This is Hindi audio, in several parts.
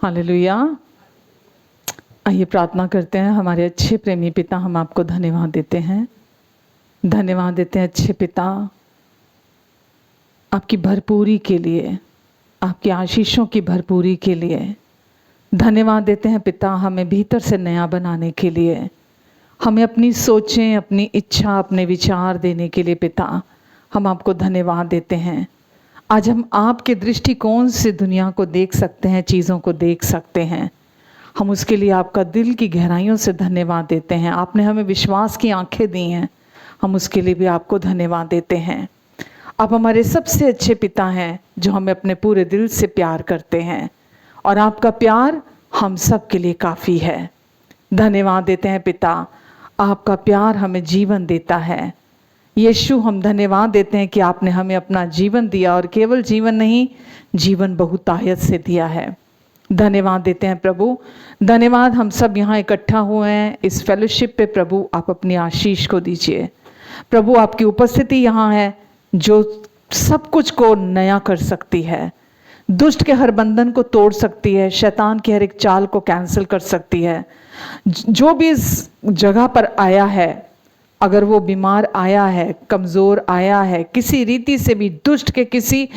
हालेलुया। आइए प्रार्थना करते हैं। हमारे अच्छे प्रेमी पिता, हम आपको धन्यवाद देते हैं। धन्यवाद देते हैं अच्छे पिता, आपकी भरपूरी के लिए, आपकी आशीषों की भरपूरी के लिए। धन्यवाद देते हैं पिता, हमें भीतर से नया बनाने के लिए, हमें अपनी सोचें, अपनी इच्छा, अपने विचार देने के लिए पिता हम आपको धन्यवाद देते हैं। आज हम आपके दृष्टिकोण से दुनिया को देख सकते हैं, चीज़ों को देख सकते हैं। हम उसके लिए आपका दिल की गहराइयों से धन्यवाद देते हैं। आपने हमें विश्वास की आंखें दी हैं, हम उसके लिए भी आपको धन्यवाद देते हैं। आप हमारे सबसे अच्छे पिता हैं जो हमें अपने पूरे दिल से प्यार करते हैं, और आपका प्यार हम सब के लिए काफ़ी है। धन्यवाद देते हैं पिता, आपका प्यार हमें जीवन देता है। यीशु, हम धन्यवाद देते हैं कि आपने हमें अपना जीवन दिया, और केवल जीवन नहीं, जीवन बहुतायत से दिया है। धन्यवाद देते हैं प्रभु। धन्यवाद, हम सब यहाँ इकट्ठा हुए हैं इस फेलोशिप पे। प्रभु आप अपनी आशीष को दीजिए। प्रभु आपकी उपस्थिति यहाँ है जो सब कुछ को नया कर सकती है, दुष्ट के हर बंधन को तोड़ सकती है, शैतान की हर एक चाल को कैंसिल कर सकती है। जो भी इस जगह पर आया है, अगर वो बीमार आया है, कमज़ोर आया है, किसी रीति से भी दुष्ट के किसी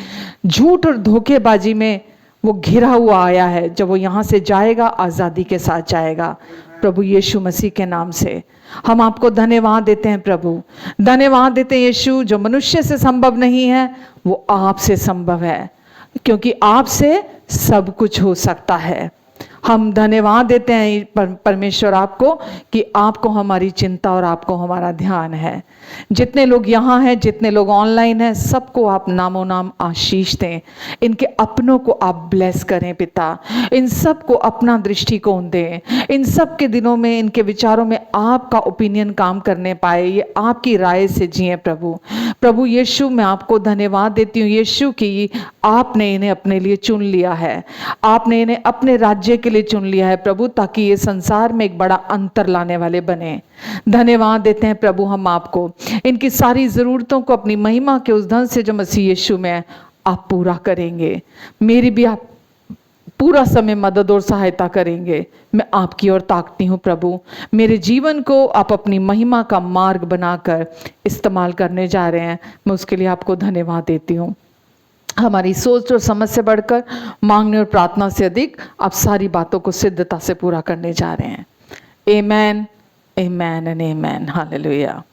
झूठ और धोखेबाजी में वो घिरा हुआ आया है, जब वो यहाँ से जाएगा आज़ादी के साथ जाएगा। प्रभु यीशु मसीह के नाम से हम आपको धन्यवाद देते हैं प्रभु। धन्यवाद देते हैं यीशु, जो मनुष्य से संभव नहीं है वो आपसे संभव है, क्योंकि आपसे सब कुछ हो सकता है। हम धन्यवाद देते हैं परमेश्वर आपको कि आपको हमारी चिंता और आपको हमारा ध्यान है। जितने लोग यहाँ हैं, जितने लोग ऑनलाइन हैं, सबको आप नामों नाम आशीष दें। इनके अपनों को आप ब्लेस करें पिता, इन सब को अपना दृष्टिकोण दें। इन सब के दिनों में, इनके विचारों में आपका ओपिनियन काम करने पाए, ये आपकी राय से जिए प्रभु। प्रभु यीशु, मैं आपको धन्यवाद देती हूँ यीशु कि आपने इन्हें अपने लिए चुन लिया है, आपने इन्हें अपने राज्य के लिए चुन लिया है प्रभु, ताकि ये संसार में एक बड़ा अंतर लाने वाले बने। धन्यवाद देते हैं प्रभु हम आपको, इनकी सारी ज़रूरतों को अपनी महिमा के उस धन से जो मसीह यीशु में आप पूरा करेंगे। मेरी भी आप पूरा समय मदद और सहायता करेंगे। मैं आपकी ओर ताकती हूँ प्रभु, मेरे जीवन को आप अपनी महिमा का मार्ग बनाकर इस्तेमाल करने जा रहे हैं। मैं उसके लिए आपको धन्यवाद देती हूँ। हमारी सोच और समझ से बढ़कर, मांगने और प्रार्थना से अधिक आप सारी बातों को सिद्धता से पूरा करने जा रहे हैं। आमेन, आमेन एंड आमेन। हालेलुया।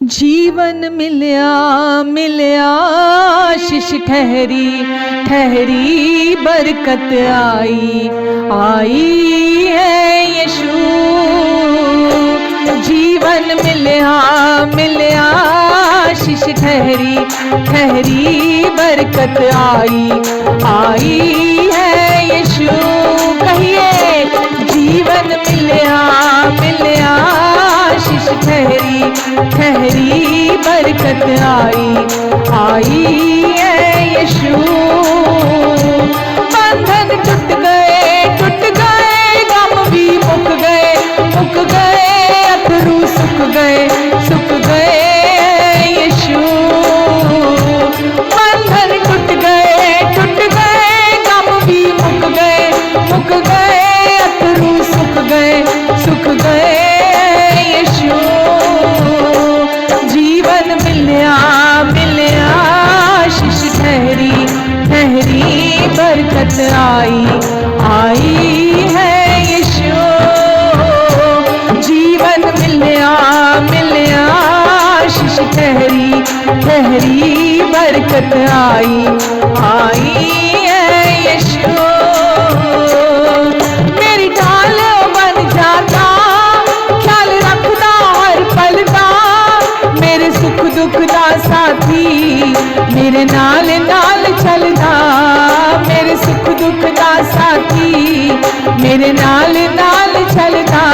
जीवन मिल्या मिल्या आशीष ठहरी ठहरी बरकत आई आई है यीशु। जीवन मिल्या मिल्या आशीष ठहरी ठहरी बरकत आई आई है यीशु। कहिए, जीवन मिल्या मिल्या आशीष ठहरी ठहरी बरकत आई आई है यीशु। बंधन टूट गए गम भी मुक गए अथरू सुख गए यीशु। बंधन टूट गए गम भी मुक गए अथरू सुख गए यीशु। जीवन मिल्या मिल्या आशीष ठहरी ठहरी बरकत आई आई है यीशु। जीवन मिल्या मिल्या आशीष ठहरी ठहरी बरकत आई आई है यीशु। मेरी ढाल बन जाता, ख्याल रखता हर पल का, मेरे सुख दुख दा साथी मेरे नाल नाल चलदा। मेरे सुख दुख दा साथी मेरे नाल नाल चलदा।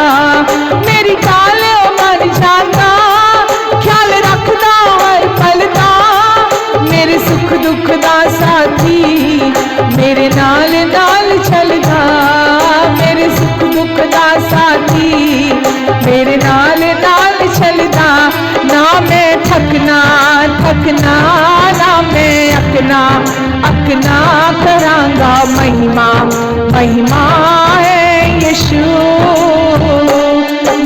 मेरी ढाल बन जाता, ख्याल रखता हर पल का, मेरे सुख दुख दा साथी मेरे नाल नाल चलदा। मेरे सुख दुख दा साथी मेरे नाल नाल चलदा। ना मैं थकना ना मैं अकना थकना करांगा महिमा, महिमा है यीशु।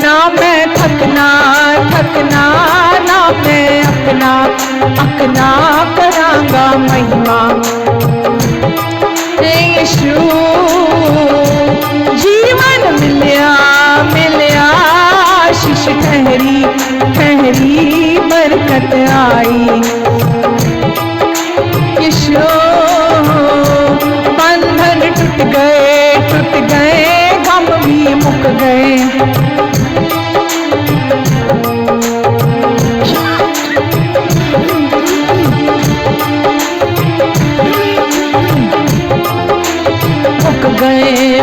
ना मैं थकना थकना, ना मैं अकना करांगा महिमा है यीशु। जीवन मिलिया मिलिया आशीष ठहरी ठहरी बरकत आई यीशु। बंधन टूट गए गम भी मुक गए।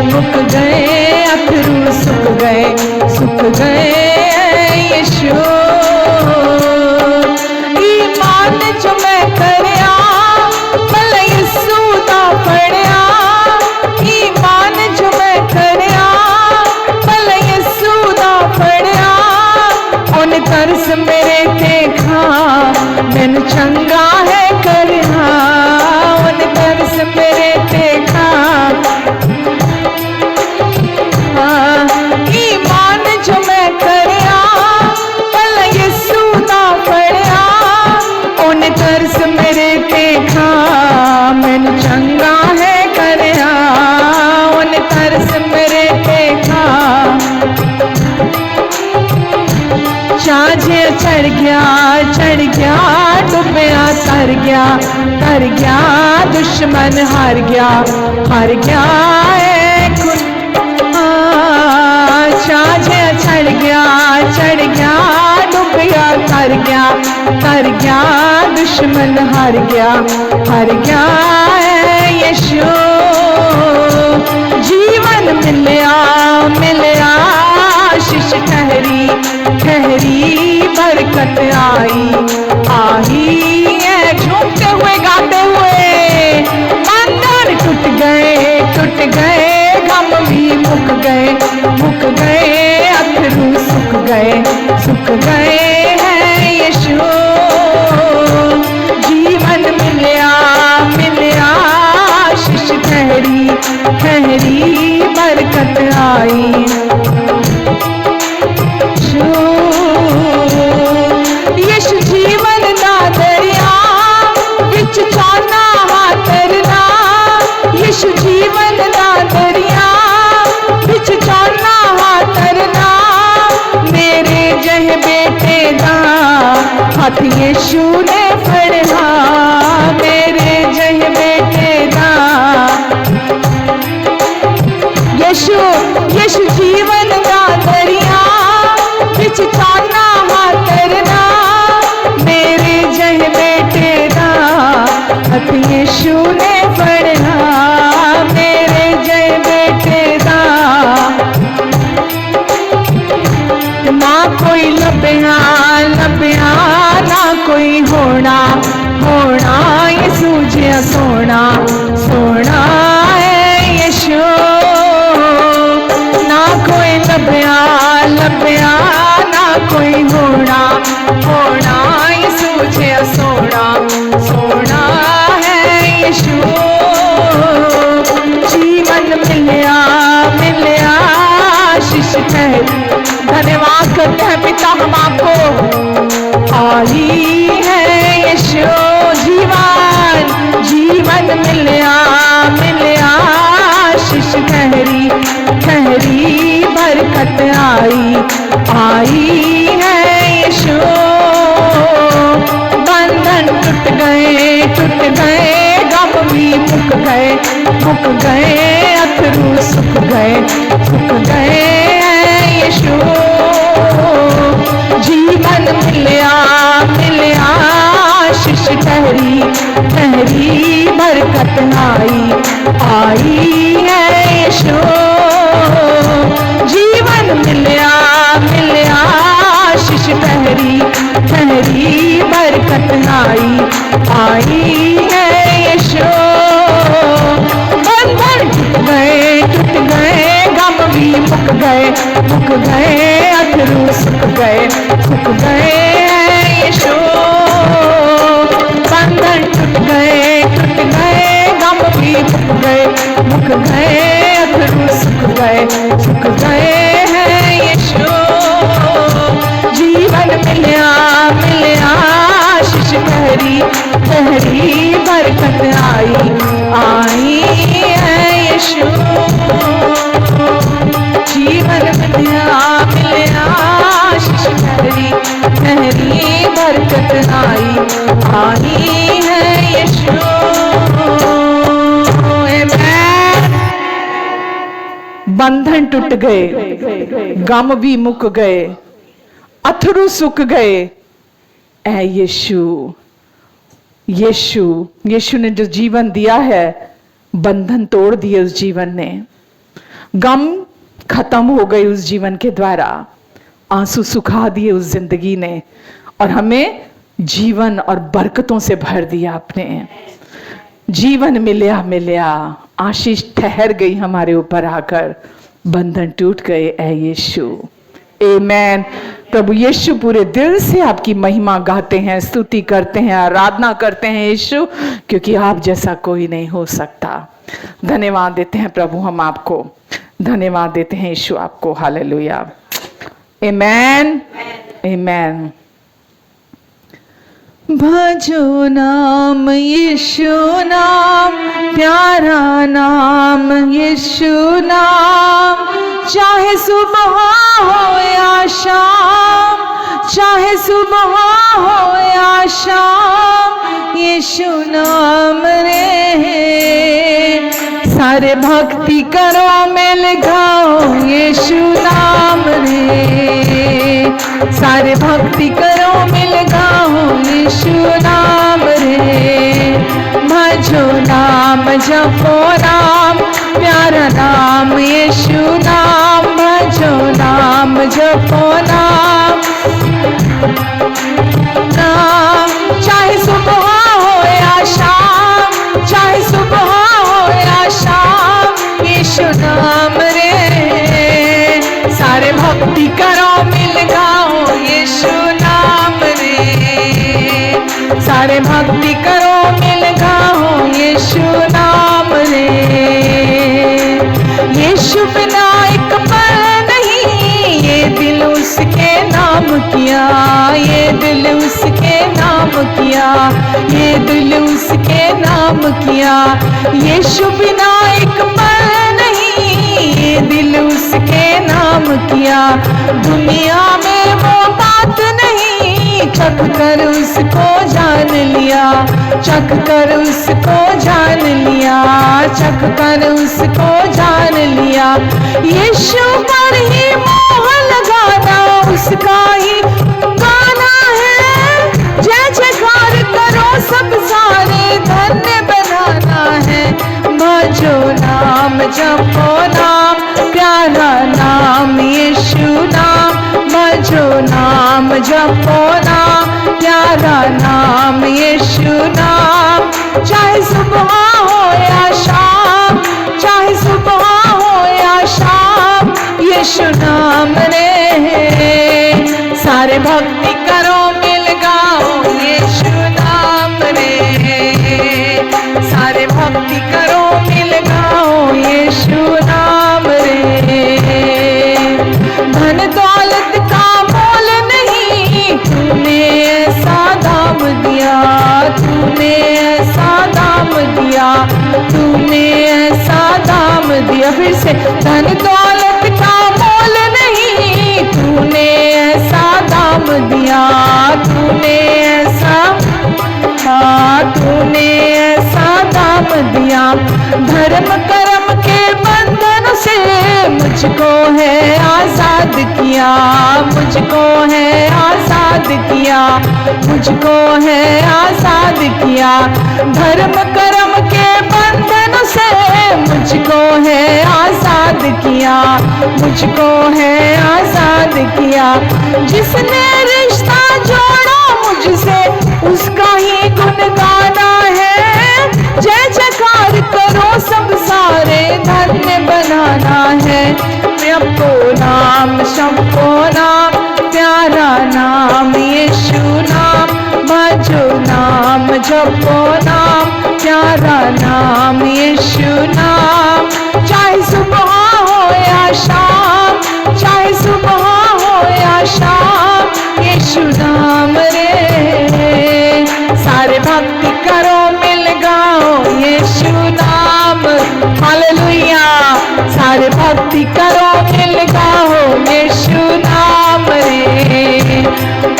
मुक गए अथरू सुख गए यीशु। ईमान जो मैं करया भला यीशु दा फड़िया। ईमान जो मैं करया भला यीशु दा फड़िया। उन तरस मेरे ते खा मैनू चंगा है करना। उन तरस मेरे ते खा ईमान जो मैं करया भला यीशु दा फड़िया। उन तरस मेरे ते खा मैनू चंगा है करया। उन तरस मेरे ते खा चाँजे चढ़ गया डुबया तर गया दुश्मन हार गया चाँजे चढ़ गया डुबया तर गया दुश्मन हार गया यीशु। जीवन मिलिया आशीष ठहरी बरकत आई है। झूमते हुए गाते हुए बंधन टूट गए गम भी मुक गए अथरू सुख गए हैं यीशु। जीवन मिलिया आशीष ठहरी बरकत आई यीशु। जीवन दा दरिया विच चाहना वा तरना। यीशु जीवन दा दरिया विच चाहना वा तरना। मेरे जह बेटे दा हाथ यीशु ने फड़ना। मेरे जह बेटे दा यीशु जीवन दा दरिया विच चाहना वा तरना। मेरे जह बेटे दा हाथ यीशु ने फड़ना। मेरे जह बेटे दा ना कोई लभया ना कोई होना यीशु जिया सोना है यीशु। ना कोई लभया ना कोई होना यीशु जिया सोना है यीशु। जीवन मिलिया आशीष ठहरी। धन्यवाद करते हैं पिता हम आपको आई है यीशु। जीवन मिलिया आशीष ठहरी बरकत आई है यीशु। बंधन टूट गए गम भी मुक गए अथरू सुख गए यीशु। जीवन मिलिया आशीष ठहरी बरकत आई है यीशु। जीवन मिलिया आशीष ठहरी बरकत आई है यीशु। बंधन टूट गए गम भी मुक गए अथरू सुख गए यीशु। बंधन टूट गए बरकत आई है यीशु। जीवन मिलया मिलया आशीष मेरी बरकत आई है यीशु। बंधन टूट गए, गम भी मुक गए, अथरू सूख गए। ऐ यीशु, यीशु, यीशु ने जो जीवन दिया है, बंधन तोड़ दिए उस जीवन ने। गम खत्म हो गई उस जीवन के द्वारा, आंसू सुखा दिए उस जिंदगी ने, और हमें जीवन और बरकतों से भर दिया अपने। जीवन मिलया मिलया, आशीष ठहर गई हमारे ऊपर आकर, बंधन टूट गए। ऐ यीशु, आमेन। प्रभु यीशु, पूरे दिल से आपकी महिमा गाते हैं, स्तुति करते हैं, आराधना करते हैं यीशु, क्योंकि आप जैसा कोई नहीं हो सकता। धन्यवाद देते हैं प्रभु हम आपको, धन्यवाद देते हैं यीशु आपको। हालेलुया, आमेन, आमेन। भजो नाम यीशु नाम, प्यारा नाम यीशु नाम। चाहे सुबह हो या शाम, चाहे सुबह हो या शाम, यीशु नाम रे। सारे भक्ति करो मिल गाओ यीशु नाम रे। सारे भक्ति करो मिल गाओ यीशु नाम रे। भजो नाम जपो नाम, प्यारा नाम यीशु नाम। भजो नाम जपो नाम, नाम। चाहे सुबह हो या शाम, चाहे सुबह हो या शाम, यीशु नाम रे। सारे भक्ति करो मिल गाओ यीशु नाम रे। सारे भक्ति करो मिल गाओ यीशु नाम रे। यीशु बिना एक पल नहीं, ये दिल उसके नाम किया, ये दिल उसके नाम किया, ये दिल उसके नाम किया। यीशु बिना एक पल नहीं, ये दिल उसके नाम किया। दुनिया में वो बात नहीं, चख कर उसको जान लिया, चख कर उसको जान लिया, चख कर उसको जान लिया। यीशु पर ही मोह लगाना, उसका ही गाना है। जय जयकार करो सब सारे, धन्य बनाना है। भजो नाम जपो नाम, प्यारा नाम यीशु नाम। भजो नाम जपो नाम, प्यारा नाम यीशु नाम। चाहे सुबह हो या शाम, चाहे सुबह हो या शाम, यीशु नाम रे। सारे भक्ति करो मिल गाओ यीशु नाम रे। सारे भक्ति करो मिल गाओ यीशु नाम रे। धन दौलत का मोल नहीं, तूने ऐसा दाम दिया, तूने ऐसा दाम दिया, तूने ऐसा दाम दिया। फिर से, धन दौलत का मोल नहीं, तूने ऐसा दाम दिया, तूने ऐसा, हाँ तूने ऐसा दाम दिया। धर्म कर्म के बंधन से मुझको है आजाद किया, मुझको है आजाद किया, मुझको है आजाद किया। धर्म कर्म के बंधन से मुझको है आजाद किया, मुझको है आजाद किया। जिसने रिश्ता जोड़ा मुझसे, उसका ही गुण गाना है। जय जयकार करो सब सारे, धन्य बनाना है। सबको नाम, सबको नाम, प्यारा नाम यीशु नाम। भजो नाम जपो नाम, प्यारा नाम यीशु नाम। चाहे सुबह हो या शाम, चाहे सुबह हो या शाम, यीशु नाम रे। सारे भक्ति करो मिल हालेलुया। सारे भक्ति करो मिल गाओ यीशु नाम रे,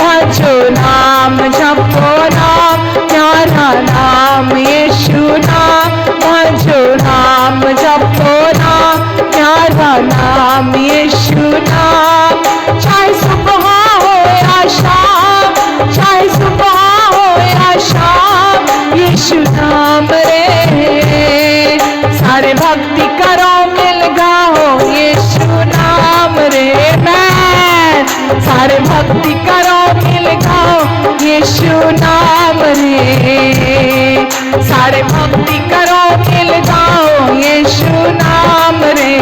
भजो नाम जपो नाम प्यारा नाम यीशु नाम, भजो नाम जपो नाम प्यारा नाम यीशु नाम। चाहे सुबह हो या शाम, चाहे सुबह हो या शाम यीशु नाम रे। सारे भक्ति करो मिल गाओ यीशु नाम रे। मैं सारे भक्ति करो मिल गाओ यीशु नाम रे। सारे भक्ति करो मिल गाओ यीशु नाम रे।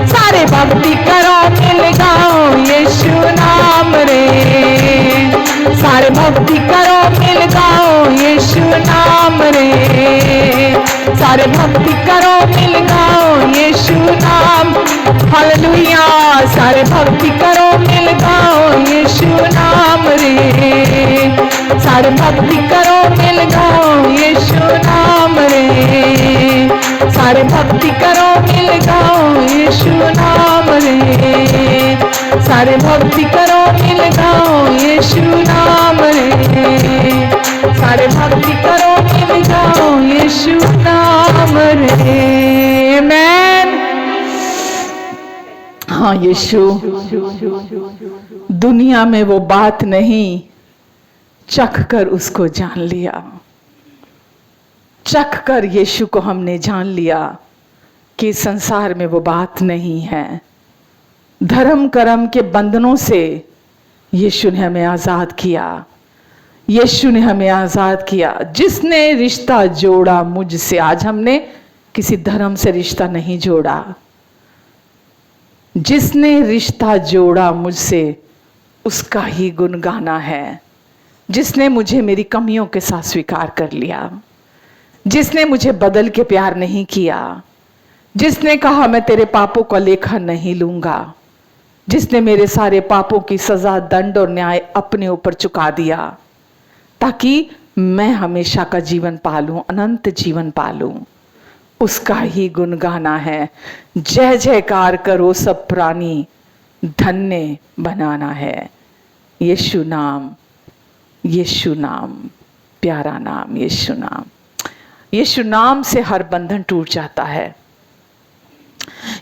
सारे भक्ति करो मिल गाओ यीशु नाम रे। सारे भक्ति करो मिल गाओ यीशु नाम रे। सारे भक्ति करो मिल गाओ यीशु नाम। हालेलुया। सारे भक्ति करो मिल गाओ यीशु नाम रे। सारे भक्ति करो मिल गाओ यीशु नाम रे। सारे भक्ति करो मिल गाओ यीशु नाम रे। सारे भक्ति करो मिल गाओ यीशु नाम रे। सारे भक्ति करो मिल गाओ यीशु नाम रे। आमीन। हाँ यीशु, दुनिया में वो बात नहीं, चख कर उसको जान लिया। चख कर यीशु को हमने जान लिया कि संसार में वो बात नहीं है। धर्म कर्म के बंधनों से यीशु ने हमें आजाद किया। यीशु ने हमें आजाद किया। जिसने रिश्ता जोड़ा मुझसे, आज हमने किसी धर्म से रिश्ता नहीं जोड़ा। जिसने रिश्ता जोड़ा मुझसे उसका ही गुण गाना है। जिसने मुझे मेरी कमियों के साथ स्वीकार कर लिया, जिसने मुझे बदल के प्यार नहीं किया, जिसने कहा मैं तेरे पापों का लेखा नहीं लूंगा, जिसने मेरे सारे पापों की सजा, दंड और न्याय अपने ऊपर चुका दिया ताकि मैं हमेशा का जीवन पालूं, अनंत जीवन पालूं, उसका ही गुण गाना है। जय जयकार करो सब प्राणी, धन्य बनाना है। यीशु नाम, यीशु नाम, प्यारा नाम यीशु नाम। यीशु नाम से हर बंधन टूट जाता है।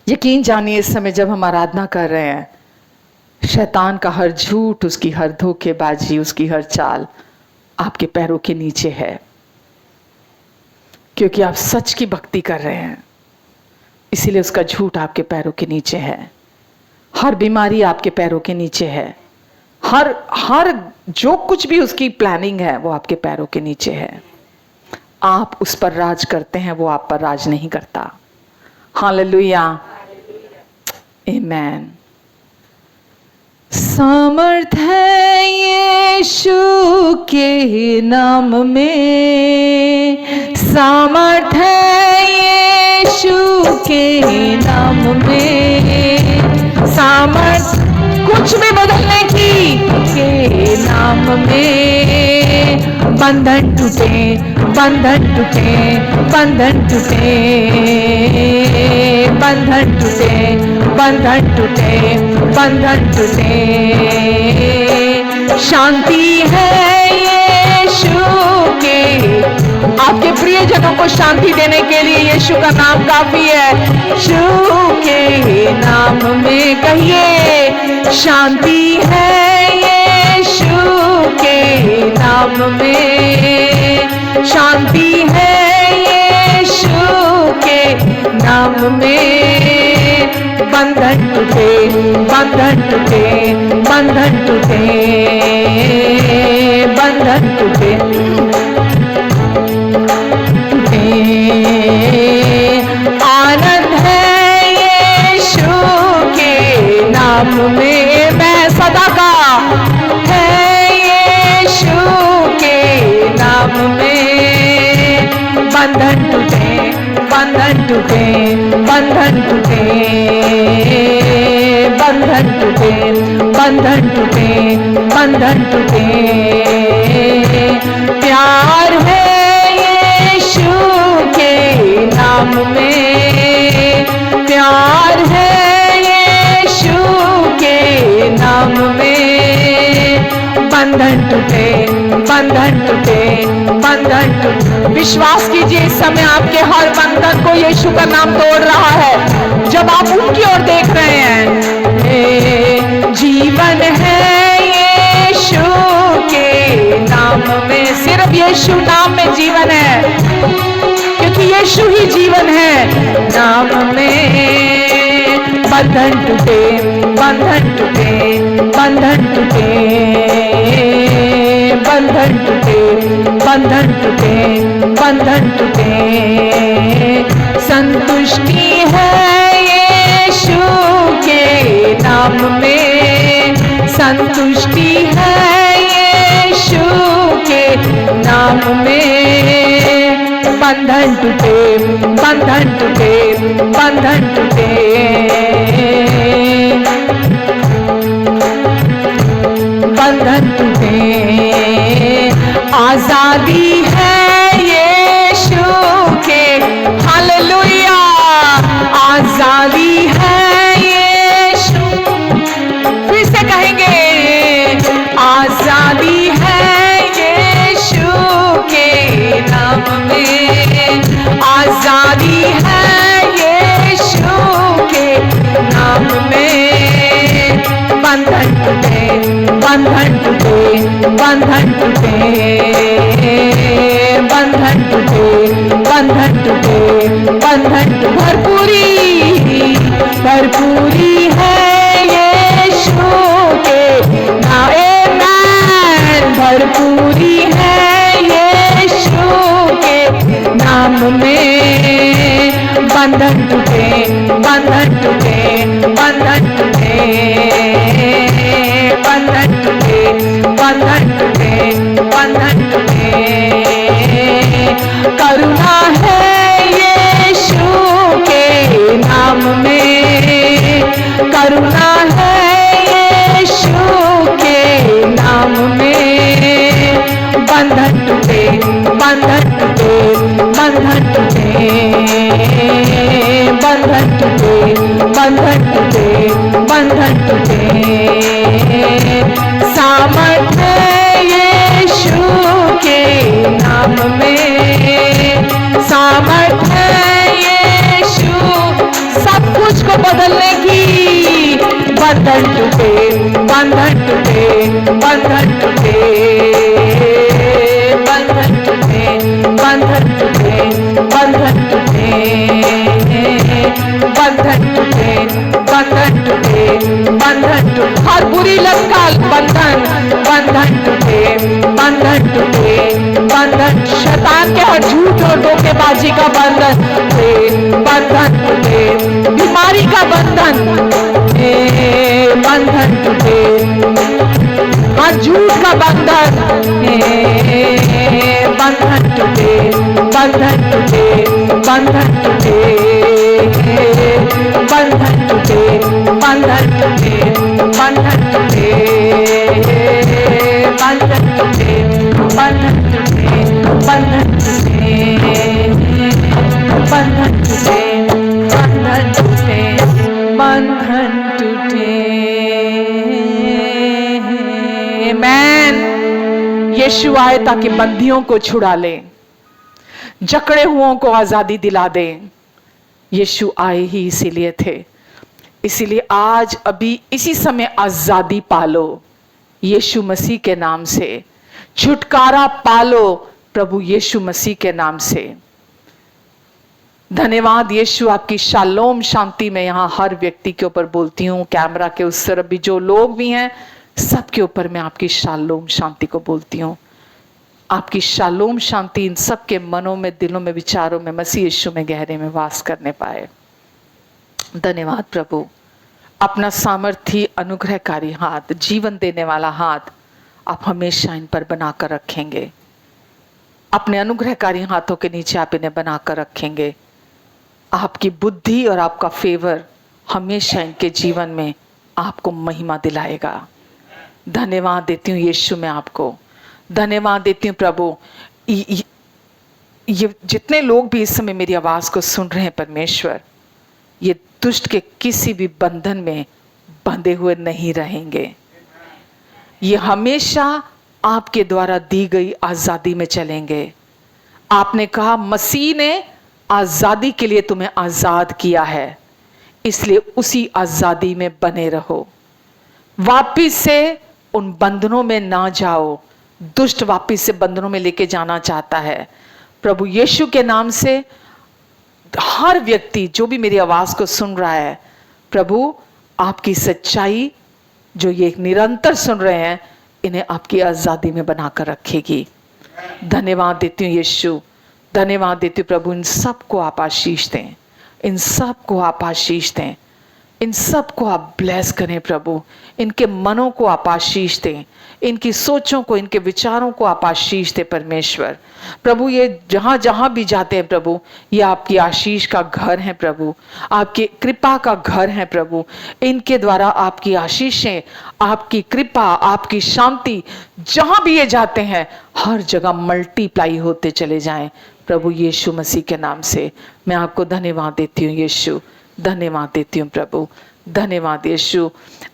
यकीन जानिए इस समय जब हम आराधना कर रहे हैं, शैतान का हर झूठ, उसकी हर धोखेबाजी, उसकी हर चाल आपके पैरों के नीचे है, क्योंकि आप सच की भक्ति कर रहे हैं, इसीलिए उसका झूठ आपके पैरों के नीचे है। हर बीमारी आपके पैरों के नीचे है। हर जो कुछ भी उसकी प्लानिंग है वो आपके पैरों के नीचे है। आप उस पर राज करते हैं, वो आप पर राज नहीं करता। हालेलुया, आमीन। सामर्थ है यीशु के नाम में, सामर्थ है यीशु के नाम में, सामर्थ कुछ भी बदलने की के नाम में। बंधन टूटे, बंधन टूटे, बंधन टूटे, बंधन टूटे, बंधन टूटे, बंधन टूटे। शांति है यीशु के, आपके प्रियजनों को शांति देने के लिए यीशु का नाम काफी है। यीशु के नाम में कहिए, शांति है यीशु के नाम में, शांति है यीशु के नाम में। बंधन टूटे, बंधन टूटे, बंधन टूटे, बंधन टूटे, आनंद है यीशु के नाम में। मैं सदा का है यीशु के नाम में। बंधन टूटे, बंधन टूटे, बंधन टूटे, बंधन टूटे, बंधन टूटे, बंधन टूटे। प्यार है यीशु के नाम टूटे, बंधन टूटे, बंधन टूटे। विश्वास कीजिए इस समय आपके हर बंधन को यीशु का नाम तोड़ रहा है जब आप उनकी ओर देख रहे हैं। जीवन है यीशु के नाम में, सिर्फ यीशु नाम में जीवन है, क्योंकि यीशु ही जीवन है नाम में। बंधन टूटे, बंधन टूटे, बंधन टूटे, बंधन टूटे, बंधन टूटे, बंधन टूटे। संतुष्टि है यीशु के नाम में, संतुष्टि है यीशु के नाम में। बंधन टूटे, बंधन टूटे, बंधन टूटे, बंधन टूटे। आजादी है यीशु के, हालेलुया, आजादी है यीशु। फिर से कहेंगे, आजादी है यीशु के नाम में, आजादी है यीशु के नाम में। बंधन टूटे, बंधन टूटे, बंधन टूटे, बंधन टूटे, बंधन टूटे, बंधन टूटे। भरपूरी, भरपूरी है यीशु के नाम, भरपूरी है यीशु के नाम में। बंधन टूटे, बंधन टूटे, बंधन टूटे, बंधन टूटे, बंधन टूटे, बंधन टूटे। करुणा है यीशु के नाम में, करुणा है यीशु के नाम में। बंधन टूटे, बंधन टूटे, बंधन टूटे, बंधन टूटे, बंधन टूटे, बंधन टूटे। सामर्थ्य यीशु के नाम में, सामर्थ्य यीशु सब कुछ को बदलने की। बंधन टूटे, बंधन टूटे, बंधन टूटे, बंधन टूटे, बंधन टूटे, बंधन टूटे, बंधन टूटे, बंधन टूटे, बंधन टूटे। हर बुरी लत का बंधन, बंधन टूटे, बंधन टूटे, बंधन। शैतान के हर झूठ और धोखेबाजी का बंधन टूटे, बंधन टूटे। बीमारी का बंधन, बंधन टूटे, हर झूठ का बंधन, बंधन टूटे, बंधन टूटे, बंधन टूटे, बंधन टूटे, बंधन टूटे, बंधन टूटे, बंधन टूटे, बंधन टूटे, बंधन टूटे, बंधन टूटे, बंधन टूटे, बंधन टूटे। आमीन। यीशु आए ताकि बंदियों को छुड़ा ले, जकड़े हुओं को आजादी दिला दे। यीशु आए ही इसीलिए थे। इसीलिए आज अभी इसी समय आजादी पालो यीशु मसीह के नाम से, छुटकारा पालो प्रभु यीशु मसीह के नाम से। धन्यवाद यीशु, आपकी शालोम शांति में यहाँ हर व्यक्ति के ऊपर बोलती हूँ। कैमरा के उस तरफ भी जो लोग भी हैं सबके ऊपर मैं आपकी शालोम शांति को बोलती हूँ। आपकी शालोम शांति इन सब के मनों में, दिलों में, विचारों में मसीह यीशु में गहरे में वास करने पाए। धन्यवाद प्रभु। अपना सामर्थी अनुग्रहकारी हाथ, जीवन देने वाला हाथ आप हमेशा इन पर बनाकर रखेंगे। अपने अनुग्रहकारी हाथों के नीचे आप इन्हें बनाकर रखेंगे। आपकी बुद्धि और आपका फेवर हमेशा इनके जीवन में आपको महिमा दिलाएगा। धन्यवाद देती हूँ यीशु में आपको, धन्यवाद देती हूँ प्रभु। ये जितने लोग भी इस समय मेरी आवाज को सुन रहे हैं परमेश्वर, ये दुष्ट के किसी भी बंधन में बंधे हुए नहीं रहेंगे। ये हमेशा आपके द्वारा दी गई आजादी में चलेंगे। आपने कहा मसीह ने आजादी के लिए तुम्हें आजाद किया है, इसलिए उसी आजादी में बने रहो। वापिस से उन बंधनों में ना जाओ। दुष्ट वापिस से बंधनों में लेके जाना चाहता है। प्रभु यीशु के नाम से हर व्यक्ति जो भी मेरी आवाज को सुन रहा है, प्रभु आपकी सच्चाई जो ये निरंतर सुन रहे हैं, इन्हें आपकी आजादी में बनाकर रखेगी। धन्यवाद देती हूँ यीशु, धन्यवाद देती हूँ प्रभु। इन सबको आप आशीष दें, इन सबको आप आशीष दें, इन सबको आप ब्लेस करें प्रभु। इनके मनों को आप आशीष दें, इनकी सोचों को, इनके विचारों को आप आशीष दें परमेश्वर। प्रभु ये जहां जहां भी जाते हैं प्रभु, ये आपकी आशीष का घर है प्रभु, आपकी कृपा का घर है प्रभु। इनके द्वारा आपकी आशीषें, आपकी कृपा, आपकी शांति जहां भी ये जाते हैं हर जगह मल्टीप्लाई होते चले जाएं प्रभु यीशु मसीह के नाम से। मैं आपको धन्यवाद देती हूँ यीशु, धन्यवाद देती हूँ प्रभु, धन्यवाद यीशु।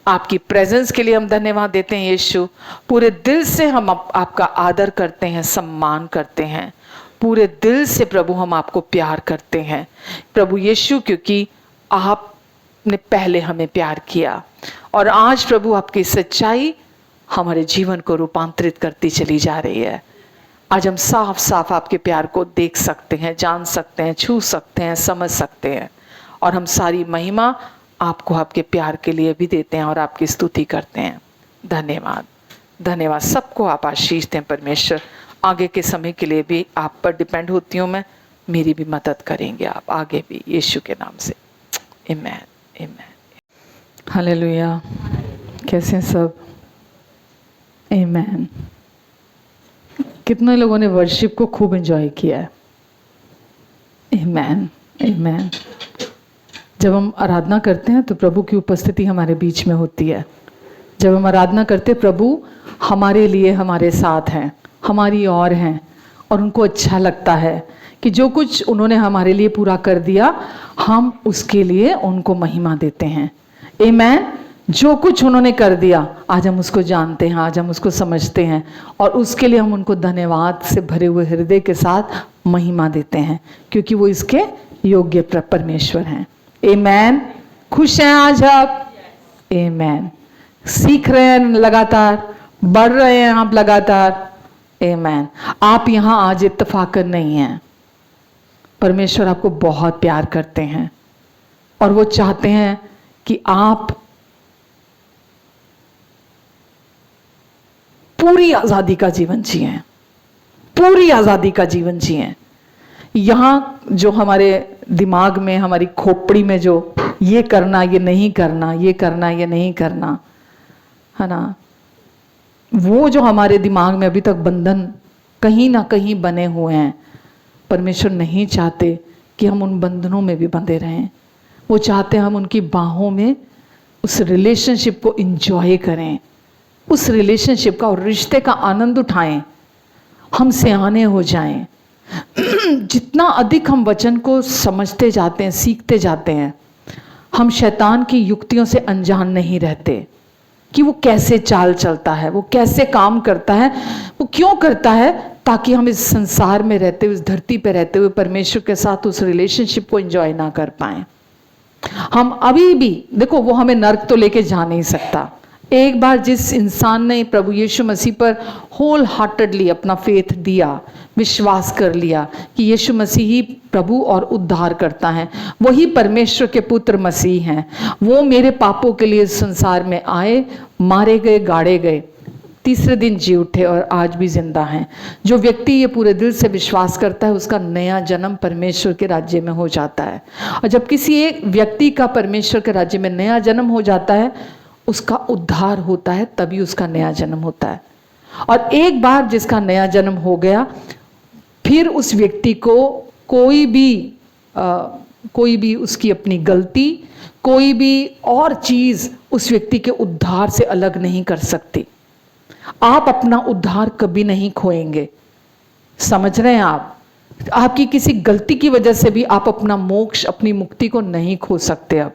आपकी प्रेजेंस के लिए हम धन्यवाद देते हैं यीशु। पूरे दिल से हम आपका आदर करते हैं, सम्मान करते हैं। पूरे दिल से प्रभु हम आपको प्यार करते हैं प्रभु यीशु, क्योंकि आपने पहले हमें प्यार किया। और आज प्रभु आपकी सच्चाई हमारे जीवन को रूपांतरित करती चली जा रही है। आज हम साफ साफ आपके प्यार को देख सकते हैं, जान सकते हैं, छू सकते हैं, समझ सकते हैं। और हम सारी महिमा आपको आपके प्यार के लिए भी देते हैं और आपकी स्तुति करते हैं। धन्यवाद, धन्यवाद। सबको आप आशीष दें परमेश्वर। आगे के समय के लिए भी आप पर डिपेंड होती हूँ मैं, मेरी भी मदद करेंगे आप आगे भी, यीशु के नाम से। आमीन, आमीन, हालेलुया। कैसे हैं सब? आमीन। कितने लोगों ने वर्शिप को खूब एंजॉय किया है? आमीन, आमीन। जब हम आराधना करते हैं तो प्रभु की उपस्थिति हमारे बीच में होती है। जब हम आराधना करते हैं, प्रभु हमारे लिए हमारे साथ हैं, हमारी और हैं, और उनको अच्छा लगता है कि जो कुछ उन्होंने हमारे लिए पूरा कर दिया, हम उसके लिए उनको महिमा देते हैं। आमीन। जो कुछ उन्होंने कर दिया, आज हम उसको जानते हैं, आज हम उसको समझते हैं, और उसके लिए हम उनको धन्यवाद से भरे हुए हृदय के साथ महिमा देते हैं, क्योंकि वो इसके योग्य परमेश्वर हैं। आमीन। खुश हैं आज आप? आमीन। सीख रहे हैं लगातार, बढ़ रहे हैं आप लगातार। आमीन। आप यहाँ आज इत्तेफाकन नहीं हैं। परमेश्वर आपको बहुत प्यार करते हैं और वो चाहते हैं कि आप पूरी आजादी का जीवन जिएं, पूरी आजादी का जीवन जिएं। यहाँ जो हमारे दिमाग में, हमारी खोपड़ी में जो ये करना, ये नहीं करना, ये करना, ये नहीं करना, है ना, वो जो हमारे दिमाग में अभी तक बंधन कहीं ना कहीं बने हुए हैं, परमेश्वर नहीं चाहते कि हम उन बंधनों में भी बंधे रहें। वो चाहते हैं हम उनकी बाहों में उस रिलेशनशिप को एंजॉय करें, उस रिलेशनशिप का और रिश्ते का आनंद उठाएं, हम सियाने हो जाएं। जितना अधिक हम वचन को समझते जाते हैं, सीखते जाते हैं, हम शैतान की युक्तियों से अनजान नहीं रहते कि वो कैसे चाल चलता है, वो कैसे काम करता है, वो क्यों करता है, ताकि हम इस संसार में रहते हुए, इस धरती पे रहते हुए परमेश्वर के साथ उस रिलेशनशिप को एंजॉय ना कर पाएं। हम अभी भी देखो, वो हमें नर्क तो लेके जा नहीं सकता। एक बार जिस इंसान ने प्रभु यीशु मसीह पर होल हार्टेडली अपना फेथ दिया, विश्वास कर लिया कि यीशु मसीह ही प्रभु और उद्धार करता है, वही परमेश्वर के पुत्र मसीह हैं, वो मेरे पापों के लिए संसार में आए, मारे गए, गाड़े गए, तीसरे दिन जी उठे और आज भी जिंदा हैं। जो व्यक्ति ये पूरे दिल से विश्वास करता है, उसका नया जन्म परमेश्वर के राज्य में हो जाता है। और जब किसी एक व्यक्ति का परमेश्वर के राज्य में नया जन्म हो जाता है, उसका उद्धार होता है, तभी उसका नया जन्म होता है। और एक बार जिसका नया जन्म हो गया, फिर उस व्यक्ति को कोई भी उसकी अपनी गलती, कोई भी और चीज उस व्यक्ति के उद्धार से अलग नहीं कर सकती। आप अपना उद्धार कभी नहीं खोएंगे। समझ रहे हैं आप? आपकी किसी गलती की वजह से भी आप अपना मोक्ष, अपनी मुक्ति को नहीं खो सकते। अब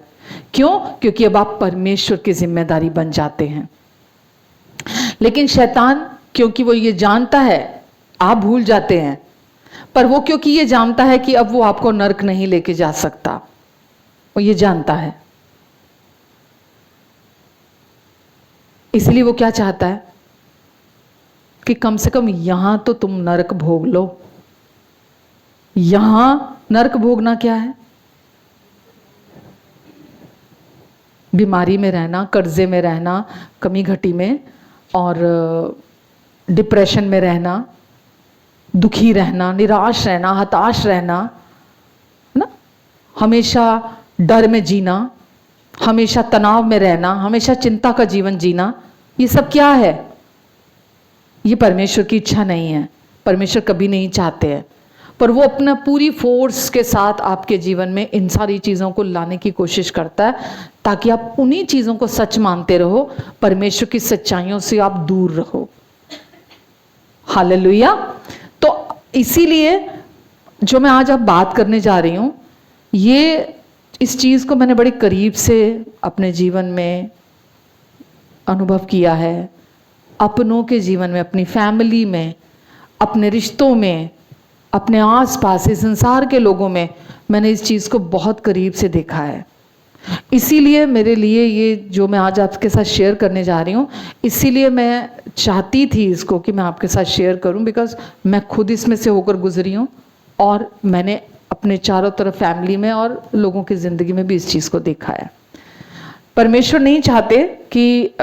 क्यों? क्योंकि अब आप परमेश्वर की जिम्मेदारी बन जाते हैं। लेकिन शैतान क्योंकि वो ये जानता है, आप भूल जाते हैं, पर वो क्योंकि ये जानता है कि अब वो आपको नरक नहीं लेके जा सकता, वो ये जानता है, इसलिए वो क्या चाहता है कि कम से कम यहां तो तुम नरक भोग लो। यहां नरक भोगना क्या है? बीमारी में रहना, कर्जे में रहना, कमी घटी में, और डिप्रेशन में रहना, दुखी रहना, निराश रहना, हताश रहना, ना, हमेशा डर में जीना, हमेशा तनाव में रहना, हमेशा चिंता का जीवन जीना, ये सब क्या है? ये परमेश्वर की इच्छा नहीं है, परमेश्वर कभी नहीं चाहते हैं। पर वो अपना पूरी फोर्स के साथ आपके जीवन में इन सारी चीज़ों को लाने की कोशिश करता है, ताकि आप उन्हीं चीज़ों को सच मानते रहो, परमेश्वर की सच्चाइयों से आप दूर रहो। हालेलुया। तो इसीलिए जो मैं आज अब बात करने जा रही हूँ, ये इस चीज़ को मैंने बड़े करीब से अपने जीवन में अनुभव किया है, अपनों के जीवन में, अपनी फैमिली में, अपने रिश्तों में, अपने आसपास इस संसार के लोगों में मैंने इस चीज़ को बहुत करीब से देखा है। इसीलिए मेरे लिए ये जो मैं आज आपके साथ शेयर करने जा रही हूँ, इसीलिए मैं चाहती थी इसको कि मैं आपके साथ शेयर करूँ, बिकॉज मैं खुद इसमें से होकर गुजरी हूँ और मैंने अपने चारों तरफ फैमिली में और लोगों की ज़िंदगी में भी इस चीज़ को देखा है। परमेश्वर नहीं चाहते कि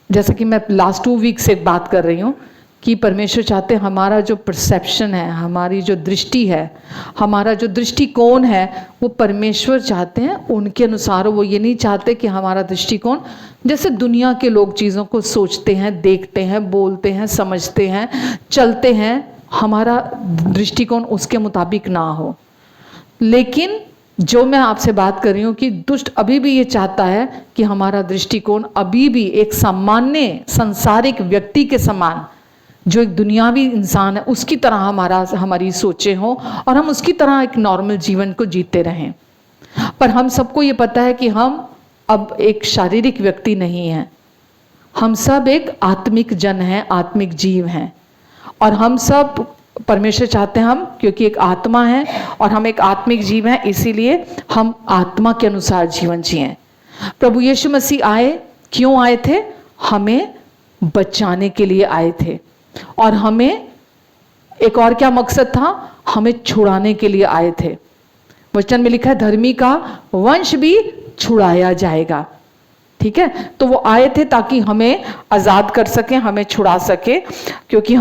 जैसे कि मैं लास्ट 2 वीक से बात कर रही हूँ कि परमेश्वर चाहते हमारा जो परसेप्शन है, हमारी जो दृष्टि है, हमारा जो दृष्टिकोण है, वो परमेश्वर चाहते हैं उनके अनुसार। वो ये नहीं चाहते कि हमारा दृष्टिकोण जैसे दुनिया के लोग चीज़ों को सोचते हैं, देखते हैं, बोलते हैं, समझते हैं, चलते हैं, हमारा दृष्टिकोण उसके मुताबिक ना हो। लेकिन जो मैं आपसे बात कर रही हूँ कि दुष्ट अभी भी ये चाहता है कि हमारा दृष्टिकोण अभी भी एक सामान्य सांसारिक व्यक्ति के समान, जो एक दुनियावी इंसान है, उसकी तरह हमारी सोचें हों और हम उसकी तरह एक नॉर्मल जीवन को जीते रहें। पर हम सबको ये पता है कि हम अब एक शारीरिक व्यक्ति नहीं हैं, हम सब एक आत्मिक जन हैं, आत्मिक जीव हैं। और हम सब, परमेश्वर चाहते हैं हम, क्योंकि एक आत्मा है और हम एक आत्मिक जीव हैं, इसीलिए हम आत्मा के अनुसार जीवन जिएं। प्रभु यीशु मसीह आए, क्यों आए थे? हमें बचाने के लिए आए थे। और हमें एक और क्या मकसद था? हमें छुड़ाने के लिए आए थे। वचन में लिखा है धर्मी का वंश भी छुड़ाया जाएगा। ठीक है, तो वो आए थे ताकि हमें आजाद कर सके, हमें छुड़ा सके, क्योंकि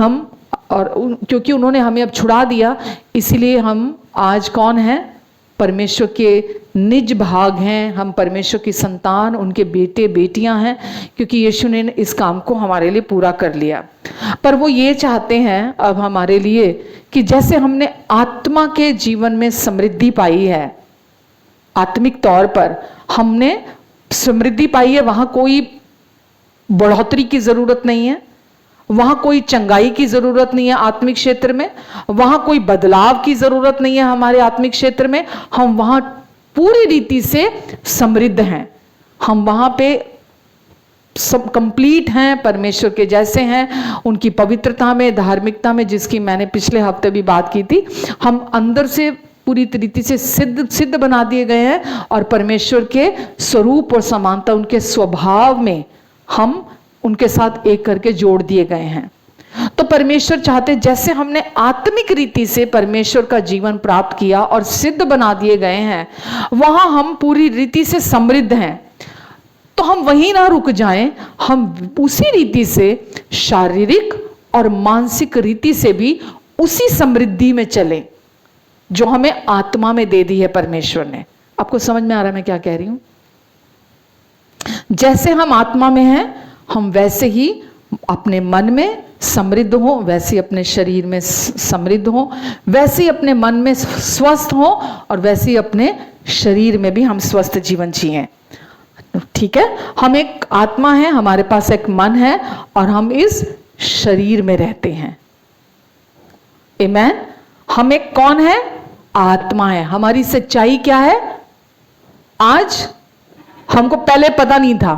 उन्होंने हमें अब छुड़ा दिया, इसीलिए हम आज कौन हैं? परमेश्वर के निज भाग हैं, हम परमेश्वर की संतान, उनके बेटे बेटियां हैं, क्योंकि यीशु ने इस काम को हमारे लिए पूरा कर लिया। पर वो ये चाहते हैं अब हमारे लिए कि जैसे हमने आत्मा के जीवन में समृद्धि पाई है, आत्मिक तौर पर हमने समृद्धि पाई है, वहां कोई बढ़ोतरी की जरूरत नहीं है, वहां कोई चंगाई की जरूरत नहीं है आत्मिक क्षेत्र में, वहां कोई बदलाव की जरूरत नहीं है हमारे आत्मिक क्षेत्र में। हम वहां पूरी रीति से समृद्ध हैं, हम वहां पे सब कंप्लीट हैं, परमेश्वर के जैसे हैं, उनकी पवित्रता में, धार्मिकता में, जिसकी मैंने पिछले हफ्ते भी बात की थी। हम अंदर से पूरी तरीके से सिद्ध बना दिए गए हैं और परमेश्वर के स्वरूप और समानता, उनके स्वभाव में हम उनके साथ एक करके जोड़ दिए गए हैं। तो परमेश्वर चाहते, जैसे हमने आत्मिक रीति से परमेश्वर का जीवन प्राप्त किया और सिद्ध बना दिए गए हैं, वहां हम पूरी रीति से समृद्ध हैं। तो हम वहीं ना रुक जाएं, हम उसी रीति से शारीरिक और मानसिक रीति से भी उसी समृद्धि में चलें जो हमें आत्मा में दे दी है परमेश्वर ने। आपको समझ में आ रहा है मैं क्या कह रही हूं? जैसे हम आत्मा में हैं, हम वैसे ही अपने मन में समृद्ध हो, वैसे ही अपने शरीर में समृद्ध हो, वैसे ही अपने मन में स्वस्थ हो और वैसे ही अपने शरीर में भी हम स्वस्थ जीवन जिएं। ठीक है, हम एक आत्मा है, हमारे पास एक मन है और हम इस शरीर में रहते हैं। आमीन। हम एक कौन है? आत्मा है। हमारी सच्चाई क्या है? आज हमको पहले पता नहीं था,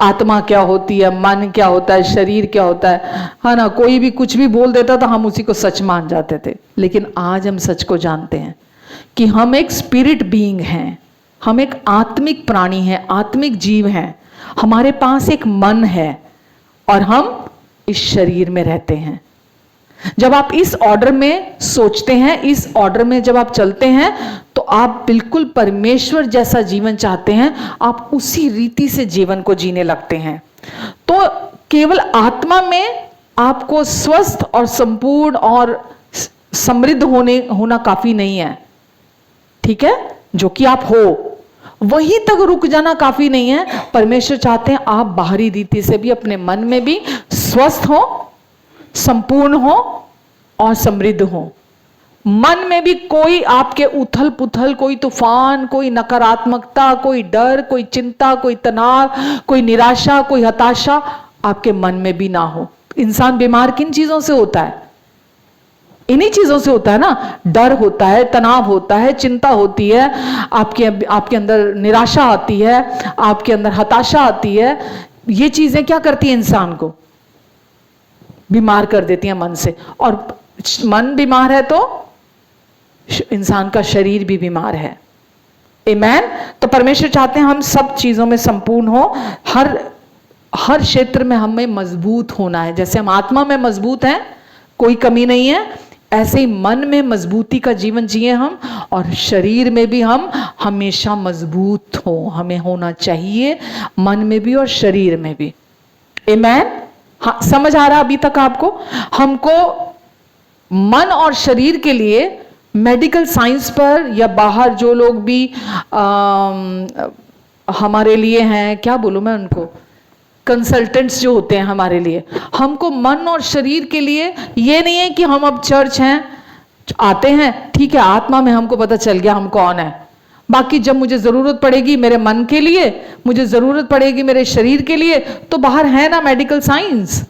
आत्मा क्या होती है, मन क्या होता है, शरीर क्या होता है ना। कोई भी कुछ भी बोल देता था, हम उसी को सच मान जाते थे। लेकिन आज हम सच को जानते हैं कि हम एक स्पिरिट बीइंग हैं, हम एक आत्मिक प्राणी हैं, आत्मिक जीव हैं। हमारे पास एक मन है और हम इस शरीर में रहते हैं। जब आप इस ऑर्डर में सोचते हैं, इस ऑर्डर में जब आप चलते हैं, तो आप बिल्कुल परमेश्वर जैसा जीवन चाहते हैं, आप उसी रीति से जीवन को जीने लगते हैं। तो केवल आत्मा में आपको स्वस्थ और संपूर्ण और समृद्ध होना काफी नहीं है, ठीक है, जो कि आप हो वहीं तक रुक जाना काफी नहीं है। परमेश्वर चाहते हैं आप बाहरी रीति से भी अपने मन में भी स्वस्थ हो, संपूर्ण हो और समृद्ध हो। मन में भी कोई आपके उथल पुथल, कोई तूफान, कोई नकारात्मकता, कोई डर, कोई चिंता, कोई तनाव, कोई निराशा, कोई हताशा आपके मन में भी ना हो। इंसान बीमार किन चीजों से होता है? इन्हीं चीजों से होता है ना। डर होता है, तनाव होता है, चिंता होती है, आपके अंदर निराशा आती है, आपके अंदर हताशा आती है। ये चीजें क्या करती है? इंसान को बीमार कर देती हैं मन से। और मन बीमार है तो इंसान का शरीर भी बीमार है। आमीन। तो परमेश्वर चाहते हैं हम सब चीजों में संपूर्ण हो, हर क्षेत्र में हमें मजबूत होना है। जैसे हम आत्मा में मजबूत हैं, कोई कमी नहीं है, ऐसे ही मन में मजबूती का जीवन जिए हम, और शरीर में भी हम हमेशा मजबूत हो, हमें होना चाहिए मन में भी और शरीर में भी। आमीन। हाँ, समझ आ रहा अभी तक आपको? हमको मन और शरीर के लिए मेडिकल साइंस पर या बाहर जो लोग भी हमारे लिए हैं, क्या बोलूं मैं उनको, कंसल्टेंट्स जो होते हैं हमारे लिए, हमको मन और शरीर के लिए ये नहीं है कि हम अब चर्च हैं, आते हैं, ठीक है, आत्मा में हमको पता चल गया हम कौन है। बाकी जब मुझे जरूरत पड़ेगी मेरे मन के लिए, मुझे जरूरत पड़ेगी मेरे शरीर के लिए, तो बाहर है ना मेडिकल साइंस,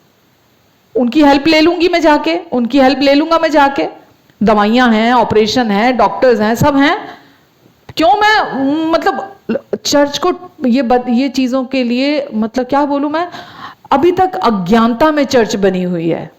उनकी हेल्प ले लूंगी मैं जाके, उनकी हेल्प ले लूंगा मैं जाके। दवाइयां हैं, ऑपरेशन है, डॉक्टर्स हैं, सब हैं। क्यों मैं मतलब चर्च को ये चीजों के लिए, मतलब क्या बोलूं मैं, अभी तक अज्ञानता में चर्च बनी हुई है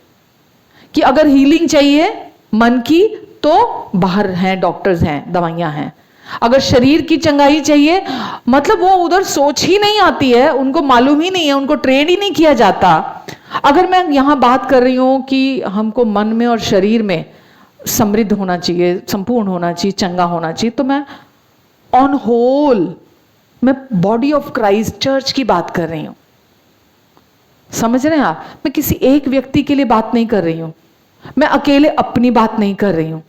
कि अगर हीलिंग चाहिए मन की तो बाहर हैं, डॉक्टर्स हैं, दवाइयां हैं। अगर शरीर की चंगाई चाहिए, मतलब वो उधर सोच ही नहीं आती है, उनको मालूम ही नहीं है, उनको ट्रेन ही नहीं किया जाता। अगर मैं यहां बात कर रही हूं कि हमको मन में और शरीर में समृद्ध होना चाहिए, संपूर्ण होना चाहिए, चंगा होना चाहिए, तो मैं ऑन होल, मैं बॉडी ऑफ क्राइस्ट चर्च की बात कर रही हूं। समझ रहे हैं आप? मैं किसी एक व्यक्ति के लिए बात नहीं कर रही हूं, मैं अकेले अपनी बात नहीं कर रही हूं।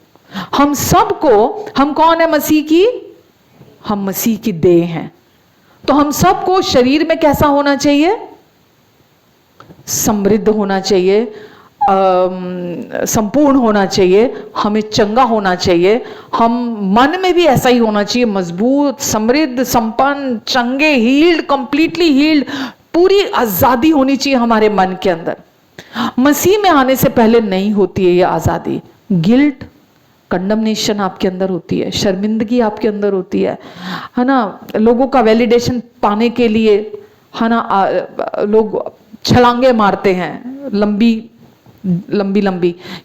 हम सबको, हम कौन है? मसीह की, हम मसीह की देह हैं। तो हम सबको शरीर में कैसा होना चाहिए? समृद्ध होना चाहिए, संपूर्ण होना चाहिए, हमें चंगा होना चाहिए। हम मन में भी ऐसा ही होना चाहिए, मजबूत, समृद्ध, संपन्न, चंगे, हील्ड, कंप्लीटली हील्ड, पूरी आजादी होनी चाहिए हमारे मन के अंदर। मसीह में आने से पहले नहीं होती है ये आजादी। गिल्ट, कंडमनेशन आपके अंदर होती है, शर्मिंदगी आपके अंदर होती है ना। लोगों का वैलिडेशन पाने के लिए, है ना, लोग छलांगे मारते हैं लंबी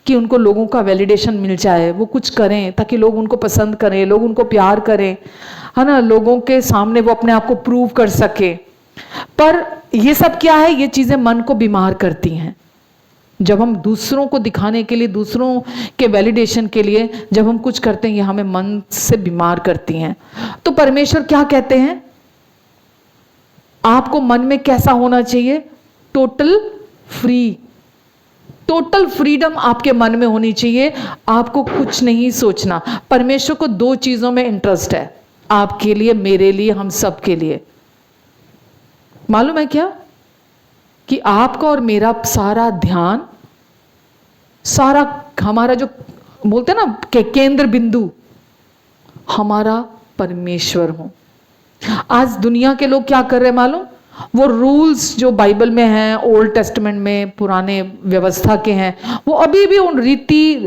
कि उनको लोगों का वैलिडेशन मिल जाए, वो कुछ करें ताकि लोग उनको पसंद करें, लोग उनको प्यार करें, है ना, लोगों के सामने वो अपने आप को प्रूव कर सके। पर ये सब क्या है? ये चीजें मन को बीमार करती हैं। जब हम दूसरों को दिखाने के लिए, दूसरों के वैलिडेशन के लिए जब हम कुछ करते हैं, ये हमें मन से बीमार करती हैं। तो परमेश्वर क्या कहते हैं? आपको मन में कैसा होना चाहिए? टोटल फ्री, टोटल फ्रीडम आपके मन में होनी चाहिए। आपको कुछ नहीं सोचना। परमेश्वर को दो चीजों में इंटरेस्ट है, आपके लिए, मेरे लिए, हम सब के लिए। मालूम है क्या? कि आपका और मेरा सारा ध्यान, सारा हमारा जो बोलते हैं ना कि केंद्र बिंदु, हमारा परमेश्वर हो। आज दुनिया के लोग क्या कर रहे हैं मालूम? वो रूल्स जो बाइबल में हैं, ओल्ड टेस्टमेंट में, पुराने व्यवस्था के हैं, वो अभी भी उन रीति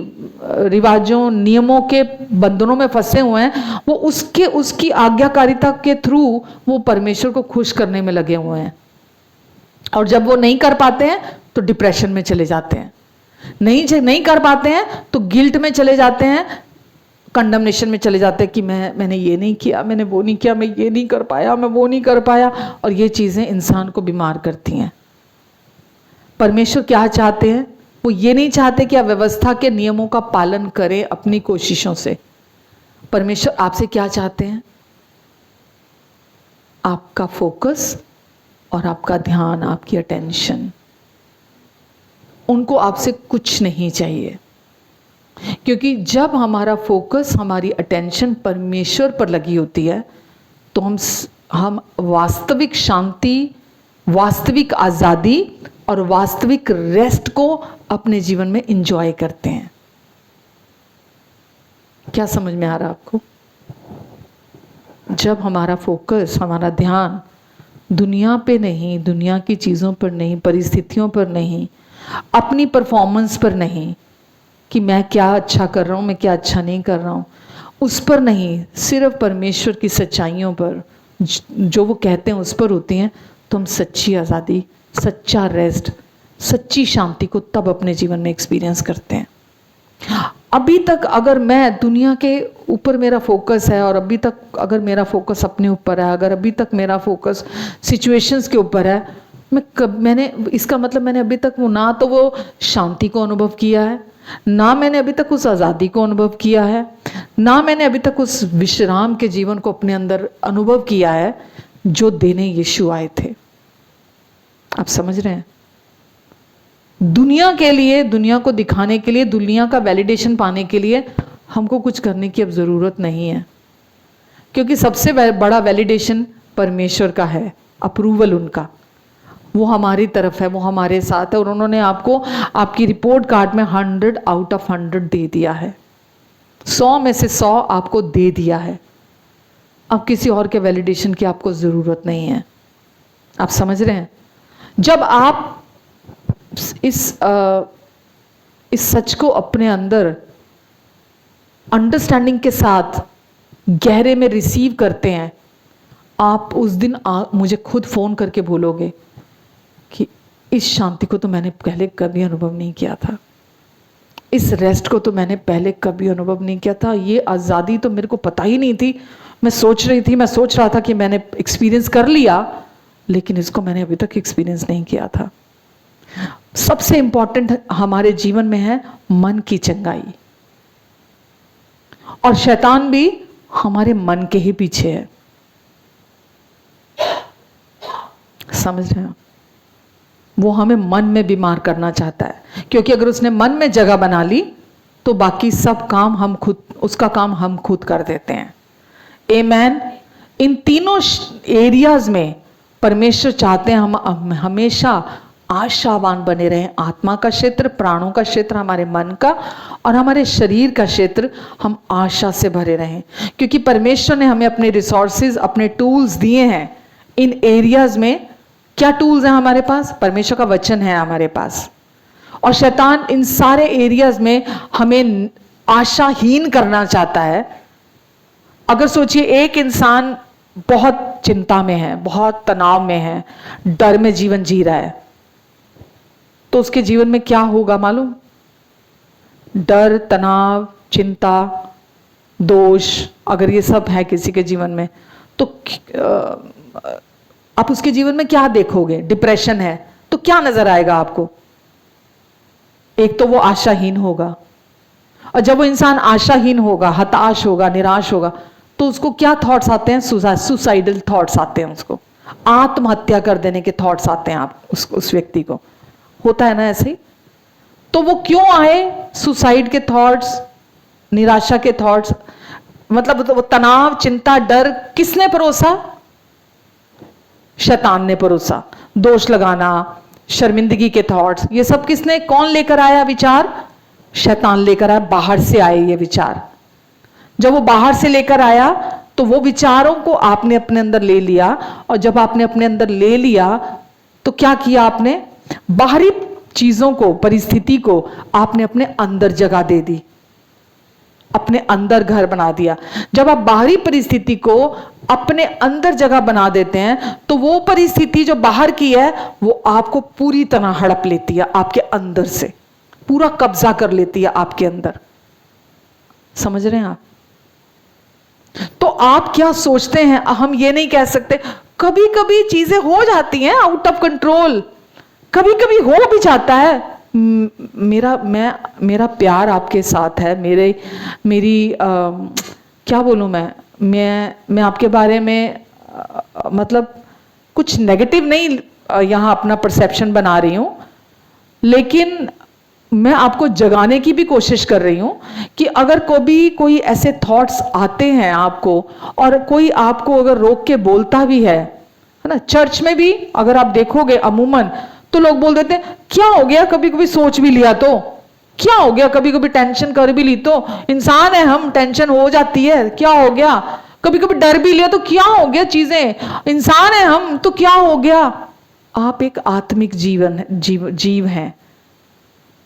रिवाजों, नियमों के बंधनों में फंसे हुए हैं। वो उसकी आज्ञाकारिता के थ्रू वो परमेश्वर को खुश करने में लगे हुए हैं। और जब वो नहीं कर पाते हैं तो डिप्रेशन में चले जाते हैं, नहीं कर पाते हैं तो गिल्ट में चले जाते हैं, कंडमनेशन में चले जाते हैं कि मैंने ये नहीं किया, मैंने वो नहीं किया, मैं ये नहीं कर पाया, मैं वो नहीं कर पाया। और ये चीज़ें इंसान को बीमार करती हैं। परमेश्वर क्या चाहते हैं? वो ये नहीं चाहते कि आप व्यवस्था के नियमों का पालन करें अपनी कोशिशों से। परमेश्वर आपसे क्या चाहते हैं? आपका फोकस और आपका ध्यान, आपकी अटेंशन। उनको आपसे कुछ नहीं चाहिए, क्योंकि जब हमारा फोकस, हमारी अटेंशन परमेश्वर पर लगी होती है तो हम वास्तविक शांति, वास्तविक आज़ादी और वास्तविक रेस्ट को अपने जीवन में एंजॉय करते हैं। क्या समझ में आ रहा आपको? जब हमारा फोकस, हमारा ध्यान दुनिया पे नहीं, दुनिया की चीज़ों पर नहीं, परिस्थितियों पर नहीं, अपनी परफॉर्मेंस पर नहीं कि मैं क्या अच्छा कर रहा हूँ, मैं क्या अच्छा नहीं कर रहा हूँ, उस पर नहीं, सिर्फ परमेश्वर की सच्चाइयों पर, जो वो कहते हैं उस पर होती हैं, तो हम सच्ची आज़ादी, सच्चा रेस्ट, सच्ची शांति को तब अपने जीवन में एक्सपीरियंस करते हैं। अभी तक अगर मैं दुनिया के ऊपर मेरा फोकस है, और अभी तक अगर मेरा फोकस अपने ऊपर है, अगर अभी तक मेरा फोकस सिचुएशंस के ऊपर है, मैंने इसका मतलब मैंने अभी तक ना तो वो शांति को अनुभव किया है, ना मैंने अभी तक उस आज़ादी को अनुभव किया है, ना मैंने अभी तक उस विश्राम के जीवन को अपने अंदर अनुभव किया है जो देने यीशु आए थे। आप समझ रहे हैं? दुनिया के लिए, दुनिया को दिखाने के लिए, दुनिया का वैलिडेशन पाने के लिए हमको कुछ करने की अब ज़रूरत नहीं है, क्योंकि सबसे बड़ा वैलिडेशन परमेश्वर का है, अप्रूवल उनका, वो हमारी तरफ है, वो हमारे साथ है, और उन्होंने आपको आपकी रिपोर्ट कार्ड में 100 आउट ऑफ 100 दे दिया है, 100 में से 100 आपको दे दिया है। अब किसी और के वैलिडेशन की आपको ज़रूरत नहीं है। आप समझ रहे हैं? जब आप इस सच को अपने अंदर अंडरस्टैंडिंग के साथ गहरे में रिसीव करते हैं, आप उस दिन मुझे खुद फ़ोन करके बोलोगे कि इस शांति को तो मैंने पहले कभी अनुभव नहीं किया था, इस रेस्ट को तो मैंने पहले कभी अनुभव नहीं किया था, ये आज़ादी तो मेरे को पता ही नहीं थी, मैं सोच रहा था कि मैंने एक्सपीरियंस कर लिया, लेकिन इसको मैंने अभी तक एक्सपीरियंस नहीं किया था। सबसे इंपॉर्टेंट हमारे जीवन में है मन की चंगाई, और शैतान भी हमारे मन के ही पीछे है। समझ रहे हैं? वो हमें मन में बीमार करना चाहता है, क्योंकि अगर उसने मन में जगह बना ली तो बाकी सब काम उसका काम हम खुद कर देते हैं। आमेन। इन तीनों एरियाज में परमेश्वर चाहते हैं हम हमेशा आशावान बने रहें। आत्मा का क्षेत्र, प्राणों का क्षेत्र, हमारे मन का, और हमारे शरीर का क्षेत्र, हम आशा से भरे रहें, क्योंकि परमेश्वर ने हमें अपने रिसोर्सेज, अपने टूल्स दिए हैं इन एरियाज में। क्या टूल्स हैं हमारे पास? परमेश्वर का वचन है हमारे पास, और शैतान इन सारे एरियाज में हमें आशाहीन करना चाहता है। अगर सोचिए, एक इंसान बहुत चिंता में है, बहुत तनाव में है, डर में जीवन जी रहा है, तो उसके जीवन में क्या होगा मालूम? डर, तनाव, चिंता, दोष, अगर ये सब है किसी के जीवन में, तो आप उसके जीवन में क्या देखोगे? डिप्रेशन है तो क्या नजर आएगा आपको? एक तो वो आशाहीन होगा, और जब वो इंसान आशाहीन होगा, हताश होगा, निराश होगा, तो उसको क्या थॉट्स आते हैं? सुसाइडल थॉट्स आते हैं, उसको आत्महत्या कर देने के थॉट्स आते हैं। आप उस व्यक्ति को होता है ना ऐसे ही? तो वो क्यों आए सुसाइड के थॉट्स, निराशा के थॉट्स? मतलब वो तनाव, चिंता, डर किसने परोसा? शैतान ने परोसा। दोष लगाना, शर्मिंदगी के थॉट्स, ये सब किसने, कौन लेकर आया विचार? शैतान लेकर आया, बाहर से आए ये विचार। जब वो बाहर से लेकर आया तो वो विचारों को आपने अपने अंदर ले लिया, और जब आपने अपने अंदर ले लिया तो क्या किया आपने? बाहरी चीजों को, परिस्थिति को आपने अपने अंदर जगह दे दी। अपने अंदर घर बना दिया। जब आप बाहरी परिस्थिति को अपने अंदर जगह बना देते हैं तो वो परिस्थिति जो बाहर की है वो आपको पूरी तरह हड़प लेती है, आपके अंदर से पूरा कब्जा कर लेती है आपके अंदर। समझ रहे हैं आप? तो आप क्या सोचते हैं, हम ये नहीं कह सकते। कभी कभी चीजें हो जाती हैं आउट ऑफ कंट्रोल, कभी कभी हो भी जाता है। मेरा प्यार आपके साथ है, क्या बोलूं मैं आपके बारे में मतलब कुछ नेगेटिव नहीं यहां अपना परसेप्शन बना रही हूं, लेकिन मैं आपको जगाने की भी कोशिश कर रही हूं कि अगर कोई ऐसे थॉट्स आते हैं आपको और कोई आपको अगर रोक के बोलता भी है ना, चर्च में भी अगर आप देखोगे अमूमन तो लोग बोल देते हैं क्या हो गया, कभी कभी सोच भी लिया तो क्या हो गया, कभी कभी टेंशन कर भी ली तो, इंसान है हम, टेंशन हो जाती है, क्या हो गया, कभी कभी डर भी लिया तो क्या हो गया, चीजें, इंसान है हम तो क्या हो गया। आप एक आत्मिक जीव हैं।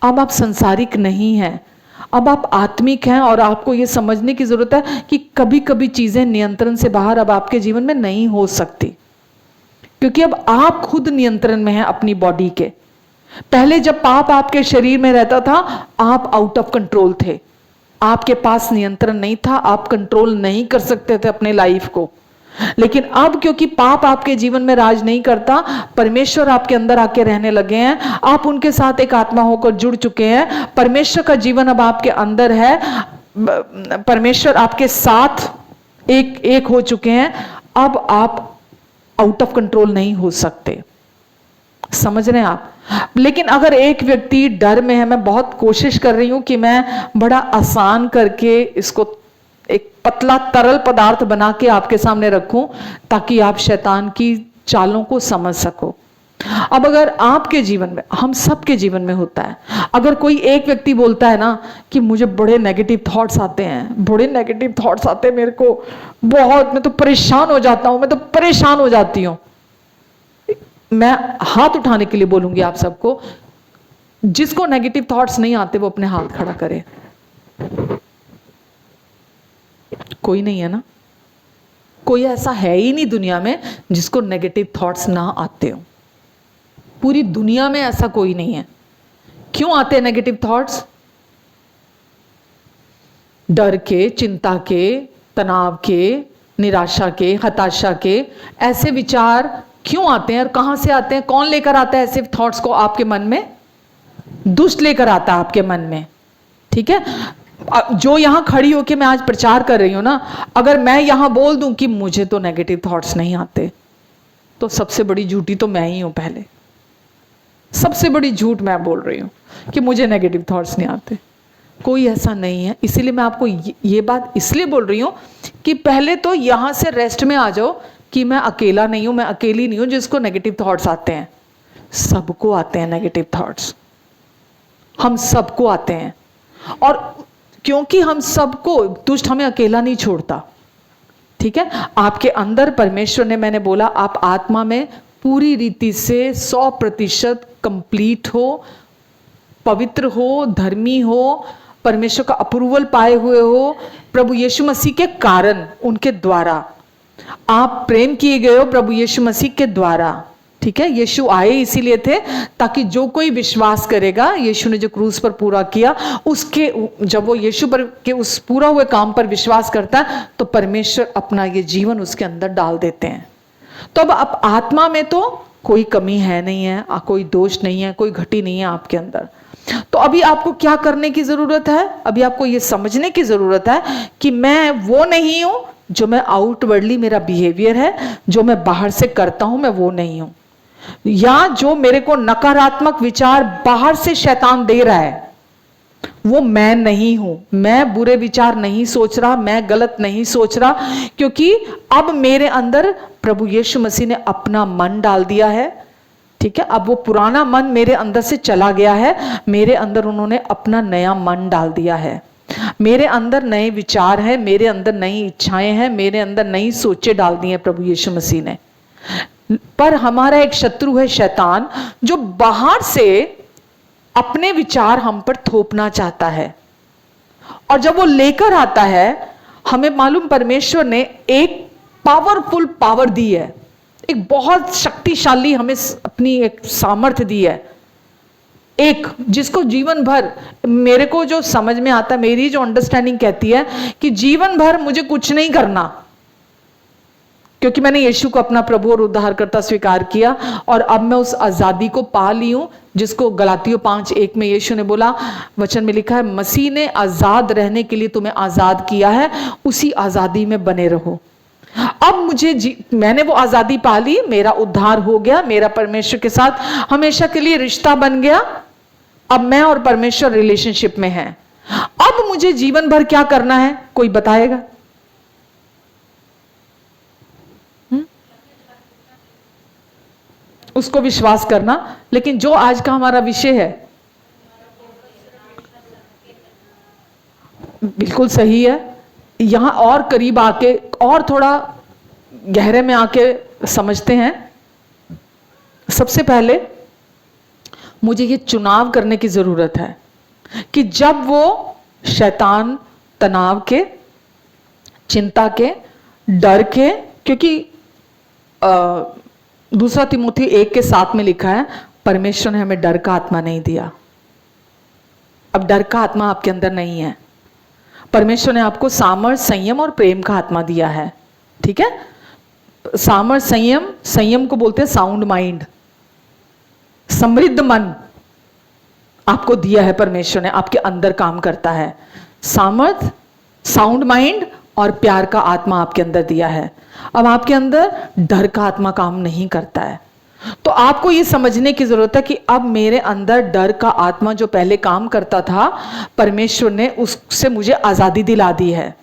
अब आप संसारिक नहीं हैं, अब आप आत्मिक हैं और आपको यह समझने की जरूरत है कि कभी कभी चीजें नियंत्रण से बाहर अब आपके जीवन में नहीं हो सकती, क्योंकि अब आप खुद नियंत्रण में हैं अपनी बॉडी के। पहले जब पाप आपके शरीर में रहता था आप आउट ऑफ कंट्रोल थे, आपके पास नियंत्रण नहीं था, आप कंट्रोल नहीं कर सकते थे अपने लाइफ को। लेकिन अब क्योंकि पाप आपके जीवन में राज नहीं करता, परमेश्वर आपके अंदर आके रहने लगे हैं, आप उनके साथ एक आत्मा होकर जुड़ चुके हैं, परमेश्वर का जीवन अब आपके अंदर है, परमेश्वर आपके साथ एक हो चुके हैं। अब आप आउट ऑफ कंट्रोल नहीं हो सकते। समझ रहे हैं आप? लेकिन अगर एक व्यक्ति डर में है, मैं बहुत कोशिश कर रही हूं कि मैं बड़ा आसान करके इसको एक पतला तरल पदार्थ बना के आपके सामने रखूं ताकि आप शैतान की चालों को समझ सको। अब अगर आपके जीवन में, हम सबके जीवन में होता है, अगर कोई एक व्यक्ति बोलता है ना कि मुझे बड़े नेगेटिव थॉट्स आते हैं, बड़े नेगेटिव थॉट्स आते हैं मेरे को बहुत, मैं तो परेशान हो जाता हूं, मैं तो परेशान हो जाती हूं, मैं हाथ उठाने के लिए बोलूंगी आप सबको, जिसको नेगेटिव थॉट्स नहीं आते वो अपने हाथ खड़ा करे। कोई नहीं है ना? कोई ऐसा है ही नहीं दुनिया में जिसको नेगेटिव थॉट्स ना आते हो। पूरी दुनिया में ऐसा कोई नहीं है। क्यों आते हैं नेगेटिव थॉट्स? डर के, चिंता के, तनाव के, निराशा के, हताशा के, ऐसे विचार क्यों आते हैं और कहां से आते हैं? कौन लेकर आता है ऐसे थॉट्स को आपके मन में? दुष्ट लेकर आता है आपके मन में। ठीक है, जो यहां खड़ी होकर मैं आज प्रचार कर रही हूं ना, अगर मैं यहां बोल दूं कि मुझे तो नेगेटिव थॉट्स नहीं आते, तो सबसे बड़ी झूठी तो मैं ही हूं। पहले सबसे बड़ी झूठ मैं बोल रही हूं कि मुझे नेगेटिव थॉट्स नहीं आते। कोई ऐसा नहीं है। इसीलिए मैं आपको ये बात इसलिए बोल रही हूं कि पहले तो यहां से रेस्ट में आ जाओ कि मैं अकेला नहीं हूं, मैं अकेली नहीं हूं जिसको नेगेटिव थॉट्स आते हैं। सबको आते हैं नेगेटिव थॉट्स, हम सबको आते हैं। और क्योंकि हम सबको, दुष्ट हमें अकेला नहीं छोड़ता। ठीक है, आपके अंदर परमेश्वर ने, मैंने बोला आप आत्मा में पूरी रीति से 100% कंप्लीट हो, पवित्र हो, धर्मी हो, परमेश्वर का अप्रूवल पाए हुए हो, प्रभु यीशु मसीह के कारण, उनके द्वारा आप प्रेम किए गए हो, प्रभु यीशु मसीह के द्वारा। ठीक है, यीशु आए इसीलिए थे ताकि जो कोई विश्वास करेगा, यीशु ने जो क्रूस पर पूरा किया, उसके, जब वो यीशु पर के उस पूरा हुए काम पर विश्वास करता है तो परमेश्वर अपना ये जीवन उसके अंदर डाल देते हैं। तो अब आत्मा में तो कोई कमी है नहीं है, कोई दोष नहीं है, कोई घटी नहीं है आपके अंदर। तो अभी आपको क्या करने की जरूरत है? अभी आपको ये समझने की जरूरत है कि मैं वो नहीं हूं जो मैं आउटवर्डली, मेरा बिहेवियर है, जो मैं बाहर से करता हूं, मैं वो नहीं हूं। या जो मेरे को नकारात्मक विचार बाहर से शैतान दे रहा है वो मैं नहीं हूं। मैं बुरे विचार नहीं सोच रहा, मैं गलत नहीं सोच रहा, क्योंकि अब मेरे अंदर प्रभु यीशु मसीह ने अपना मन डाल दिया है। ठीक है, अब वो पुराना मन मेरे अंदर से चला गया है, मेरे अंदर उन्होंने अपना नया मन डाल दिया है। मेरे अंदर नए विचार हैं, मेरे अंदर नई इच्छाएं हैं, मेरे अंदर नई सोचें डाल दी हैं प्रभु यीशु मसीह ने। पर हमारा एक शत्रु है शैतान, जो बाहर से अपने विचार हम पर थोपना चाहता है। और जब वो लेकर आता है, हमें मालूम परमेश्वर ने एक पावरफुल पावर दी है, एक बहुत शक्तिशाली हमें अपनी एक सामर्थ्य दी है, एक जिसको जीवन भर, मेरे को जो समझ में आता है, मेरी जो अंडरस्टैंडिंग कहती है कि जीवन भर मुझे कुछ नहीं करना, क्योंकि मैंने यीशु को अपना प्रभु और उद्धारकर्ता स्वीकार किया और अब मैं उस आजादी को पा ली हूं, जिसको गलातियों 5:1 में यीशु ने बोला, वचन में लिखा है, मसीह ने आजाद रहने के लिए तुम्हें आजाद किया है, उसी आजादी में बने रहो। अब मैंने वो आजादी पा ली, मेरा उद्धार हो गया, मेरा परमेश्वर के साथ हमेशा के लिए रिश्ता बन गया। अब मैं और परमेश्वर रिलेशनशिप में हैं। अब मुझे जीवन भर क्या करना है, कोई बताएगा? उसको विश्वास करना। लेकिन जो आज का हमारा विषय है, बिल्कुल सही है। यहां और करीब आके और थोड़ा गहरे में आके समझते हैं। सबसे पहले मुझे ये चुनाव करने की जरूरत है कि जब वो शैतान तनाव के, चिंता के, डर के, क्योंकि 2 तिमोथी 1:7 में लिखा है, परमेश्वर ने हमें डर का आत्मा नहीं दिया। अब डर का आत्मा आपके अंदर नहीं है। परमेश्वर ने आपको सामर्थ, संयम और प्रेम का आत्मा दिया है। ठीक है, सामर्थ, संयम, संयम को बोलते हैं साउंड माइंड, समृद्ध मन आपको दिया है परमेश्वर ने, आपके अंदर काम करता है। सामर्थ, साउंड माइंड और प्यार का आत्मा आपके अंदर दिया है। अब आपके अंदर डर का आत्मा काम नहीं करता है, तो आपको यह समझने की जरूरत है कि अब मेरे अंदर डर का आत्मा जो पहले काम करता था, परमेश्वर ने उससे मुझे आजादी दिला दी है।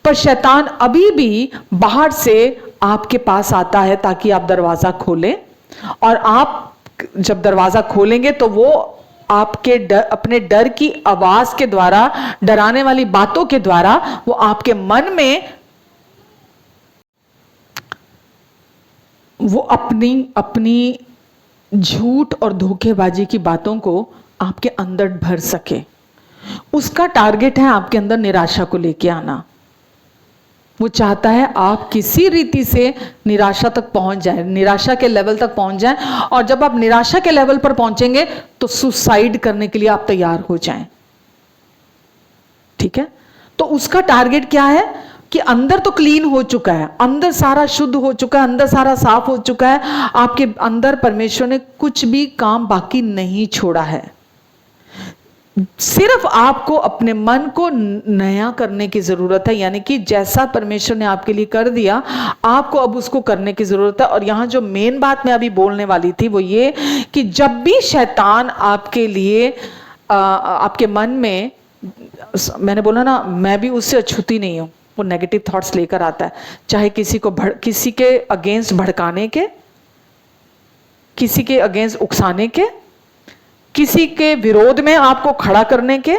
पर शैतान अभी भी बाहर से आपके पास आता है ताकि आप दरवाजा खोलें, और आप जब दरवाजा खोलेंगे तो वो आपके अपने डर की आवाज के द्वारा, डराने वाली बातों के द्वारा, वो आपके मन में वो अपनी झूठ और धोखेबाजी की बातों को आपके अंदर भर सके। उसका टारगेट है आपके अंदर निराशा को लेके आना। वो चाहता है आप किसी रीति से निराशा तक पहुंच जाए, निराशा के लेवल तक पहुंच जाए, और जब आप निराशा के लेवल पर पहुंचेंगे तो सुसाइड करने के लिए आप तैयार हो जाएं। ठीक है, तो उसका टारगेट क्या है कि अंदर तो क्लीन हो चुका है, अंदर सारा शुद्ध हो चुका है, अंदर सारा साफ हो चुका है, आपके अंदर परमेश्वर ने कुछ भी काम बाकी नहीं छोड़ा है। सिर्फ आपको अपने मन को नया करने की जरूरत है, यानी कि जैसा परमेश्वर ने आपके लिए कर दिया, आपको अब उसको करने की जरूरत है। और यहां जो मेन बात मैं अभी बोलने वाली थी वो ये कि जब भी शैतान आपके लिए आपके मन में, मैंने बोला ना, मैं भी उससे अछूती नहीं हूं, वो नेगेटिव थॉट्स लेकर आता है, चाहे किसी के अगेंस्ट भड़काने के, किसी के अगेंस्ट उकसाने के, किसी के विरोध में आपको खड़ा करने के,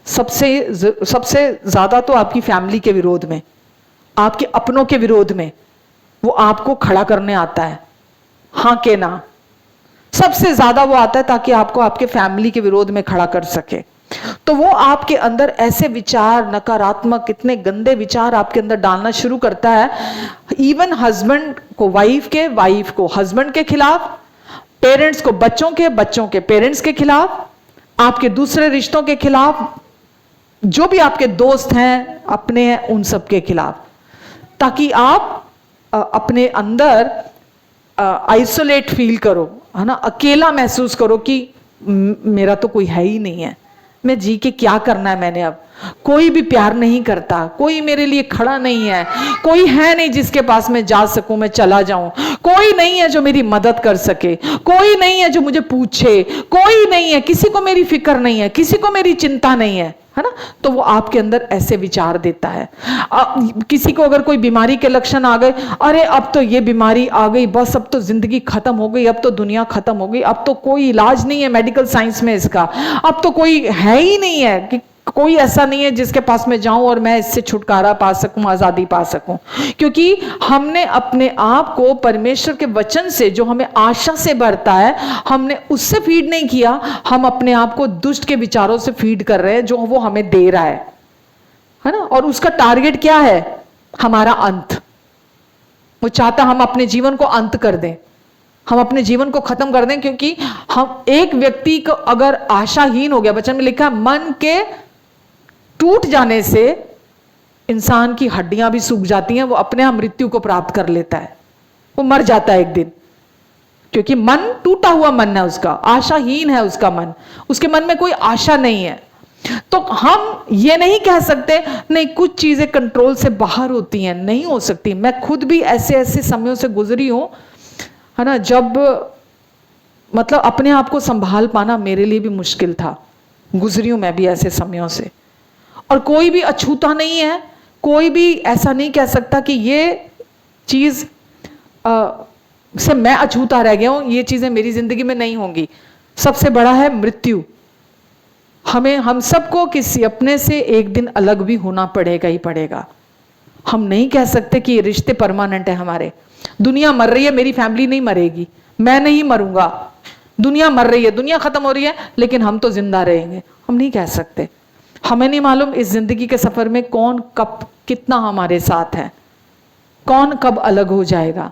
सबसे ज्यादा तो आपकी फैमिली के विरोध में, आपके अपनों के विरोध में वो आपको खड़ा करने आता है। हाँ के ना, सबसे ज्यादा वो आता है ताकि आपको आपके फैमिली के विरोध में खड़ा कर सके। तो वो आपके अंदर ऐसे विचार, नकारात्मक, इतने गंदे विचार आपके अंदर डालना शुरू करता है। इवन हस्बैंड को वाइफ के, वाइफ को हस्बैंड के खिलाफ, पेरेंट्स को बच्चों के पेरेंट्स के खिलाफ, आपके दूसरे रिश्तों के खिलाफ, जो भी आपके दोस्त हैं, अपने हैं, उन सब के खिलाफ, ताकि आप अपने अंदर आइसोलेट फील करो, है ना, अकेला महसूस करो कि मेरा तो कोई है ही नहीं है, मैं जी के क्या करना है मैंने, अब कोई भी प्यार नहीं करता, कोई मेरे लिए खड़ा नहीं है, कोई है नहीं जिसके पास मैं जा सकूं, मैं चला जाऊं, कोई नहीं है जो मेरी मदद कर सके, कोई नहीं है जो मुझे पूछे, कोई नहीं है, किसी को मेरी फिक्र नहीं है, किसी को मेरी चिंता नहीं है ना। तो वो आपके अंदर ऐसे विचार देता है। किसी को अगर कोई बीमारी के लक्षण आ गए, अरे अब तो ये बीमारी आ गई, बस अब तो जिंदगी खत्म हो गई, अब तो दुनिया खत्म हो गई, अब तो कोई इलाज नहीं है मेडिकल साइंस में इसका, अब तो कोई है ही नहीं है, कि कोई ऐसा नहीं है जिसके पास मैं जाऊं और मैं इससे छुटकारा पा सकूं, आजादी पा सकूं। क्योंकि हमने अपने आप को परमेश्वर के वचन से, जो हमें आशा से भरता है, हमने उससे फीड नहीं किया, हम अपने आप को दुष्ट के विचारों से फीड कर रहे हैं जो वो हमें दे रहा है। है ना, और उसका टारगेट क्या है? हमारा अंत। वो चाहता हम अपने जीवन को अंत कर दें, हम अपने जीवन को खत्म कर दें, क्योंकि हम एक व्यक्ति को अगर आशाहीन हो गया, वचन में लिखा है मन के टूट जाने से इंसान की हड्डियां भी सूख जाती हैं, वो अपने आप मृत्यु को प्राप्त कर लेता है, वो मर जाता है एक दिन, क्योंकि मन टूटा हुआ मन है उसका, आशाहीन है उसका मन, उसके मन में कोई आशा नहीं है। तो हम ये नहीं कह सकते नहीं कुछ चीजें कंट्रोल से बाहर होती हैं, नहीं हो सकती। मैं खुद भी ऐसे ऐसे समयों से गुजरी हूं, है ना, जब मतलब अपने आप को संभाल पाना मेरे लिए भी मुश्किल था, गुजरी हूं मैं भी ऐसे समयों से। और कोई भी अछूता नहीं है, कोई भी ऐसा नहीं कह सकता कि ये चीज से मैं अछूता रह गया हूं, ये चीजें मेरी जिंदगी में नहीं होंगी। सबसे बड़ा है मृत्यु। हम सबको किसी अपने से एक दिन अलग भी होना पड़ेगा ही पड़ेगा। हम नहीं कह सकते कि ये रिश्ते परमानेंट है हमारे। दुनिया मर रही है, मेरी फैमिली नहीं मरेगी, मैं नहीं मरूंगा। दुनिया मर रही है, दुनिया खत्म हो रही है, लेकिन हम तो जिंदा रहेंगे, हम नहीं कह सकते। हमें नहीं मालूम इस जिंदगी के सफर में कौन कब कितना हमारे साथ है, कौन कब अलग हो जाएगा।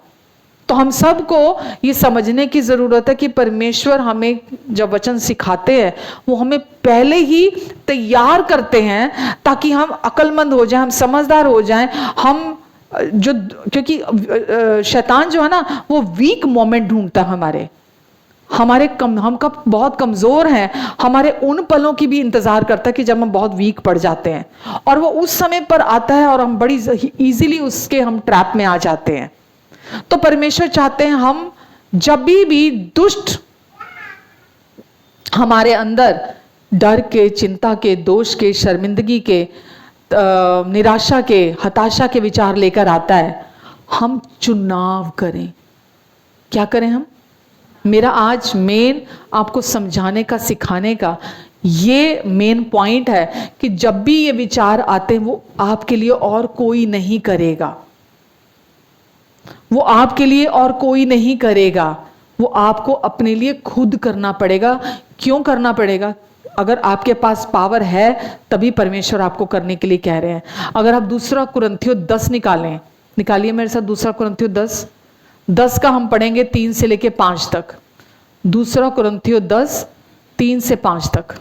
तो हम सबको ये समझने की जरूरत है कि परमेश्वर हमें जब वचन सिखाते हैं वो हमें पहले ही तैयार करते हैं ताकि हम अक्लमंद हो जाएं, हम समझदार हो जाएं। हम जो क्योंकि शैतान जो है ना वो वीक मोमेंट ढूंढता है हमारे हम कब बहुत कमजोर हैं, हमारे उन पलों की भी इंतजार करता है कि जब हम बहुत वीक पड़ जाते हैं, और वो उस समय पर आता है और हम बड़ी इजीली उसके हम ट्रैप में आ जाते हैं। तो परमेश्वर चाहते हैं हम जब भी दुष्ट हमारे अंदर डर के, चिंता के, दोष के, शर्मिंदगी के, निराशा के, हताशा के विचार लेकर आता है, हम चुनाव करें। क्या करें हम? मेरा आज मेन आपको समझाने का, सिखाने का ये मेन पॉइंट है कि जब भी ये विचार आते हैं वो आपके लिए और कोई नहीं करेगा, वो आपके लिए और कोई नहीं करेगा, वो आपको अपने लिए खुद करना पड़ेगा। क्यों करना पड़ेगा? अगर आपके पास पावर है तभी परमेश्वर आपको करने के लिए कह रहे हैं। अगर आप 2 कुरिन्थियों 10 निकालिए मेरे साथ, 2 कुरिन्थियों 10 का हम पढ़ेंगे 3 से लेके 5 तक। 2 कुरिन्थियों 10 3 से 5 तक।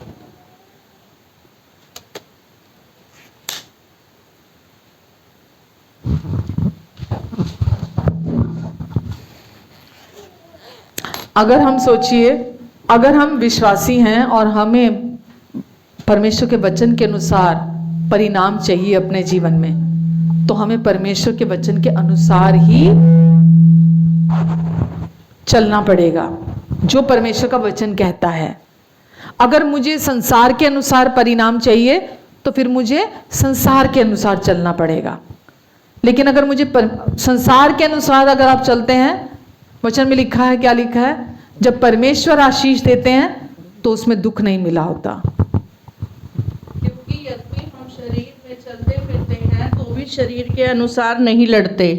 अगर हम सोचिए, अगर हम विश्वासी हैं और हमें परमेश्वर के वचन के अनुसार परिणाम चाहिए अपने जीवन में, तो हमें परमेश्वर के वचन के अनुसार ही चलना पड़ेगा, जो परमेश्वर का वचन कहता है। अगर मुझे संसार के अनुसार परिणाम चाहिए तो फिर मुझे संसार के अनुसार चलना पड़ेगा। लेकिन अगर मुझे संसार के अनुसार अगर आप चलते हैं, वचन में लिखा है, क्या लिखा है? जब परमेश्वर आशीष देते हैं तो उसमें दुख नहीं मिला होता। क्योंकि यद्यपि हम शरीर में चलते फिरते हैं तो भी शरीर के अनुसार नहीं लड़ते।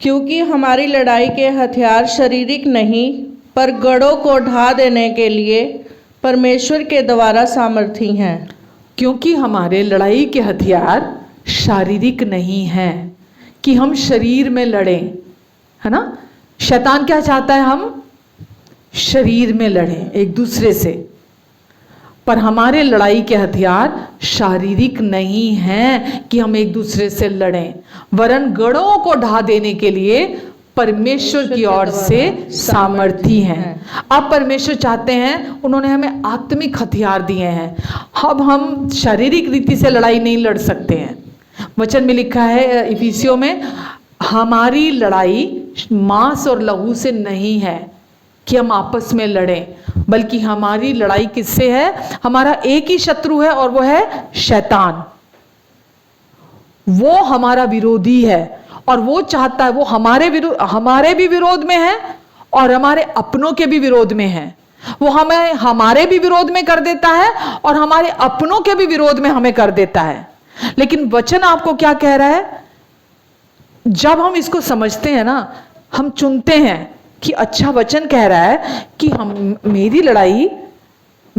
क्योंकि हमारी लड़ाई के हथियार शारीरिक नहीं पर गढ़ों को ढा देने के लिए परमेश्वर के द्वारा सामर्थी हैं। क्योंकि हमारे लड़ाई के हथियार शारीरिक नहीं हैं कि हम शरीर में लड़ें, है ना। शैतान क्या चाहता है? हम शरीर में लड़ें एक दूसरे से, पर हमारे लड़ाई के हथियार शारीरिक नहीं हैं कि हम एक दूसरे से लड़ें, वरन गढ़ों को ढा देने के लिए परमेश्वर की ओर से सामर्थी हैं। अब परमेश्वर चाहते हैं, उन्होंने हमें आत्मिक हथियार दिए हैं। अब हम शारीरिक रीति से लड़ाई नहीं लड़ सकते हैं। वचन में लिखा है इफिसियों में, हमारी लड़ाई मांस और लहू से नहीं है कि हम आपस में लड़ें, बल्कि हमारी लड़ाई किससे है? हमारा एक ही शत्रु है और वो है शैतान। वो हमारा विरोधी है और वो चाहता है, वो हमारे भी विरोध में है और हमारे अपनों के भी विरोध में है। वो हमें हमारे भी विरोध में कर देता है और हमारे अपनों के भी विरोध में हमें कर देता है। लेकिन वचन आपको क्या कह रहा है? जब हम इसको समझते हैं ना, हम चुनते हैं कि अच्छा वचन कह रहा है कि मेरी लड़ाई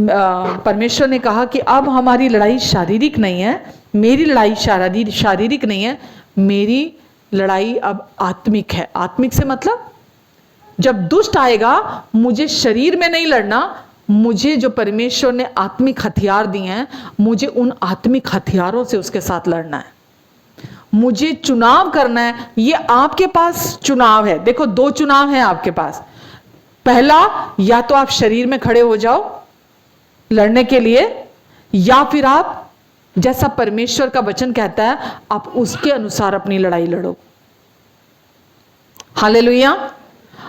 परमेश्वर ने कहा कि अब हमारी लड़ाई शारीरिक नहीं है, मेरी लड़ाई शारीरिक नहीं है, मेरी लड़ाई अब आत्मिक है। आत्मिक से मतलब जब दुष्ट आएगा मुझे शरीर में नहीं लड़ना, मुझे जो परमेश्वर ने आत्मिक हथियार दिए हैं, मुझे उन आत्मिक हथियारों से उसके साथ लड़ना है। मुझे चुनाव करना है। ये आपके पास चुनाव है। देखो, दो चुनाव हैं आपके पास। पहला, या तो आप शरीर में खड़े हो जाओ लड़ने के लिए, या फिर आप जैसा परमेश्वर का वचन कहता है आप उसके अनुसार अपनी लड़ाई लड़ो। हालेलुया।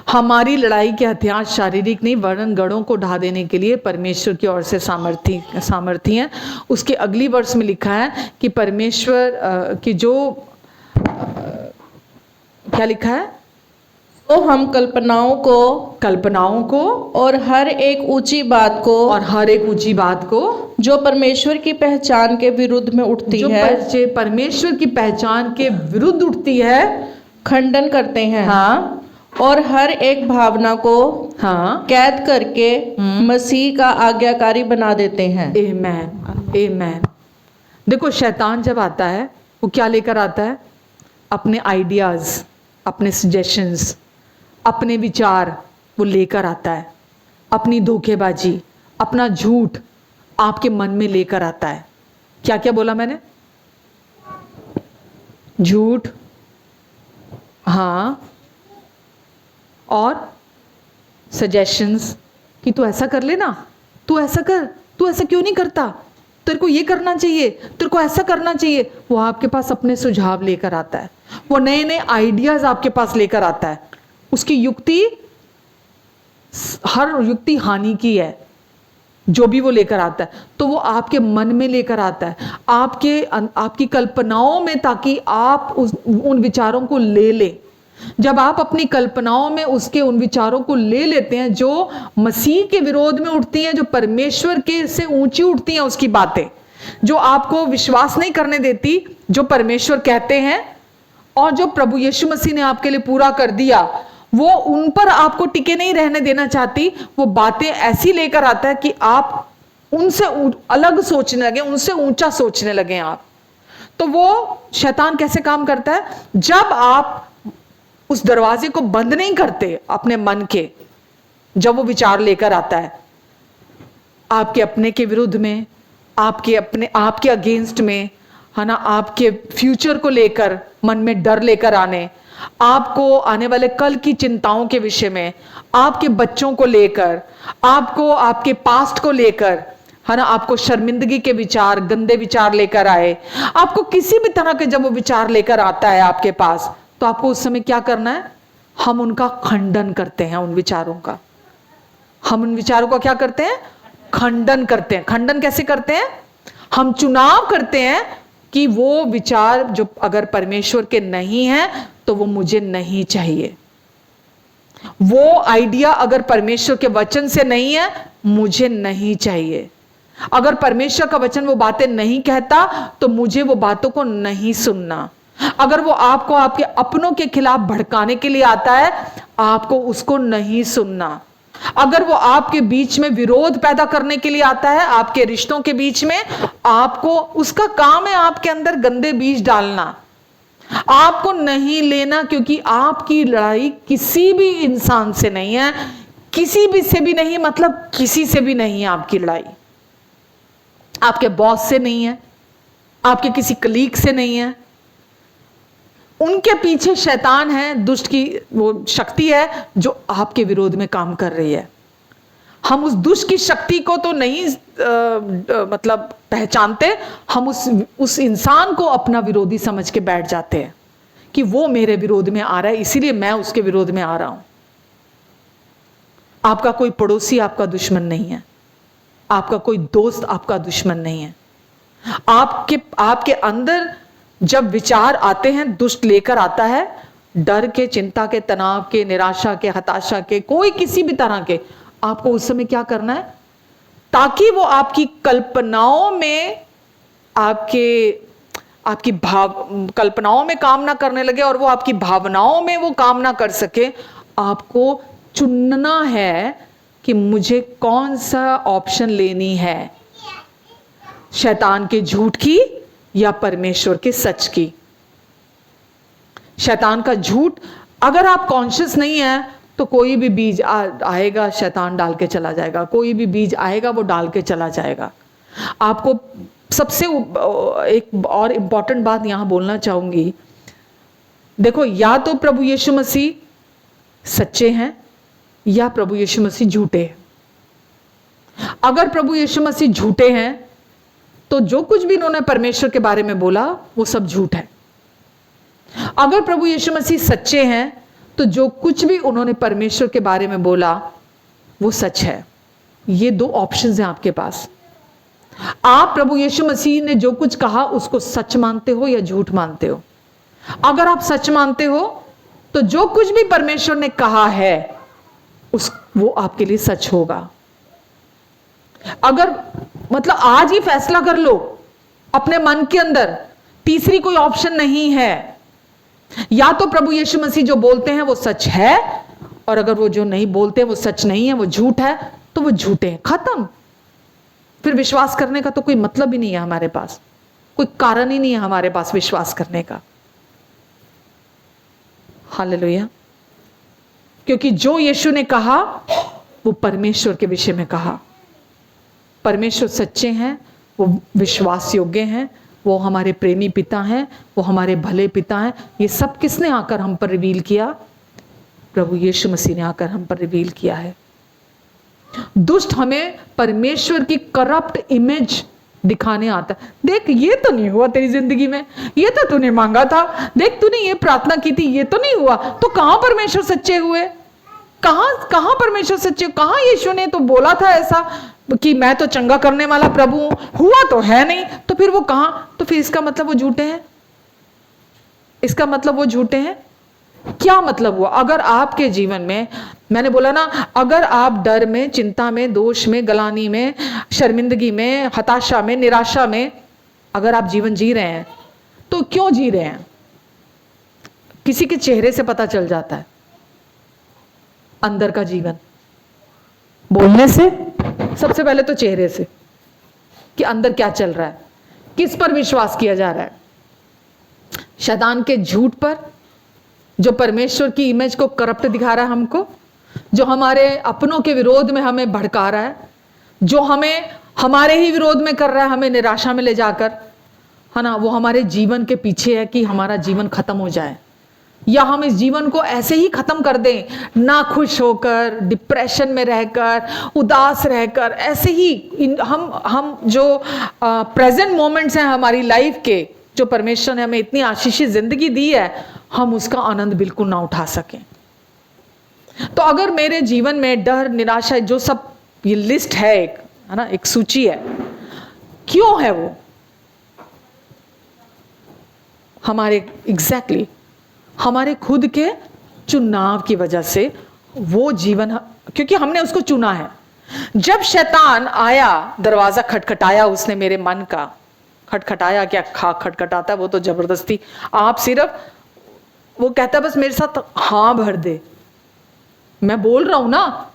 हमारी लड़ाई के हथियार शारीरिक नहीं वरन गढ़ों को ढा देने के लिए परमेश्वर की ओर से सामर्थी हैं। उसके अगली वर्ष में लिखा है कि परमेश्वर की जो क्या लिखा है, तो हम कल्पनाओं को और हर एक ऊंची बात को जो परमेश्वर की पहचान के विरुद्ध में उठती है, परमेश्वर की पहचान के विरुद्ध उठती है, खंडन करते हैं। हाँ, और हर एक भावना को हाँ, कैद करके मसीह का आज्ञाकारी बना देते हैं। आमेन। देखो, शैतान जब आता है वो क्या लेकर आता है? अपने आइडियाज, अपने सजेशंस, अपने विचार वो लेकर आता है। अपनी धोखेबाजी, अपना झूठ आपके मन में लेकर आता है। क्या क्या बोला मैंने? झूठ, हाँ, और सजेशंस कि तू ऐसा कर लेना, तू ऐसा कर, तू ऐसा क्यों नहीं करता, तेरे को ये करना चाहिए, तेरे को ऐसा करना चाहिए। वो आपके पास अपने सुझाव लेकर आता है, वो नए नए आइडियाज आपके पास लेकर आता है। उसकी युक्ति, हर युक्ति हानि की है जो भी वो लेकर आता है, तो वो आपके मन में लेकर आता है, आपकी कल्पनाओं में, ताकि आप उन विचारों को ले लें। जब आप अपनी कल्पनाओं में उसके उन विचारों को ले लेते हैं जो मसीह के विरोध में उठती हैं, जो परमेश्वर के से ऊंची उठती हैं, उसकी बातें जो आपको विश्वास नहीं करने देती जो परमेश्वर कहते हैं, और जो प्रभु यीशु मसीह ने आपके लिए पूरा कर दिया, वो उन पर आपको टिके नहीं रहने देना चाहती। वो बातें ऐसी लेकर आता है कि आप उनसे अलग सोचने लगे, उनसे ऊंचा सोचने लगे आप। तो वो शैतान कैसे काम करता है? जब आप उस दरवाजे को बंद नहीं करते अपने मन के, जब वो विचार लेकर आता है आपके अपने के विरुद्ध में, आपके अगेंस्ट में, है ना, आपके फ्यूचर को लेकर मन में डर लेकर आने, आपको आने वाले कल की चिंताओं के विषय में, आपके बच्चों को लेकर, आपको आपके पास्ट को लेकर, है ना, आपको शर्मिंदगी के विचार, गंदे विचार लेकर आए, आपको किसी भी तरह के जब वो विचार लेकर आता है आपके पास, तो आपको उस समय क्या करना है? हम उनका खंडन करते हैं, उन विचारों का। हम उन विचारों का क्या करते हैं? खंडन करते हैं। खंडन कैसे करते हैं? हम चुनाव करते हैं कि वो विचार जो अगर परमेश्वर के नहीं है तो वो मुझे नहीं चाहिए। वो आइडिया अगर परमेश्वर के वचन से नहीं है, मुझे नहीं चाहिए। अगर परमेश्वर का वचन वो बातें नहीं कहता तो मुझे वो बातों को नहीं सुनना। अगर वो आपको आपके अपनों के खिलाफ भड़काने के लिए आता है, आपको उसको नहीं सुनना। अगर वो आपके बीच में विरोध पैदा करने के लिए आता है, आपके रिश्तों के बीच में, आपको उसका काम है आपके अंदर गंदे बीज डालना। आपको नहीं लेना, क्योंकि आपकी लड़ाई किसी भी इंसान से नहीं है, किसी भी से भी नहीं, मतलब किसी से भी नहीं है आपकी लड़ाई। आपके बॉस से नहीं है, आपके किसी कलीग से नहीं है। उनके पीछे शैतान है, दुष्ट की वो शक्ति है जो आपके विरोध में काम कर रही है। हम उस दुष्ट की शक्ति को तो नहीं मतलब पहचानते, हम उस इंसान को अपना विरोधी समझ के बैठ जाते हैं कि वो मेरे विरोध में आ रहा है, इसीलिए मैं उसके विरोध में आ रहा हूं। आपका कोई पड़ोसी आपका दुश्मन नहीं है, आपका कोई दोस्त आपका दुश्मन नहीं है। आपके अंदर जब विचार आते हैं, दुष्ट लेकर आता है, डर के, चिंता के, तनाव के, निराशा के, हताशा के, कोई किसी भी तरह के, आपको उस समय क्या करना है? ताकि वो आपकी कल्पनाओं में, आपकी कल्पनाओं में काम ना करने लगे और वो आपकी भावनाओं में वो काम ना कर सके, आपको चुनना है कि मुझे कौन सा ऑप्शन लेनी है, शैतान के झूठ की या परमेश्वर के सच की। शैतान का झूठ, अगर आप कॉन्शियस नहीं है तो कोई भी बीज आएगा, शैतान डाल के चला जाएगा। कोई भी बीज आएगा वो डाल के चला जाएगा। आपको सबसे एक और इम्पॉर्टेंट बात यहां बोलना चाहूंगी, देखो, या तो प्रभु यीशु मसीह सच्चे हैं या प्रभु यीशु मसीह झूठे हैं। अगर प्रभु यीशु मसीह झूठे हैं तो जो कुछ भी इन्होंने परमेश्वर के बारे में बोला वो सब झूठ है। अगर प्रभु यीशु मसीह सच्चे हैं तो जो कुछ भी उन्होंने परमेश्वर के बारे में बोला वो सच है। ये दो ऑप्शंस हैं आपके पास। आप प्रभु यीशु मसीह ने जो कुछ कहा उसको सच मानते हो या झूठ मानते हो। अगर आप सच मानते हो तो जो कुछ भी परमेश्वर ने कहा है वो आपके लिए सच होगा। अगर मतलब आज ही फैसला कर लो अपने मन के अंदर, तीसरी कोई ऑप्शन नहीं है। या तो प्रभु यीशु मसीह जो बोलते हैं वो सच है, और अगर वो जो नहीं बोलते वो सच नहीं है, वो झूठ है, तो वो झूठे हैं, खत्म। फिर विश्वास करने का तो कोई मतलब ही नहीं है हमारे पास, कोई कारण ही नहीं है हमारे पास विश्वास करने का। हालेलुया। क्योंकि जो यीशु ने कहा वो परमेश्वर के विषय में कहा। परमेश्वर सच्चे हैं, वो विश्वास योग्य हैं, वो हमारे प्रेमी पिता हैं, वो हमारे भले पिता हैं। ये सब किसने आकर हम पर रिवील किया? प्रभु यीशु मसीह ने आकर हम पर रिवील किया है। दुष्ट हमें परमेश्वर की करप्ट इमेज दिखाने आता है। देख, ये तो नहीं हुआ तेरी जिंदगी में, ये तो तूने मांगा था, देख तूने ये प्रार्थना की थी, ये तो नहीं हुआ, तो कहां परमेश्वर सच्चे हुए? कहां परमेश्वर सच्चे? कहां यीशु ने तो बोला था ऐसा कि मैं तो चंगा करने वाला प्रभु हूं, हुआ तो है नहीं, तो फिर वो कहां? तो फिर इसका मतलब वो झूठे हैं। इसका मतलब वो झूठे हैं। क्या मतलब हुआ? अगर आपके जीवन में, मैंने बोला ना, अगर आप डर में, चिंता में, दोष में, गलानी में, शर्मिंदगी में, हताशा में, निराशा में अगर आप जीवन जी रहे हैं तो क्यों जी रहे हैं? किसी के चेहरे से पता चल जाता है। अंदर का जीवन बोलने से, सबसे पहले तो चेहरे से कि अंदर क्या चल रहा है, किस पर विश्वास किया जा रहा है। शैतान के झूठ पर, जो परमेश्वर की इमेज को करप्ट दिखा रहा है हमको, जो हमारे अपनों के विरोध में हमें भड़का रहा है, जो हमें हमारे ही विरोध में कर रहा है, हमें निराशा में ले जाकर, है ना, वो हमारे जीवन के पीछे है कि हमारा जीवन खत्म हो जाए, या हम इस जीवन को ऐसे ही खत्म कर दें, ना खुश होकर, डिप्रेशन में रहकर, उदास रहकर, ऐसे ही हम जो प्रेजेंट मोमेंट्स हैं हमारी लाइफ के, जो परमेश्वर ने हमें इतनी आशीषित जिंदगी दी है, हम उसका आनंद बिल्कुल ना उठा सकें। तो अगर मेरे जीवन में डर, निराशा, जो सब ये लिस्ट है, एक है ना, एक सूची है, क्यों है वो? हमारे एग्जैक्टली हमारे खुद के चुनाव की वजह से वो जीवन, क्योंकि हमने उसको चुना है। जब शैतान आया, दरवाजा खटखटाया उसने मेरे मन का, खटखटाया क्या खटखटाता है वो तो जबरदस्ती, आप सिर्फ, वो कहता है बस मेरे साथ हाँ भर दे, मैं बोल रहा हूं ना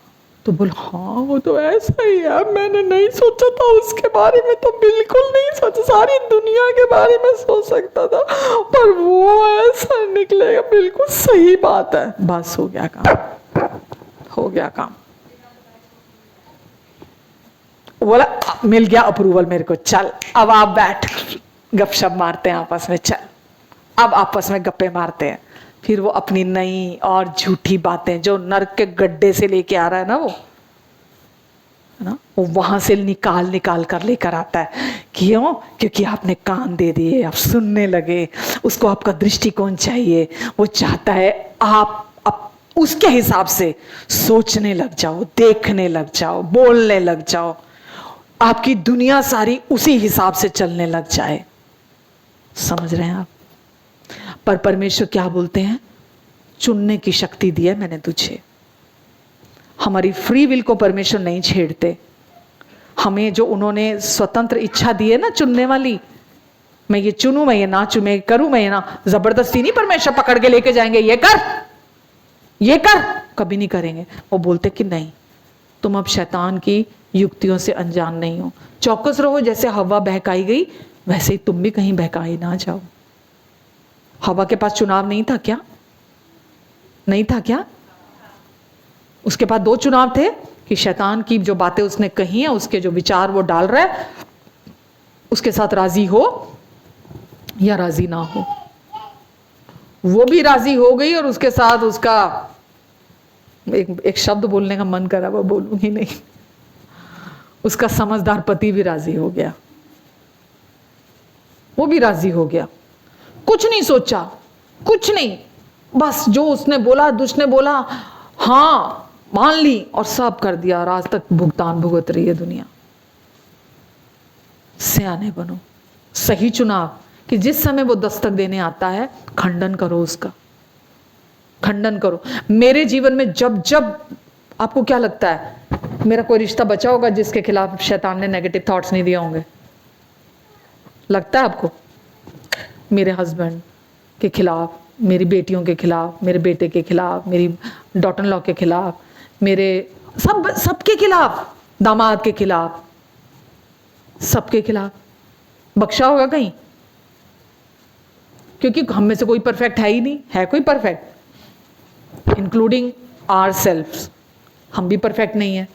तो बोल, हाँ वो तो ऐसा ही है, मैंने नहीं सोचा था उसके बारे में, तो बिल्कुल नहीं सोचा, सारी दुनिया के बारे में सोच सकता था, पर वो ऐसा निकलेगा, बिल्कुल सही बात है। बस हो गया काम, हो गया काम। बोला मिल गया अप्रूवल मेरे को, चल अब आप बैठ, गपशप मारते हैं आपस में, चल अब आपस में गप्पे मारते हैं। फिर वो अपनी नई और झूठी बातें जो नर्क के गड्ढे से लेके आ रहा है ना, वो है ना, वो वहां से निकाल कर लेकर आता है। क्यों? क्योंकि आपने कान दे दिए, आप सुनने लगे, उसको आपका दृष्टिकोण चाहिए, वो चाहता है आप उसके हिसाब से सोचने लग जाओ, देखने लग जाओ, बोलने लग जाओ, आपकी दुनिया सारी उसी हिसाब से चलने लग जाए। समझ रहे हैं आप? पर परमेश्वर क्या बोलते हैं? चुनने की शक्ति दी है मैंने तुझे। हमारी फ्री विल को परमेश्वर नहीं छेड़ते। हमें जो उन्होंने स्वतंत्र इच्छा दी है ना, चुनने वाली, मैं ये चुनूं, मैं ये ना चुनूं, मैं करूं, मैं ये ना, जबरदस्ती नहीं परमेश्वर पकड़ के लेके जाएंगे, ये कर, कभी नहीं करेंगे। वो बोलते कि नहीं, तुम अब शैतान की युक्तियों से अनजान नहीं हो। चौकस रहो, जैसे हवा बहकाई गई वैसे ही तुम भी कहीं बहकाई ना जाओ। हवा के पास चुनाव नहीं था क्या? नहीं था क्या? उसके पास 2 चुनाव थे कि शैतान की जो बातें उसने कही है, उसके जो विचार वो डाल रहा है, उसके साथ राजी हो या राजी ना हो। वो भी राजी हो गई और उसके साथ उसका एक शब्द बोलने का मन करा, वो बोलूंगी नहीं, उसका समझदार पति भी राजी हो गया, वो भी राजी हो गया। कुछ नहीं सोचा, कुछ नहीं, बस जो उसने बोला, दुष्ट ने बोला, हाँ मान ली और सब कर दिया, और आज तक भुगतान भुगत रही है दुनिया। सियाने बनो। सही चुनाव कि जिस समय वो दस्तक देने आता है, खंडन करो, उसका खंडन करो। मेरे जीवन में जब जब आपको क्या लगता है मेरा कोई रिश्ता बचा होगा जिसके खिलाफ शैतान ने नेगेटिव थॉट्स नहीं दिए होंगे? लगता है आपको? मेरे हस्बैंड के खिलाफ, मेरी बेटियों के खिलाफ, मेरे बेटे के खिलाफ, मेरी डॉटर इन लॉ के खिलाफ, मेरे सबके खिलाफ, दामाद के खिलाफ, सबके खिलाफ बख्शा होगा कहीं? क्योंकि हम में से कोई परफेक्ट है ही नहीं। है कोई परफेक्ट? इंक्लूडिंग आवर सेल्फ्स, हम भी परफेक्ट नहीं है।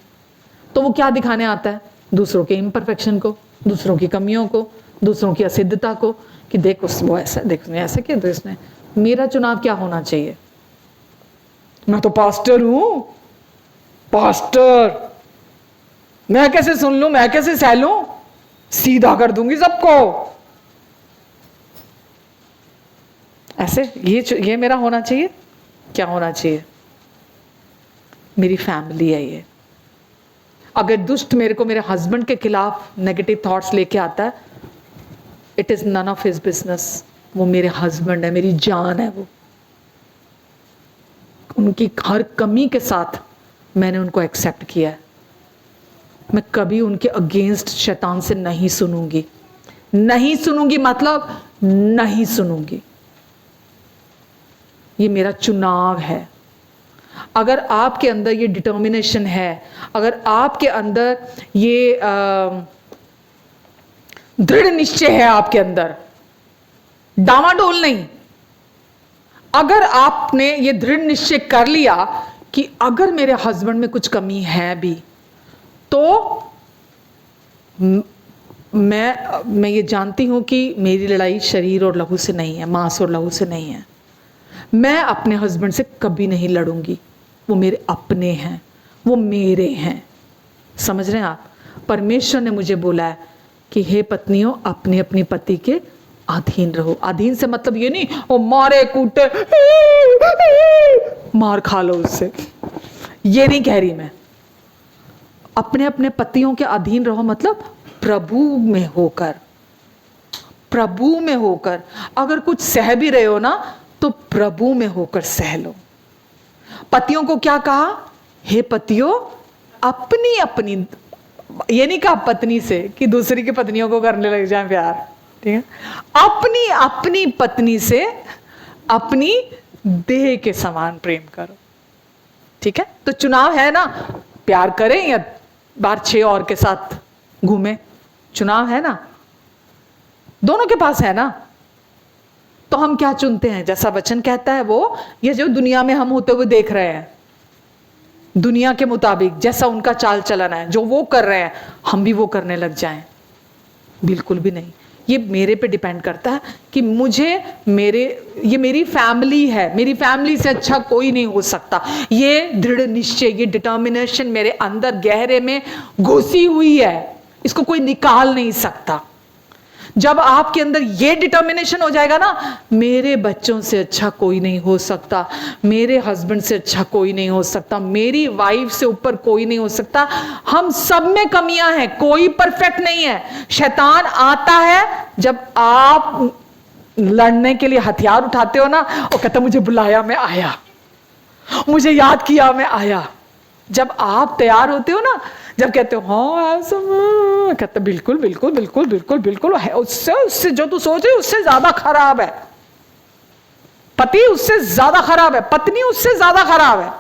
तो वो क्या दिखाने आता है? दूसरों के इम्परफेक्शन को, दूसरों की कमियों को, दूसरों की असिद्धता को, कि देख वो ऐसा, देख उसने ऐसा किया तो इसने। मेरा चुनाव क्या होना चाहिए? मैं तो पास्टर हूं, पास्टर, मैं कैसे सुन लूं, मैं कैसे सह लूं, सीधा कर दूंगी सबको। ऐसे ये मेरा होना चाहिए? क्या होना चाहिए? मेरी फैमिली है ये। अगर दुष्ट मेरे को मेरे हस्बैंड के खिलाफ नेगेटिव थॉट्स लेके आता है, it is none of his business. वो मेरे हस्बैंड है, मेरी जान है वो। उनकी हर कमी के साथ मैंने उनको एक्सेप्ट किया है। मैं कभी उनके अगेंस्ट शैतान से नहीं सुनूंगी। नहीं सुनूंगी मतलब नहीं सुनूंगी। ये मेरा चुनाव है। अगर आपके अंदर ये डिटर्मिनेशन है, अगर आपके अंदर ये दृढ़ निश्चय है, आपके अंदर डामाडोल नहीं, अगर आपने ये दृढ़ निश्चय कर लिया कि अगर मेरे हस्बैंड में कुछ कमी है भी तो मैं ये जानती हूं कि मेरी लड़ाई शरीर और लहू से नहीं है, मांस और लहू से नहीं है। मैं अपने हस्बैंड से कभी नहीं लड़ूंगी। वो मेरे अपने हैं, वो मेरे हैं। समझ रहे हैं आप? परमेश्वर ने मुझे बोला है कि हे पत्नियों, अपने अपने पति के अधीन रहो। अधीन से मतलब ये नहीं वो मारे कूटे मार खा लो उससे, ये नहीं कह रही मैं। अपने अपने पतियों के अधीन रहो मतलब प्रभु में होकर, प्रभु में होकर। अगर कुछ सह भी रहे हो ना तो प्रभु में होकर सह लो। पतियों को क्या कहा? हे पतियों, अपनी अपनी, ये नहीं कहा पत्नी से कि दूसरी की पत्नियों को करने लग जाए प्यार, ठीक है? अपनी अपनी पत्नी से अपनी देह के समान प्रेम करो, ठीक है? तो चुनाव है ना, प्यार करें या बार 6 और के साथ घूमें, चुनाव है ना, दोनों के पास है ना। तो हम क्या चुनते हैं? जैसा वचन कहता है वो, ये जो दुनिया में हम होते हुए देख रहे हैं, दुनिया के मुताबिक जैसा उनका चाल चलन है, जो वो कर रहे हैं हम भी वो करने लग जाएं? बिल्कुल भी नहीं। ये मेरे पे डिपेंड करता है कि ये मेरी फैमिली है, मेरी फैमिली से अच्छा कोई नहीं हो सकता। ये दृढ़ निश्चय, ये डिटर्मिनेशन मेरे अंदर गहरे में घुसी हुई है, इसको कोई निकाल नहीं सकता। जब आपके अंदर ये डिटर्मिनेशन हो जाएगा ना, मेरे बच्चों से अच्छा कोई नहीं हो सकता, मेरे हस्बैंड से अच्छा कोई नहीं हो सकता, मेरी वाइफ से ऊपर कोई नहीं हो सकता। हम सब में कमियां हैं, कोई परफेक्ट नहीं है। शैतान आता है जब आप लड़ने के लिए हथियार उठाते हो ना, और कहता मुझे बुलाया मैं आया, मुझे याद किया मैं आया। जब आप तैयार होते हो ना, जब कहते हो हाँ ऐसा, कहते बिल्कुल बिल्कुल बिल्कुल बिल्कुल बिल्कुल है, उससे जो तू सोच रही उससे ज्यादा खराब है। पति उससे ज्यादा खराब है, पत्नी उससे ज्यादा खराब है।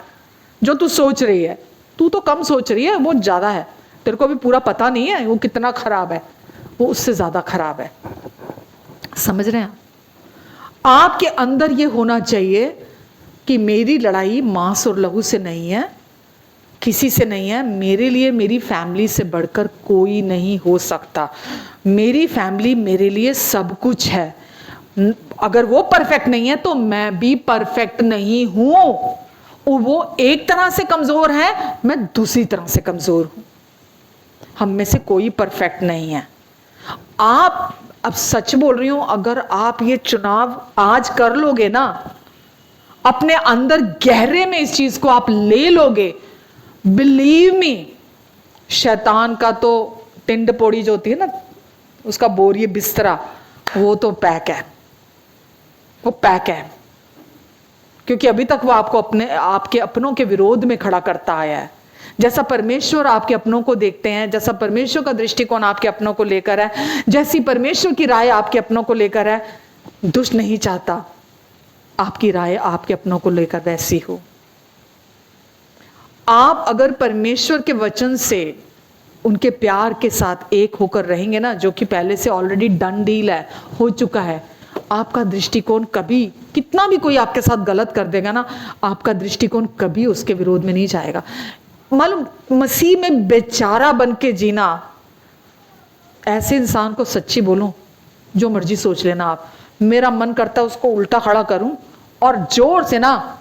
जो तू सोच रही है, तू तो कम सोच रही है, वो ज्यादा है, तेरे को भी पूरा पता नहीं है वो कितना खराब है, वो उससे ज्यादा खराब है। समझ रहे हैं? आपके अंदर ये होना चाहिए कि मेरी लड़ाई मांस और लहू से नहीं है, किसी से नहीं है, मेरे लिए मेरी फैमिली से बढ़कर कोई नहीं हो सकता। मेरी फैमिली मेरे लिए सब कुछ है। अगर वो परफेक्ट नहीं है तो मैं भी परफेक्ट नहीं हूं। और वो एक तरह से कमजोर है, मैं दूसरी तरह से कमजोर हूं। हम में से कोई परफेक्ट नहीं है। आप, अब सच बोल रही हूं, अगर आप ये चुनाव आज कर लोगे ना, अपने अंदर गहरे में इस चीज को आप ले लोगे, बिलीव मी, शैतान का तो टिंड पोड़ी जो होती है ना, उसका बोरिए बिस्तरा, वो तो पैक है, वो पैक है। क्योंकि अभी तक वो आपको आपके अपनों के विरोध में खड़ा करता आया है। जैसा परमेश्वर आपके अपनों को देखते हैं, जैसा परमेश्वर का दृष्टिकोण आपके अपनों को लेकर है, जैसी परमेश्वर की राय आपके अपनों को लेकर है, दुष्ट नहीं चाहता आपकी राय आपके अपनों को लेकर वैसी हो। आप अगर परमेश्वर के वचन से उनके प्यार के साथ एक होकर रहेंगे ना, जो कि पहले से ऑलरेडी डन डील है, हो चुका है, आपका दृष्टिकोण कभी, कितना भी कोई आपके साथ गलत कर देगा ना, आपका दृष्टिकोण कभी उसके विरोध में नहीं जाएगा। मालूम, मसीह में बेचारा बन के जीना, ऐसे इंसान को सच्ची बोलूं, जो मर्जी सोच लेना आप, मेरा मन करता है उसको उल्टा खड़ा करूं और जोर से ना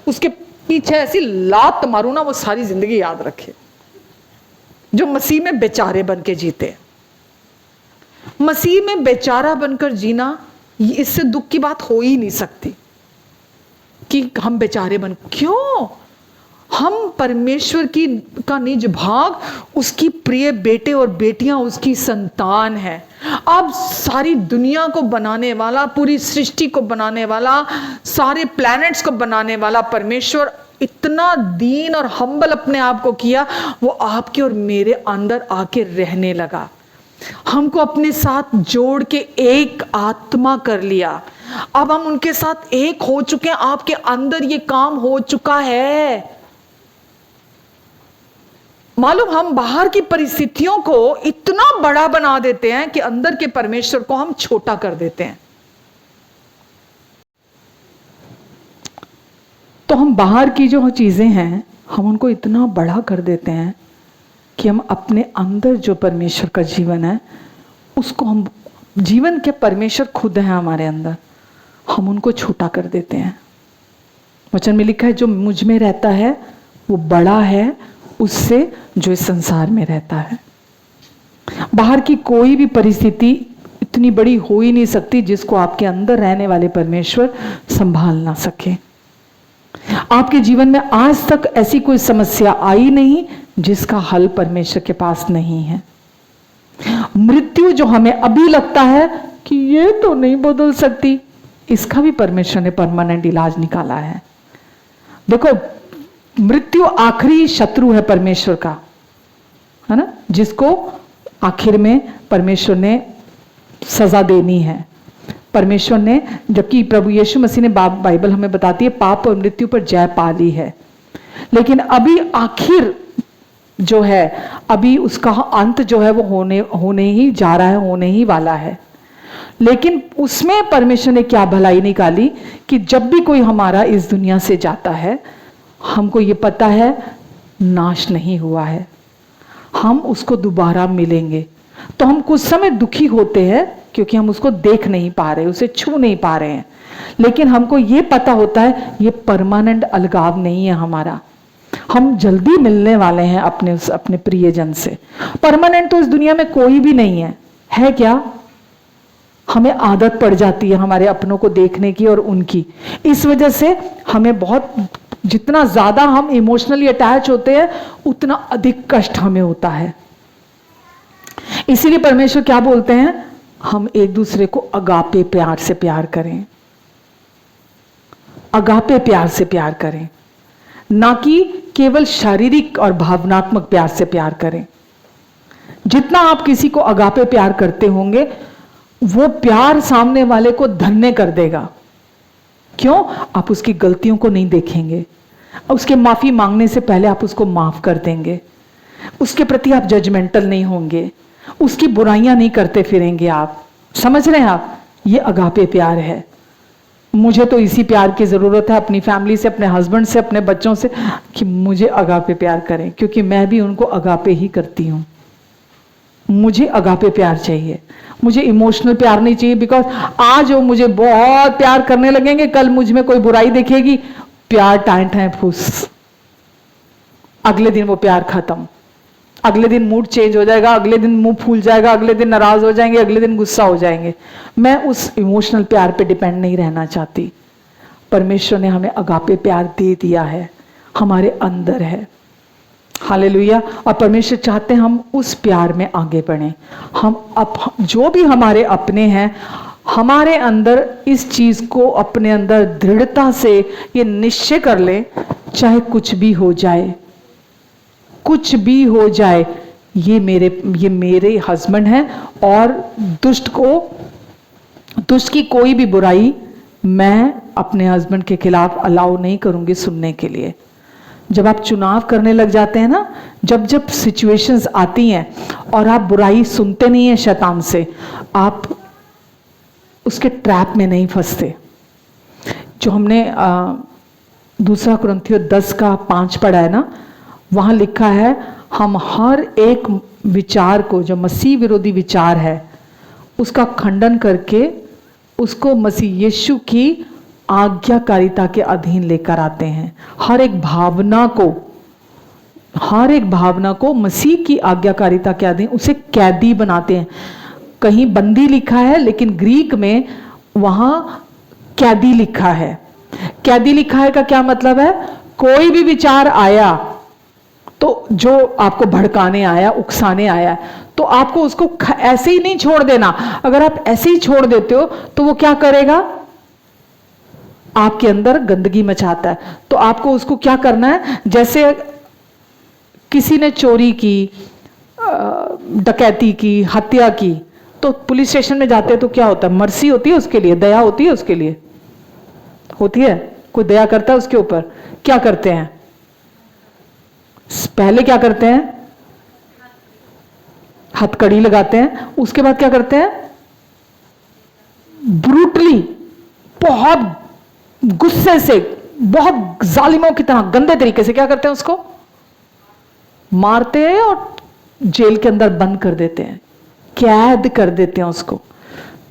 उसके पीछे ऐसी लात मारूं ना, वो सारी जिंदगी याद रखे। जो मसीह में बेचारे बन के जीते, मसीह में बेचारा बनकर जीना, इससे दुख की बात हो ही नहीं सकती कि हम बेचारे बन, क्यों? हम परमेश्वर का निज भाग, उसकी प्रिय बेटे और बेटियां उसकी संतान है। अब सारी दुनिया को बनाने वाला, पूरी सृष्टि को बनाने वाला, सारे प्लैनेट्स को बनाने वाला परमेश्वर इतना दीन और हम्बल अपने आप को किया, वो आपके और मेरे अंदर आके रहने लगा, हमको अपने साथ जोड़ के एक आत्मा कर लिया। अब हम उनके साथ एक हो चुके हैं, आपके अंदर ये काम हो चुका है। मालूम, हम बाहर की परिस्थितियों को इतना बड़ा बना देते हैं कि अंदर के परमेश्वर को हम छोटा कर देते हैं। तो हम बाहर की जो चीजें हैं, हम उनको इतना बड़ा कर देते हैं कि हम अपने अंदर जो परमेश्वर का जीवन है, उसको हम, जीवन के परमेश्वर खुद है हमारे अंदर, हम उनको छोटा कर देते हैं। वचन में लिखा है, जो मुझ में रहता है वो बड़ा है उससे जो इस संसार में रहता है। बाहर की कोई भी परिस्थिति इतनी बड़ी हो ही नहीं सकती जिसको आपके अंदर रहने वाले परमेश्वर संभाल ना सके। आपके जीवन में आज तक ऐसी कोई समस्या आई नहीं जिसका हल परमेश्वर के पास नहीं है। मृत्यु जो हमें अभी लगता है कि ये तो नहीं बदल सकती, इसका भी परमेश्वर ने परमानेंट इलाज निकाला है। देखो, मृत्यु आखिरी शत्रु है परमेश्वर का, है ना, जिसको आखिर में परमेश्वर ने सजा देनी है। परमेश्वर ने, जबकि प्रभु यीशु मसीह ने, बाइबल हमें बताती है, पाप और मृत्यु पर जय पा ली है, लेकिन अभी आखिर जो है, अभी उसका अंत जो है वो होने ही जा रहा है, होने ही वाला है। लेकिन उसमें परमेश्वर ने क्या भलाई निकाली कि जब भी कोई हमारा इस दुनिया से जाता है, हमको ये पता है नाश नहीं हुआ है, हम उसको दोबारा मिलेंगे। तो हम कुछ समय दुखी होते हैं क्योंकि हम उसको देख नहीं पा रहे, उसे छू नहीं पा रहे हैं, लेकिन हमको ये पता होता है ये परमानेंट अलगाव नहीं है हमारा, हम जल्दी मिलने वाले हैं अपने प्रियजन से। परमानेंट तो इस दुनिया में कोई भी नहीं है क्या? हमें आदत पड़ जाती है हमारे अपनों को देखने की और उनकी, इस वजह से हमें बहुत, जितना ज्यादा हम इमोशनली अटैच होते हैं उतना अधिक कष्ट हमें होता है। इसीलिए परमेश्वर क्या बोलते हैं, हम एक दूसरे को अगापे प्यार से प्यार करें, अगापे प्यार से प्यार करें, ना कि केवल शारीरिक और भावनात्मक प्यार से प्यार करें। जितना आप किसी को अगापे प्यार करते होंगे, वो प्यार सामने वाले को धन्य कर देगा। क्यों? आप उसकी गलतियों को नहीं देखेंगे, उसके माफी मांगने से पहले आप उसको माफ कर देंगे, उसके प्रति आप जजमेंटल नहीं होंगे, उसकी बुराइयां नहीं करते फिरेंगे आप। समझ रहे हैं आप? ये अगापे प्यार है। मुझे तो इसी प्यार की जरूरत है अपनी फैमिली से, अपने हस्बैंड से, अपने बच्चों से, कि मुझे अगापे प्यार करें, क्योंकि मैं भी उनको अगापे ही करती हूं। मुझे अगापे प्यार चाहिए, मुझे इमोशनल प्यार नहीं चाहिए। बिकॉज आज वो मुझे बहुत प्यार करने लगेंगे, कल मुझ में कोई बुराई दिखेगी, प्यार टाइम टाइम फूस, अगले दिन वो प्यार खत्म, अगले दिन मूड चेंज हो जाएगा, अगले दिन मुंह फूल जाएगा, अगले दिन नाराज हो जाएंगे, अगले दिन गुस्सा हो जाएंगे। मैं उस इमोशनल प्यार पे डिपेंड नहीं रहना चाहती। परमेश्वर ने हमें अगापे प्यार दे दिया है, हमारे अंदर है। हालेलुया। और परमेश्वर चाहते हैं हम उस प्यार में आगे बढ़ें। हम जो भी हमारे अपने हैं, हमारे अंदर इस चीज को अपने अंदर दृढ़ता से ये निश्चय कर लें, चाहे कुछ भी हो जाए, कुछ भी हो जाए, ये मेरे हस्बैंड हैं, और दुष्ट की कोई भी बुराई मैं अपने हस्बैंड के खिलाफ अलाउ नहीं करूंगी सुनने के लिए। जब आप चुनाव करने लग जाते हैं ना, जब सिचुएशंस आती हैं और आप बुराई सुनते नहीं हैं शैतान से, आप उसके ट्रैप में नहीं फंसते। जो हमने 2 कुरिन्थियों 10:5 पढ़ा है ना, वहां लिखा है, हम हर एक विचार को, जो मसीह विरोधी विचार है, उसका खंडन करके उसको मसीह यीशु की आज्ञाकारिता के अधीन लेकर आते हैं। हर एक भावना को मसीह की आज्ञाकारिता के अधीन, उसे कैदी बनाते हैं। कहीं बंदी लिखा है, लेकिन ग्रीक में वहां कैदी लिखा है। कैदी लिखा है का क्या मतलब है? कोई भी विचार आया, तो जो आपको भड़काने आया, उकसाने आया, तो आपको उसको ऐसे ही नहीं छोड़ देना। अगर आप ऐसे ही छोड़ देते हो तो वो क्या करेगा? आपके अंदर गंदगी मचाता है। तो आपको उसको क्या करना है? जैसे किसी ने चोरी की, डकैती की, हत्या की, तो पुलिस स्टेशन में जाते हैं तो क्या होता है? मर्सी होती है उसके लिए, दया होती है उसके लिए, होती है? कोई दया करता है उसके ऊपर? क्या करते हैं? पहले क्या करते हैं? हथकड़ी लगाते हैं। उसके बाद क्या करते हैं? ब्रूटली, बहुत गुस्से से, बहुत जालिमों की तरह गंदे तरीके से क्या करते हैं? उसको मारते हैं और जेल के अंदर बंद कर देते हैं, कैद कर देते हैं उसको,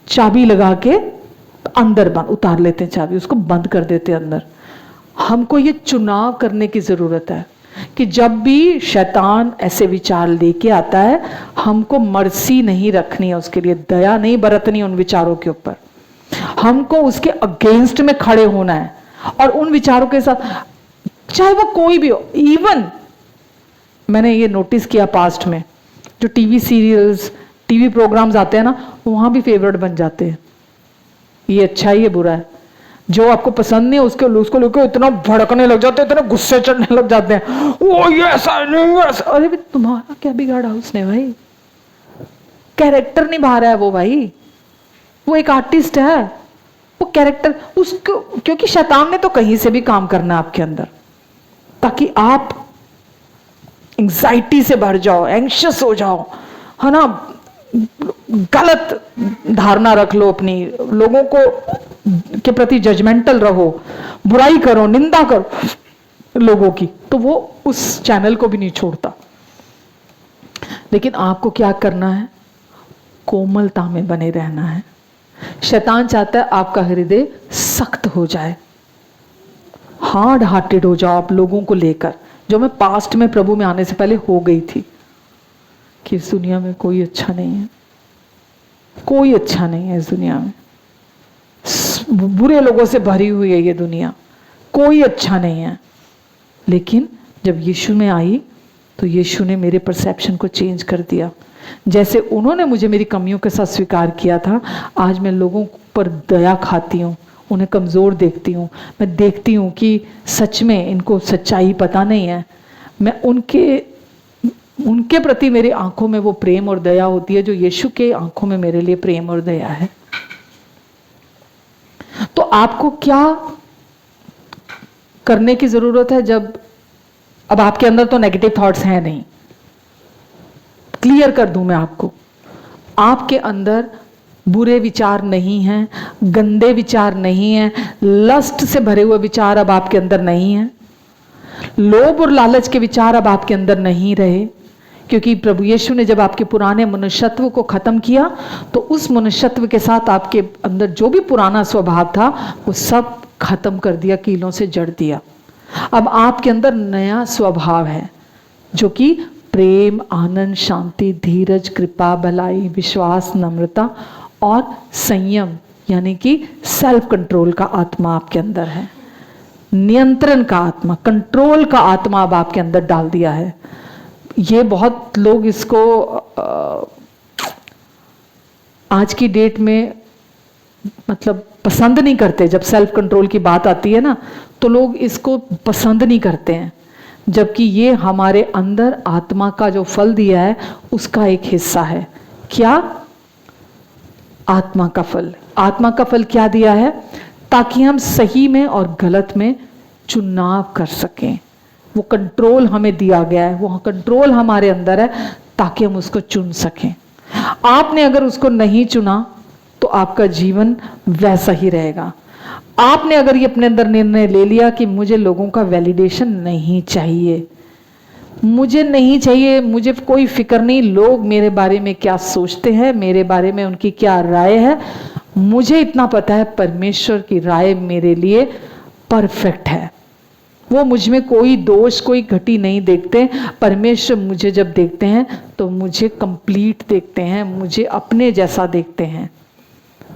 चाबी लगा के अंदर बंद, उतार लेते हैं चाबी, उसको बंद कर देते हैं अंदर। हमको ये चुनाव करने की जरूरत है कि जब भी शैतान ऐसे विचार लेके आता है, हमको मर्सी नहीं रखनी है, उसके लिए दया नहीं बरतनी उन विचारों के ऊपर। हमको उसके अगेंस्ट में खड़े होना है और उन विचारों के साथ, चाहे वो कोई भी हो। इवन मैंने ये नोटिस किया पास्ट में, जो टीवी सीरियल्स, टीवी प्रोग्राम्स आते हैं ना, वहां भी फेवरेट बन जाते हैं। ये अच्छा है, ये बुरा है? जो आपको पसंद नहीं है उसको लेकर इतना भड़कने लग जाते हैं, इतना गुस्से चढ़ने लग जाते हैं, वो ये ऐसा नहीं वैसा। अरे तुम्हारा क्या बिगाड़ा उसने भाई? कैरेक्टर निभा रहा है वो भाई, वो एक आर्टिस्ट है, वो कैरेक्टर उसको, क्योंकि शैतान ने तो कहीं से भी काम करना है आपके अंदर, ताकि आप एंजाइटी से भर जाओ, एंग्शियस हो जाओ, है ना, गलत धारणा रख लो अपनी, लोगों को के प्रति जजमेंटल रहो, बुराई करो, निंदा करो लोगों की, तो वो उस चैनल को भी नहीं छोड़ता। लेकिन आपको क्या करना है? कोमलता में बने रहना है। शैतान चाहता है आपका हृदय सख्त हो जाए, हार्ड हार्टेड हो जाओ आप लोगों को लेकर, जो मैं पास्ट में प्रभु में आने से पहले हो गई थी, कि इस दुनिया में कोई अच्छा नहीं है, कोई अच्छा नहीं है इस दुनिया में, बुरे लोगों से भरी हुई है ये दुनिया, कोई अच्छा नहीं है। लेकिन जब यीशु में आई तो यीशु ने मेरे परसेप्शन को चेंज कर दिया। जैसे उन्होंने मुझे मेरी कमियों के साथ स्वीकार किया था, आज मैं लोगों पर दया खाती हूँ, उन्हें कमज़ोर देखती हूँ। मैं देखती हूँ कि सच में इनको सच्चाई पता नहीं है। मैं उनके प्रति मेरी आंखों में वो प्रेम और दया होती है जो यीशु के आंखों में मेरे लिए प्रेम और दया है। तो आपको क्या करने की जरूरत है जब अब आपके अंदर तो नेगेटिव थॉट्स हैं नहीं। क्लियर कर दूं मैं आपको, आपके अंदर बुरे विचार नहीं हैं, गंदे विचार नहीं हैं, लस्ट से भरे हुए विचार अब आपके अंदर नहीं हैं, लोभ और लालच के विचार अब आपके अंदर नहीं रहे, क्योंकि प्रभु यीशु ने जब आपके पुराने मनुष्यत्व को खत्म किया तो उस मनुष्यत्व के साथ आपके अंदर जो भी पुराना स्वभाव था वो सब खत्म कर दिया, कीलों से जड़ दिया। अब आपके अंदर नया स्वभाव है जो कि प्रेम, आनंद, शांति, धीरज, कृपा, भलाई, विश्वास, नम्रता और संयम यानी कि सेल्फ कंट्रोल का आत्मा आपके अंदर है। नियंत्रण का आत्मा, कंट्रोल का आत्मा अब आपके अंदर डाल दिया है। ये बहुत लोग इसको आज की डेट में मतलब पसंद नहीं करते। जब सेल्फ कंट्रोल की बात आती है ना तो लोग इसको पसंद नहीं करते हैं, जबकि ये हमारे अंदर आत्मा का जो फल दिया है उसका एक हिस्सा है। क्या? आत्मा का फल। आत्मा का फल क्या दिया है? ताकि हम सही में और गलत में चुनाव कर सकें। वो कंट्रोल हमें दिया गया है, वो कंट्रोल हमारे अंदर है ताकि हम उसको चुन सकें। आपने अगर उसको नहीं चुना तो आपका जीवन वैसा ही रहेगा। आपने अगर ये अपने अंदर निर्णय ले लिया कि मुझे लोगों का वैलिडेशन नहीं चाहिए, मुझे नहीं चाहिए, मुझे कोई फिक्र नहीं लोग मेरे बारे में क्या सोचते हैं, मेरे बारे में उनकी क्या राय है, मुझे इतना पता है परमेश्वर की राय मेरे लिए परफेक्ट है। वो मुझ में कोई दोष, कोई घटी नहीं देखते। परमेश्वर मुझे जब देखते हैं तो मुझे कंप्लीट देखते हैं, मुझे अपने जैसा देखते हैं,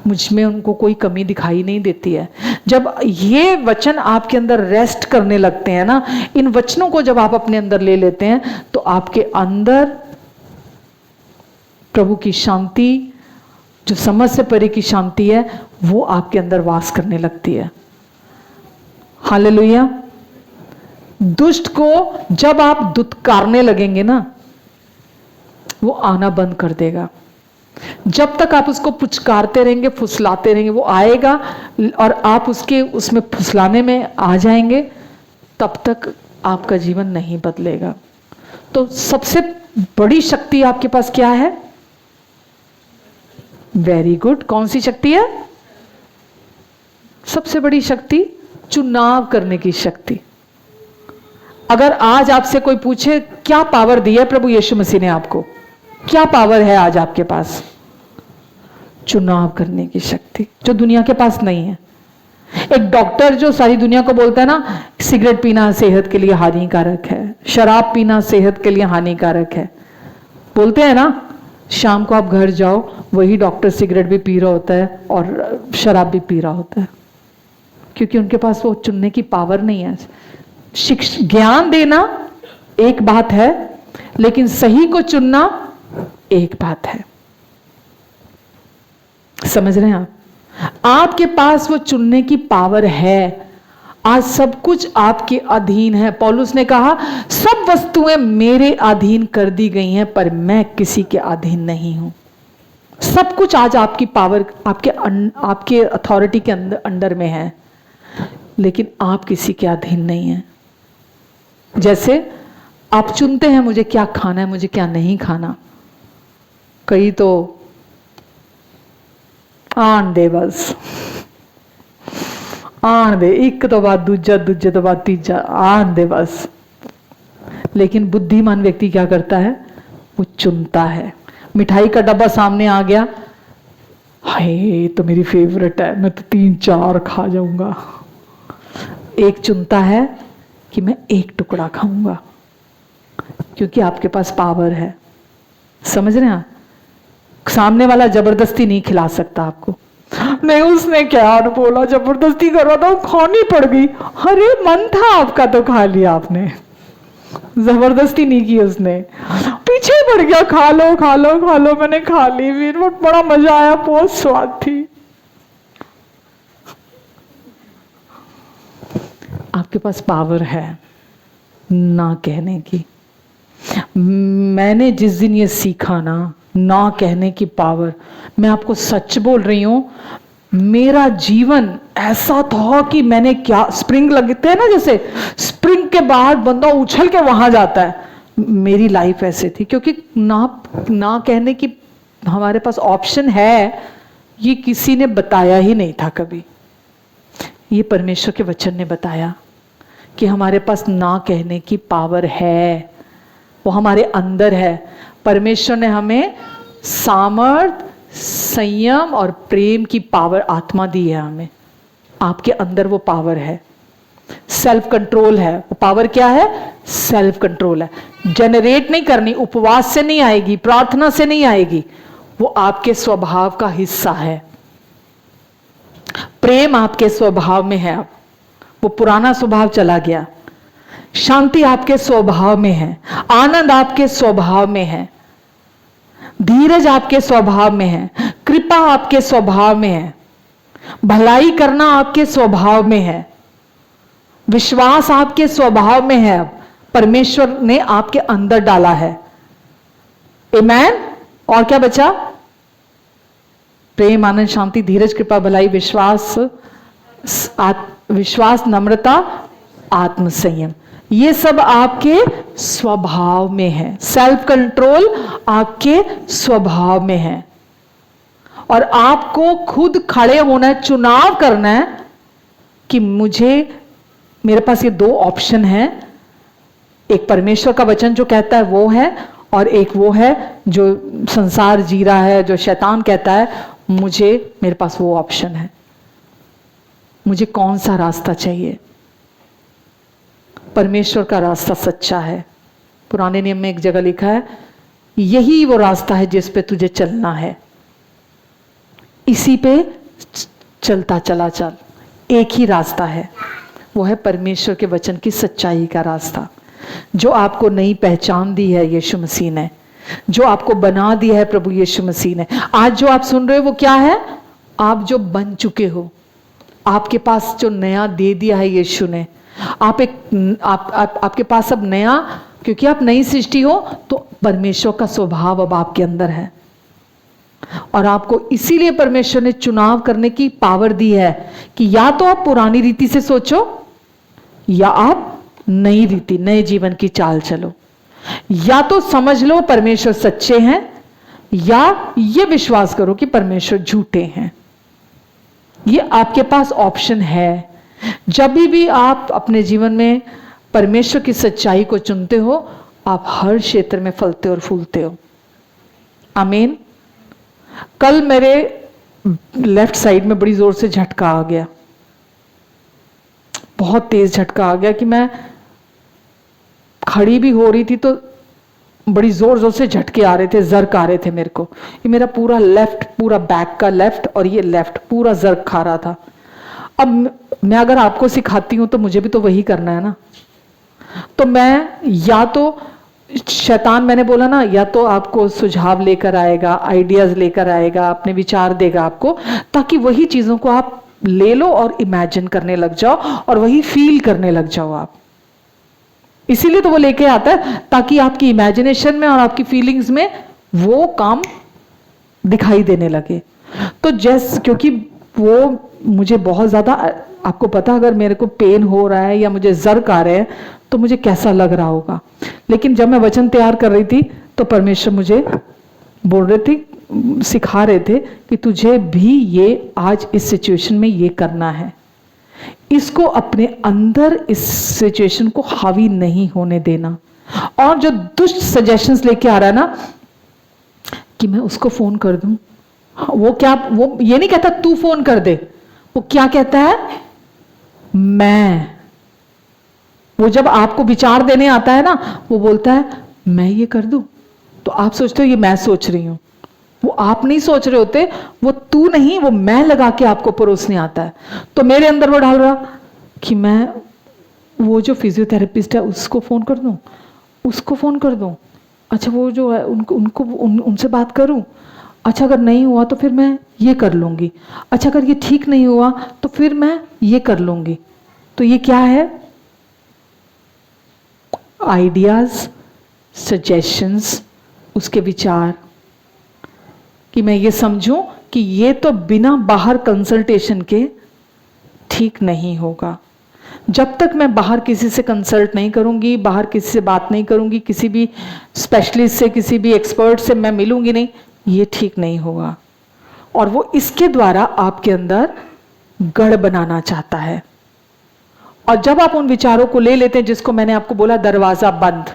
मुझ में उनको कोई कमी दिखाई नहीं देती है। जब ये वचन आपके अंदर रेस्ट करने लगते हैं ना, इन वचनों को जब आप अपने अंदर ले लेते हैं तो आपके अंदर प्रभु की शांति, जो समझ से परे की शांति है, वो आपके अंदर वास करने लगती है। हालेलुया। दुष्ट को जब आप दुत्कारने लगेंगे ना, वो आना बंद कर देगा। जब तक आप उसको पुचकारते रहेंगे, फुसलाते रहेंगे, वो आएगा और आप उसमें फुसलाने में आ जाएंगे, तब तक आपका जीवन नहीं बदलेगा। तो सबसे बड़ी शक्ति आपके पास क्या है? Very good. कौन सी शक्ति है? सबसे बड़ी शक्ति चुनाव करने की शक्ति। अगर आज आपसे कोई पूछे क्या पावर दी है प्रभु यीशु मसीह ने आपको, क्या पावर है आज आपके पास? चुनाव करने की शक्ति, जो दुनिया के पास नहीं है। एक डॉक्टर जो सारी दुनिया को बोलता है ना, सिगरेट पीना सेहत के लिए हानिकारक है, शराब पीना सेहत के लिए हानिकारक है, बोलते हैं ना, शाम को आप घर जाओ, वही डॉक्टर सिगरेट भी पी रहा होता है और शराब भी पी रहा होता है, क्योंकि उनके पास वो चुनने की पावर नहीं है। ज्ञान देना एक बात है, लेकिन सही को चुनना एक बात है। समझ रहे हैं आप? आपके पास वो चुनने की पावर है। आज सब कुछ आपके अधीन है। पौलुस ने कहा, सब वस्तुएं मेरे अधीन कर दी गई हैं, पर मैं किसी के अधीन नहीं हूं। सब कुछ आज आपकी पावर, आपके अथॉरिटी के अंडर में है, लेकिन आप किसी के अधीन नहीं हैं। जैसे आप चुनते हैं मुझे क्या खाना है, मुझे क्या नहीं खाना। कई तो आन दे, बस आन दे, एक तो बाद दूजा, दूजे तो बाद तीजा, आन दे बस। लेकिन बुद्धिमान व्यक्ति क्या करता है? वो चुनता है। मिठाई का डब्बा सामने आ गया, हाय तो मेरी फेवरेट है, मैं तो 3-4 खा जाऊंगा। एक चुनता है कि मैं एक टुकड़ा खाऊंगा, क्योंकि आपके पास पावर है। समझ रहे हैं? सामने वाला जबरदस्ती नहीं खिला सकता आपको। नहीं, उसने क्या बोला, जबरदस्ती करवा था, खानी पड़ गई। अरे मन था आपका तो खा लिया आपने, जबरदस्ती नहीं की उसने, पीछे पड़ गया, खा लो खा लो खा लो। मैंने खा ली, फिर बड़ा मजा आया, बहुत स्वाद थी। आपके पास पावर है ना कहने की। मैंने जिस दिन ये सीखा ना कहने की पावर, मैं आपको सच बोल रही हूं, मेरा जीवन ऐसा था कि मैंने क्या, स्प्रिंग लगते हैं ना, जैसे स्प्रिंग के बाद बंदा उछल के वहां जाता है, मेरी लाइफ ऐसे थी। क्योंकि ना कहने की हमारे पास ऑप्शन है, ये किसी ने बताया ही नहीं था कभी। ये परमेश्वर के वचन ने बताया कि हमारे पास ना कहने की पावर है, वो हमारे अंदर है। परमेश्वर ने हमें सामर्थ, संयम और प्रेम की पावर, आत्मा दी है हमें। आपके अंदर वो पावर है। सेल्फ कंट्रोल है। वो पावर क्या है? सेल्फ कंट्रोल है। जनरेट नहीं करनी, उपवास से नहीं आएगी, प्रार्थना से नहीं आएगी, वो आपके स्वभाव का हिस्सा है। प्रेम आपके स्वभाव में है। अब वो पुराना स्वभाव चला गया। शांति आपके स्वभाव में है। आनंद आपके स्वभाव में है। धीरज आपके स्वभाव में है। कृपा आपके स्वभाव में है। भलाई करना आपके स्वभाव में है। विश्वास आपके स्वभाव में है। अब परमेश्वर ने आपके अंदर डाला है। आमेन। और क्या बचा? प्रेम, आनंद, शांति, धीरज, कृपा, भलाई, विश्वास, नम्रता, आत्म संयम। ये सब आपके स्वभाव में है। सेल्फ कंट्रोल आपके स्वभाव में है। और आपको खुद खड़े होना है, चुनाव करना है कि मेरे पास ये दो ऑप्शन है। एक परमेश्वर का वचन जो कहता है वो है, और एक वो है जो संसार जी रहा है, जो शैतान कहता है। मेरे पास वो ऑप्शन है। मुझे कौन सा रास्ता चाहिए? परमेश्वर का रास्ता सच्चा है। पुराने नियम में एक जगह लिखा है, यही वो रास्ता है जिस पे तुझे चलना है, इसी पे चलता चला चल। एक ही रास्ता है, वो है परमेश्वर के वचन की सच्चाई का रास्ता, जो आपको नई पहचान दी है यीशु मसीह ने, जो आपको बना दिया है प्रभु यीशु मसीह ने। आज जो आप सुन रहे हो वो क्या है? आप जो बन चुके हो, आपके पास जो नया दे दिया है यीशु ने। आपके पास अब नया, क्योंकि आप नई सृष्टि हो, तो परमेश्वर का स्वभाव अब आपके अंदर है। और आपको इसीलिए परमेश्वर ने चुनाव करने की पावर दी है कि या तो आप पुरानी रीति से सोचो, या आप नई रीति, नए जीवन की चाल चलो। या तो समझ लो परमेश्वर सच्चे हैं, या ये विश्वास करो कि परमेश्वर झूठे हैं। ये आपके पास ऑप्शन है। जब भी आप अपने जीवन में परमेश्वर की सच्चाई को चुनते हो, आप हर क्षेत्र में फलते और फूलते हो। आमीन। कल मेरे लेफ्ट साइड में बड़ी जोर से झटका आ गया, बहुत तेज झटका आ गया कि मैं खड़ी भी हो रही थी तो बड़ी जोर जोर से झटके आ रहे थे, जर्क आ रहे थे मेरे को। ये मेरा पूरा लेफ्ट, पूरा बैक का लेफ्ट और ये लेफ्ट पूरा जर्क खा रहा था। अब मैं अगर आपको सिखाती हूं तो मुझे भी तो वही करना है ना। तो मैं, या तो शैतान, मैंने बोला ना, या तो आपको सुझाव लेकर आएगा, आइडियाज लेकर आएगा, अपने विचार देगा आपको, ताकि वही चीजों को आप ले लो और इमेजिन करने लग जाओ और वही फील करने लग जाओ आप। इसीलिए तो वो लेके आता है, ताकि आपकी इमेजिनेशन में और आपकी फीलिंग्स में वो काम दिखाई देने लगे। तो क्योंकि वो मुझे बहुत ज्यादा, आपको पता, अगर मेरे को पेन हो रहा है या मुझे जर्क आ रहे हैं तो मुझे कैसा लग रहा होगा। लेकिन जब मैं वचन तैयार कर रही थी तो परमेश्वर मुझे बोल रहे थे, सिखा रहे थे कि तुझे भी ये आज इस सिचुएशन में ये करना है। इसको अपने अंदर, इस सिचुएशन को हावी नहीं होने देना। और जो दुष्ट सजेशंस लेके आ रहा है ना कि मैं उसको फोन कर दूं, वो ये नहीं कहता तू फोन कर दे, वो क्या कहता है? वो जब आपको विचार देने आता है ना, वो बोलता है मैं ये कर दूं। तो आप सोचते हो ये मैं सोच रही हूं, वो आप नहीं सोच रहे होते, वो तू नहीं, वो मैं लगा के आपको परोसने आता है। तो मेरे अंदर वो डाल रहा कि मैं वो जो फिजियोथेरेपिस्ट है उसको फोन कर दूं, उसको फोन कर दूं, अच्छा वो जो है उनसे बात करूं, अच्छा अगर नहीं हुआ तो फिर मैं ये कर लूंगी, अच्छा अगर ये ठीक नहीं हुआ तो फिर मैं ये कर लूंगी। तो ये क्या है? आइडियाज, सजेशंस, उसके विचार, कि मैं ये समझूं कि ये तो बिना बाहर कंसल्टेशन के ठीक नहीं होगा। जब तक मैं बाहर किसी से कंसल्ट नहीं करूंगी, बाहर किसी से बात नहीं करूंगी, किसी भी स्पेशलिस्ट से, किसी भी एक्सपर्ट से मैं मिलूंगी नहीं, ये ठीक नहीं होगा। और वो इसके द्वारा आपके अंदर गढ़ बनाना चाहता है। और जब आप उन विचारों को ले लेते हैं, जिसको मैंने आपको बोला दरवाजा बंद,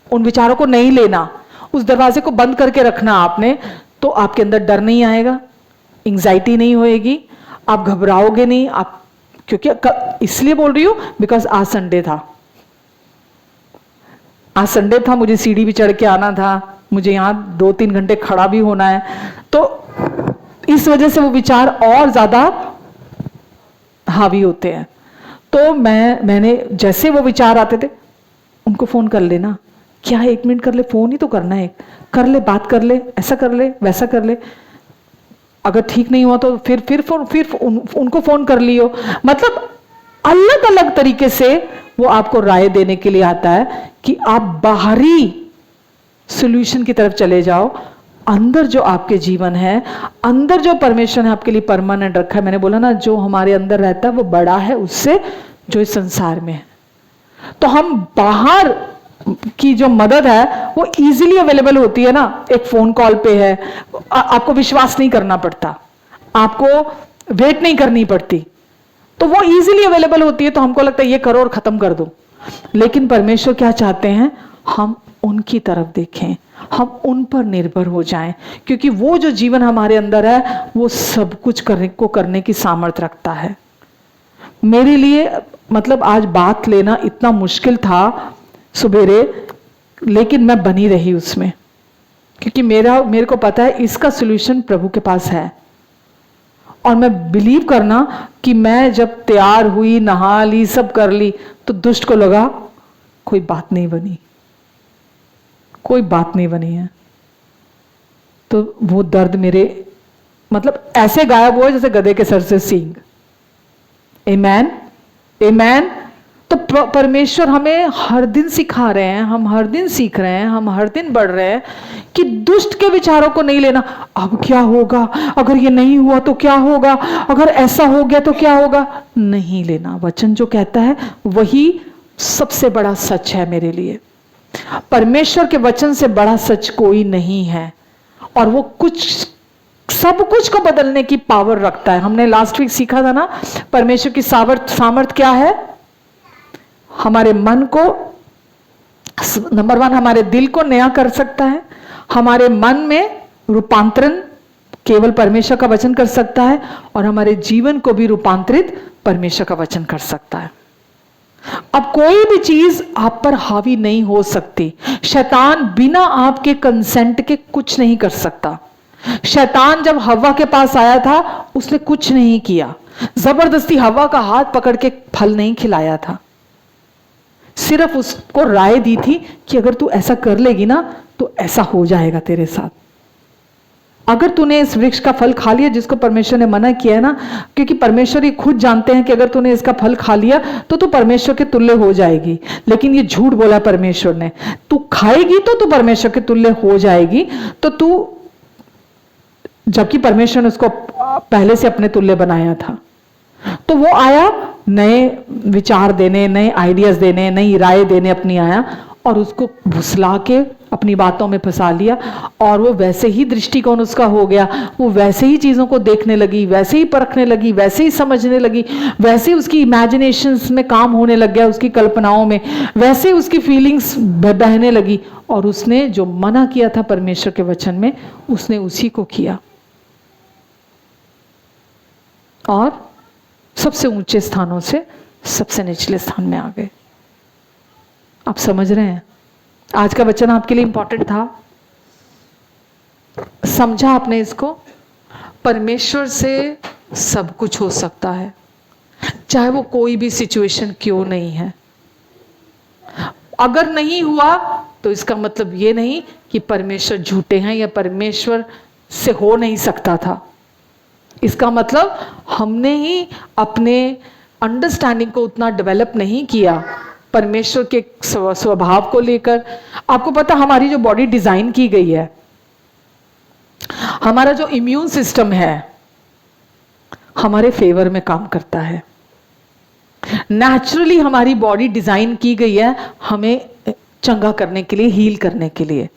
उन विचारों को नहीं लेना, उस दरवाजे को बंद करके रखना आपने, तो आपके अंदर डर नहीं आएगा, एंजाइटी नहीं होएगी, आप घबराओगे नहीं। आप, क्योंकि इसलिए बोल रही हूं बिकॉज आज संडे था, आज संडे था, मुझे सीढ़ी भी चढ़ के आना था, मुझे यहां 2-3 घंटे खड़ा भी होना है, तो इस वजह से वो विचार और ज्यादा हावी होते हैं। तो मैंने जैसे वो विचार आते थे, उनको फोन कर लेना, क्या 1 मिनट कर ले, फोन ही तो करना है, कर ले, बात कर ले, ऐसा कर ले, वैसा कर ले, अगर ठीक नहीं हुआ तो फिर उनको फोन कर लियो। मतलब अलग अलग तरीके से वो आपको राय देने के लिए आता है कि आप बाहरी सॉल्यूशन की तरफ चले जाओ। अंदर जो आपके जीवन है, अंदर जो परमेश्वर ने आपके लिए परमानेंट रखा है, मैंने बोला ना, जो हमारे अंदर रहता है वो बड़ा है उससे जो इस संसार में है। तो हम बाहर की जो मदद है वो इजीली अवेलेबल होती है ना, एक फोन कॉल पे है, आपको विश्वास नहीं करना पड़ता, आपको वेट नहीं करनी पड़ती, तो वो इजीली अवेलेबल होती है। तो हमको लगता है ये करो और खत्म कर दो। लेकिन परमेश्वर क्या चाहते हैं, हम उनकी तरफ देखें, हम उन पर निर्भर हो जाएं, क्योंकि वो जो जीवन हमारे अंदर है वो सब कुछ करने की सामर्थ्य रखता है। मेरे लिए मतलब आज बात लेना इतना मुश्किल था सुबेरे, लेकिन मैं बनी रही उसमें, क्योंकि मेरे को पता है इसका सॉल्यूशन प्रभु के पास है। और मैं बिलीव करना कि मैं जब तैयार हुई, नहा ली, सब कर ली, तो दुष्ट को लगा कोई बात नहीं बनी, कोई बात नहीं बनी है। तो वो दर्द मेरे मतलब ऐसे गायब हुआ जैसे गधे के सर से सींग। आमेन, आमेन। तो परमेश्वर हमें हर दिन सिखा रहे हैं, हम हर दिन सीख रहे हैं, हम हर दिन बढ़ रहे हैं कि दुष्ट के विचारों को नहीं लेना। अब क्या होगा, अगर ये नहीं हुआ तो क्या होगा, अगर ऐसा हो गया तो क्या होगा, नहीं लेना। वचन जो कहता है वही सबसे बड़ा सच है मेरे लिए। परमेश्वर के वचन से बड़ा सच कोई नहीं है, और वो सब कुछ को बदलने की पावर रखता है। हमने लास्ट वीक सीखा था ना, परमेश्वर की सामर्थ क्या है, हमारे मन को, नंबर 1 हमारे दिल को नया कर सकता है, हमारे मन में रूपांतरण केवल परमेश्वर का वचन कर सकता है, और हमारे जीवन को भी रूपांतरित परमेश्वर का वचन कर सकता है। अब कोई भी चीज आप पर हावी नहीं हो सकती। शैतान बिना आपके कंसेंट के कुछ नहीं कर सकता। शैतान जब हव्वा के पास आया था, उसने कुछ नहीं किया, जबरदस्ती हव्वा का हाथ पकड़ के फल नहीं खिलाया था, सिर्फ उसको राय दी थी कि अगर तू ऐसा कर लेगी ना तो ऐसा हो जाएगा तेरे साथ। अगर तूने इस वृक्ष का फल खा लिया, जिसको परमेश्वर ने मना किया है ना, क्योंकि परमेश्वर ये खुद जानते हैं कि अगर तूने इसका फल खा लिया तो तू परमेश्वर के तुल्य हो जाएगी। लेकिन ये झूठ बोला परमेश्वर ने, तू खाएगी तो तू परमेश्वर के तुल्य हो जाएगी। तो तू, जबकि परमेश्वर ने उसको पहले से अपने तुल्य बनाया था, तो वो आया नए विचार देने, नए आइडियाज देने, नई राय देने अपनी आया, और उसको भुसला के अपनी बातों में फंसा लिया। और वो वैसे ही दृष्टिकोण उसका हो गया, वो वैसे ही चीजों को देखने लगी, वैसे ही परखने लगी, वैसे ही समझने लगी, वैसे ही उसकी इमेजिनेशंस में काम होने लग गया, उसकी कल्पनाओं में वैसे ही उसकी फीलिंग्स बहने लगी। और उसने जो मना किया था परमेश्वर के वचन में, उसने उसी को किया, और सबसे ऊंचे स्थानों से सबसे निचले स्थान में आ गए। आप समझ रहे हैं, आज का वचन आपके लिए इंपॉर्टेंट था? समझा आपने इसको? परमेश्वर से सब कुछ हो सकता है, चाहे वो कोई भी सिचुएशन क्यों नहीं है। अगर नहीं हुआ तो इसका मतलब ये नहीं कि परमेश्वर झूठे हैं या परमेश्वर से हो नहीं सकता था। इसका मतलब हमने ही अपने अंडरस्टैंडिंग को उतना डेवलप नहीं किया परमेश्वर के स्वभाव को लेकर। आपको पता हमारी जो बॉडी डिजाइन की गई है, हमारा जो इम्यून सिस्टम है हमारे फेवर में काम करता है। नेचुरली हमारी बॉडी डिजाइन की गई है हमें चंगा करने के लिए, हील करने के लिए।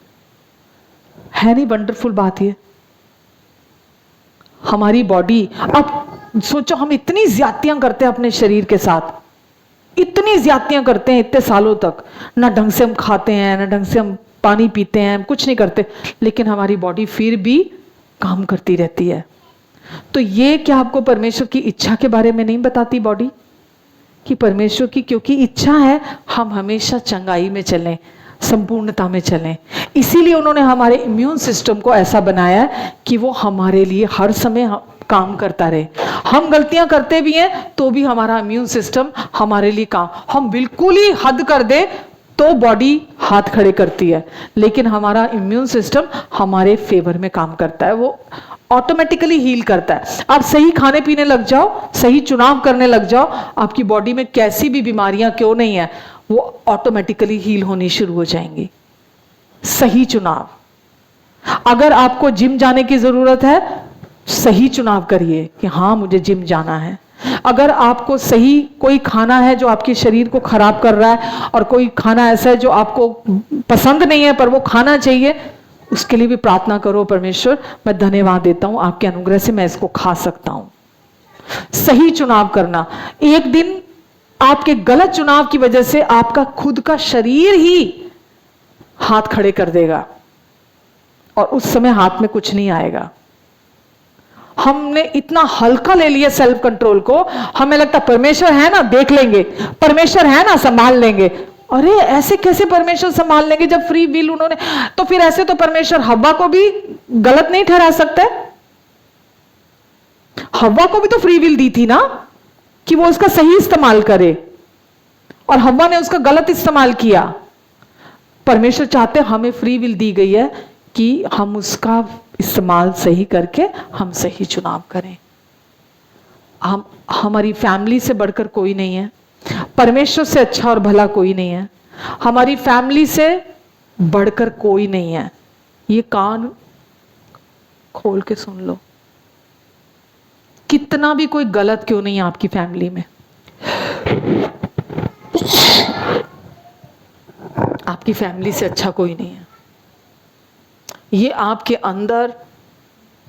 है नहीं वंडरफुल बात ये? हमारी बॉडी, अब सोचो हम इतनी ज्यादतियां करते हैं अपने शरीर के साथ, इतनी ज्यादतियां करते हैं इतने सालों तक, ना ढंग से हम खाते हैं ना ढंग से हम पानी पीते हैं, हम कुछ नहीं करते, लेकिन हमारी बॉडी फिर भी काम करती रहती है। तो ये क्या आपको परमेश्वर की इच्छा के बारे में नहीं बताती बॉडी? कि परमेश्वर की क्योंकि इच्छा है हम हमेशा चंगाई में चलें, संपूर्णता में चलें। इसीलिए उन्होंने हमारे इम्यून सिस्टम को ऐसा बनाया है कि वो हमारे लिए हर समय काम करता रहे। हम गलतियां करते भी हैं तो भी हमारा इम्यून सिस्टम हमारे लिए काम, हम बिल्कुल ही हद कर दे तो बॉडी हाथ खड़े करती है, लेकिन हमारा इम्यून सिस्टम हमारे फेवर में काम करता है, वो ऑटोमेटिकली हील करता है। आप सही खाने पीने लग जाओ, सही चुनाव करने लग जाओ, आपकी बॉडी में कैसी भी बीमारियां क्यों नहीं है वो ऑटोमेटिकली हील होनी शुरू हो जाएंगी। सही चुनाव। अगर आपको जिम जाने की जरूरत है, सही चुनाव करिए कि हाँ मुझे जिम जाना है। अगर आपको सही कोई खाना है जो आपके शरीर को खराब कर रहा है और कोई खाना ऐसा है जो आपको पसंद नहीं है पर वो खाना चाहिए, उसके लिए भी प्रार्थना करो, परमेश्वर मैं धन्यवाद देता हूं आपके अनुग्रह से मैं इसको खा सकता हूं। सही चुनाव करना। एक दिन आपके गलत चुनाव की वजह से आपका खुद का शरीर ही हाथ खड़े कर देगा और उस समय हाथ में कुछ नहीं आएगा। हमने इतना हल्का ले लिया सेल्फ कंट्रोल को, हमें लगता परमेश्वर है ना देख लेंगे, परमेश्वर है ना संभाल लेंगे। अरे ऐसे कैसे परमेश्वर संभाल लेंगे जब फ्री विल उन्होंने, तो फिर ऐसे तो परमेश्वर हव्वा को भी गलत नहीं ठहरा सकते। हव्वा को भी तो फ्री विल दी थी ना कि वो उसका सही इस्तेमाल करे, और हव्वा ने उसका गलत इस्तेमाल किया। परमेश्वर चाहते हमें फ्री विल दी गई है कि हम उसका इस्तेमाल सही करके हम सही चुनाव करें। हमारी फैमिली से बढ़कर कोई नहीं है, परमेश्वर से अच्छा और भला कोई नहीं है, हमारी फैमिली से बढ़कर कोई नहीं है। ये कान खोल के सुन लो, कितना भी कोई गलत क्यों नहीं है आपकी फैमिली में, आपकी फैमिली से अच्छा कोई नहीं है। ये आपके अंदर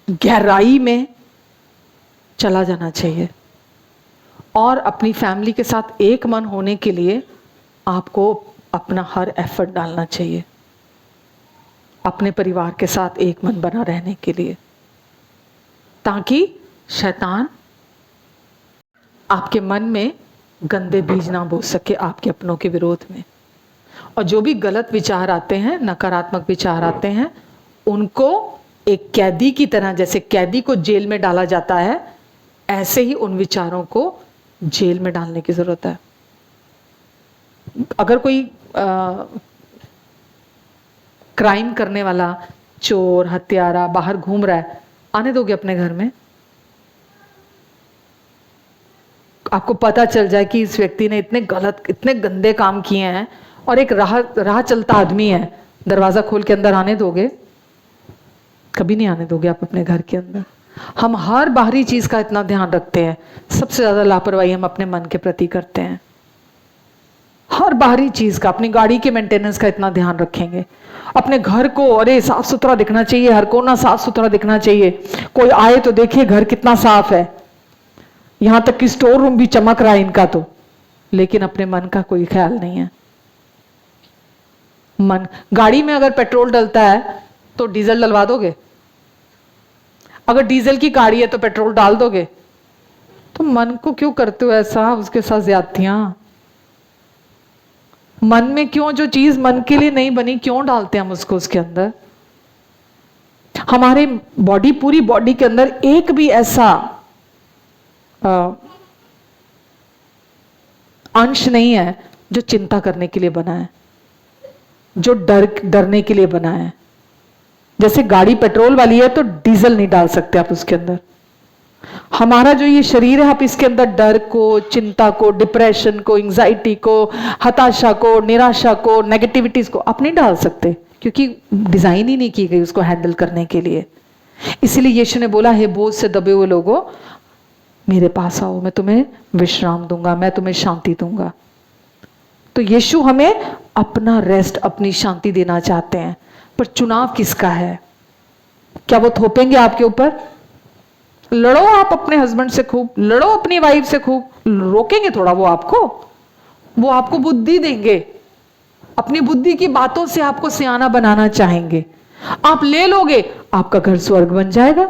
गहराई में चला जाना चाहिए, और अपनी फैमिली के साथ एक मन होने के लिए आपको अपना हर एफर्ट डालना चाहिए, अपने परिवार के साथ एक मन बना रहने के लिए, ताकि शैतान आपके मन में गंदे बीज ना बो सके आपके अपनों के विरोध में। और जो भी गलत विचार आते हैं, नकारात्मक विचार आते हैं, उनको एक कैदी की तरह, जैसे कैदी को जेल में डाला जाता है, ऐसे ही उन विचारों को जेल में डालने की जरूरत है। अगर कोई क्राइम करने वाला, चोर, हत्यारा बाहर घूम रहा है, आने दोगे अपने घर में? आपको पता चल जाए कि इस व्यक्ति ने इतने गलत, इतने गंदे काम किए हैं, और एक राह चलता आदमी है, दरवाजा खोल के अंदर आने दोगे? कभी नहीं आने दोगे आप अपने घर के अंदर। हम हर बाहरी चीज का इतना ध्यान रखते हैं, सबसे ज्यादा लापरवाही हम अपने मन के प्रति करते हैं। हर बाहरी चीज का, अपनी गाड़ी के मेंटेनेंस का इतना ध्यान रखेंगे, अपने घर को अरे साफ सुथरा दिखना चाहिए, हर कोना साफ सुथरा दिखना चाहिए, कोई आए तो देखिए घर कितना साफ है, यहां तक कि स्टोर रूम भी चमक रहा है इनका तो, लेकिन अपने मन का कोई ख्याल नहीं है। मन, गाड़ी में अगर पेट्रोल डलता है तो डीजल डलवा दोगे? अगर डीजल की गाड़ी है तो पेट्रोल डाल दोगे? तो मन को क्यों करते हो ऐसा, उसके साथ ज्यादतियां? मन में क्यों, जो चीज मन के लिए नहीं बनी क्यों डालते हैं हम उसको उसके अंदर? हमारे बॉडी, पूरी बॉडी के अंदर एक भी ऐसा अंश नहीं है जो चिंता करने के लिए बना है, जो डरने के लिए बना है। जैसे गाड़ी पेट्रोल वाली है तो डीजल नहीं डाल सकते आप उसके अंदर। हमारा जो ये शरीर है, आप इसके अंदर डर को, चिंता को, डिप्रेशन को, एंजाइटी को, हताशा को, निराशा को, नेगेटिविटीज को आप नहीं डाल सकते, क्योंकि डिजाइन ही नहीं की गई उसको हैंडल करने के लिए। इसीलिए यीशु ने बोला, हे बोझ से दबे हुए लोगों, मेरे पास आओ, मैं तुम्हें विश्राम दूंगा, मैं तुम्हें शांति दूंगा। तो यीशु हमें अपना रेस्ट, अपनी शांति देना चाहते हैं, पर चुनाव किसका है? क्या वो थोपेंगे आपके ऊपर? लड़ो आप अपने हस्बैंड से खूब, लड़ो अपनी वाइफ से खूब, रोकेंगे थोड़ा वो आपको बुद्धि देंगे, अपनी बुद्धि की बातों से आपको सियाना बनाना चाहेंगे। आप ले लोगे, आपका घर स्वर्ग बन जाएगा।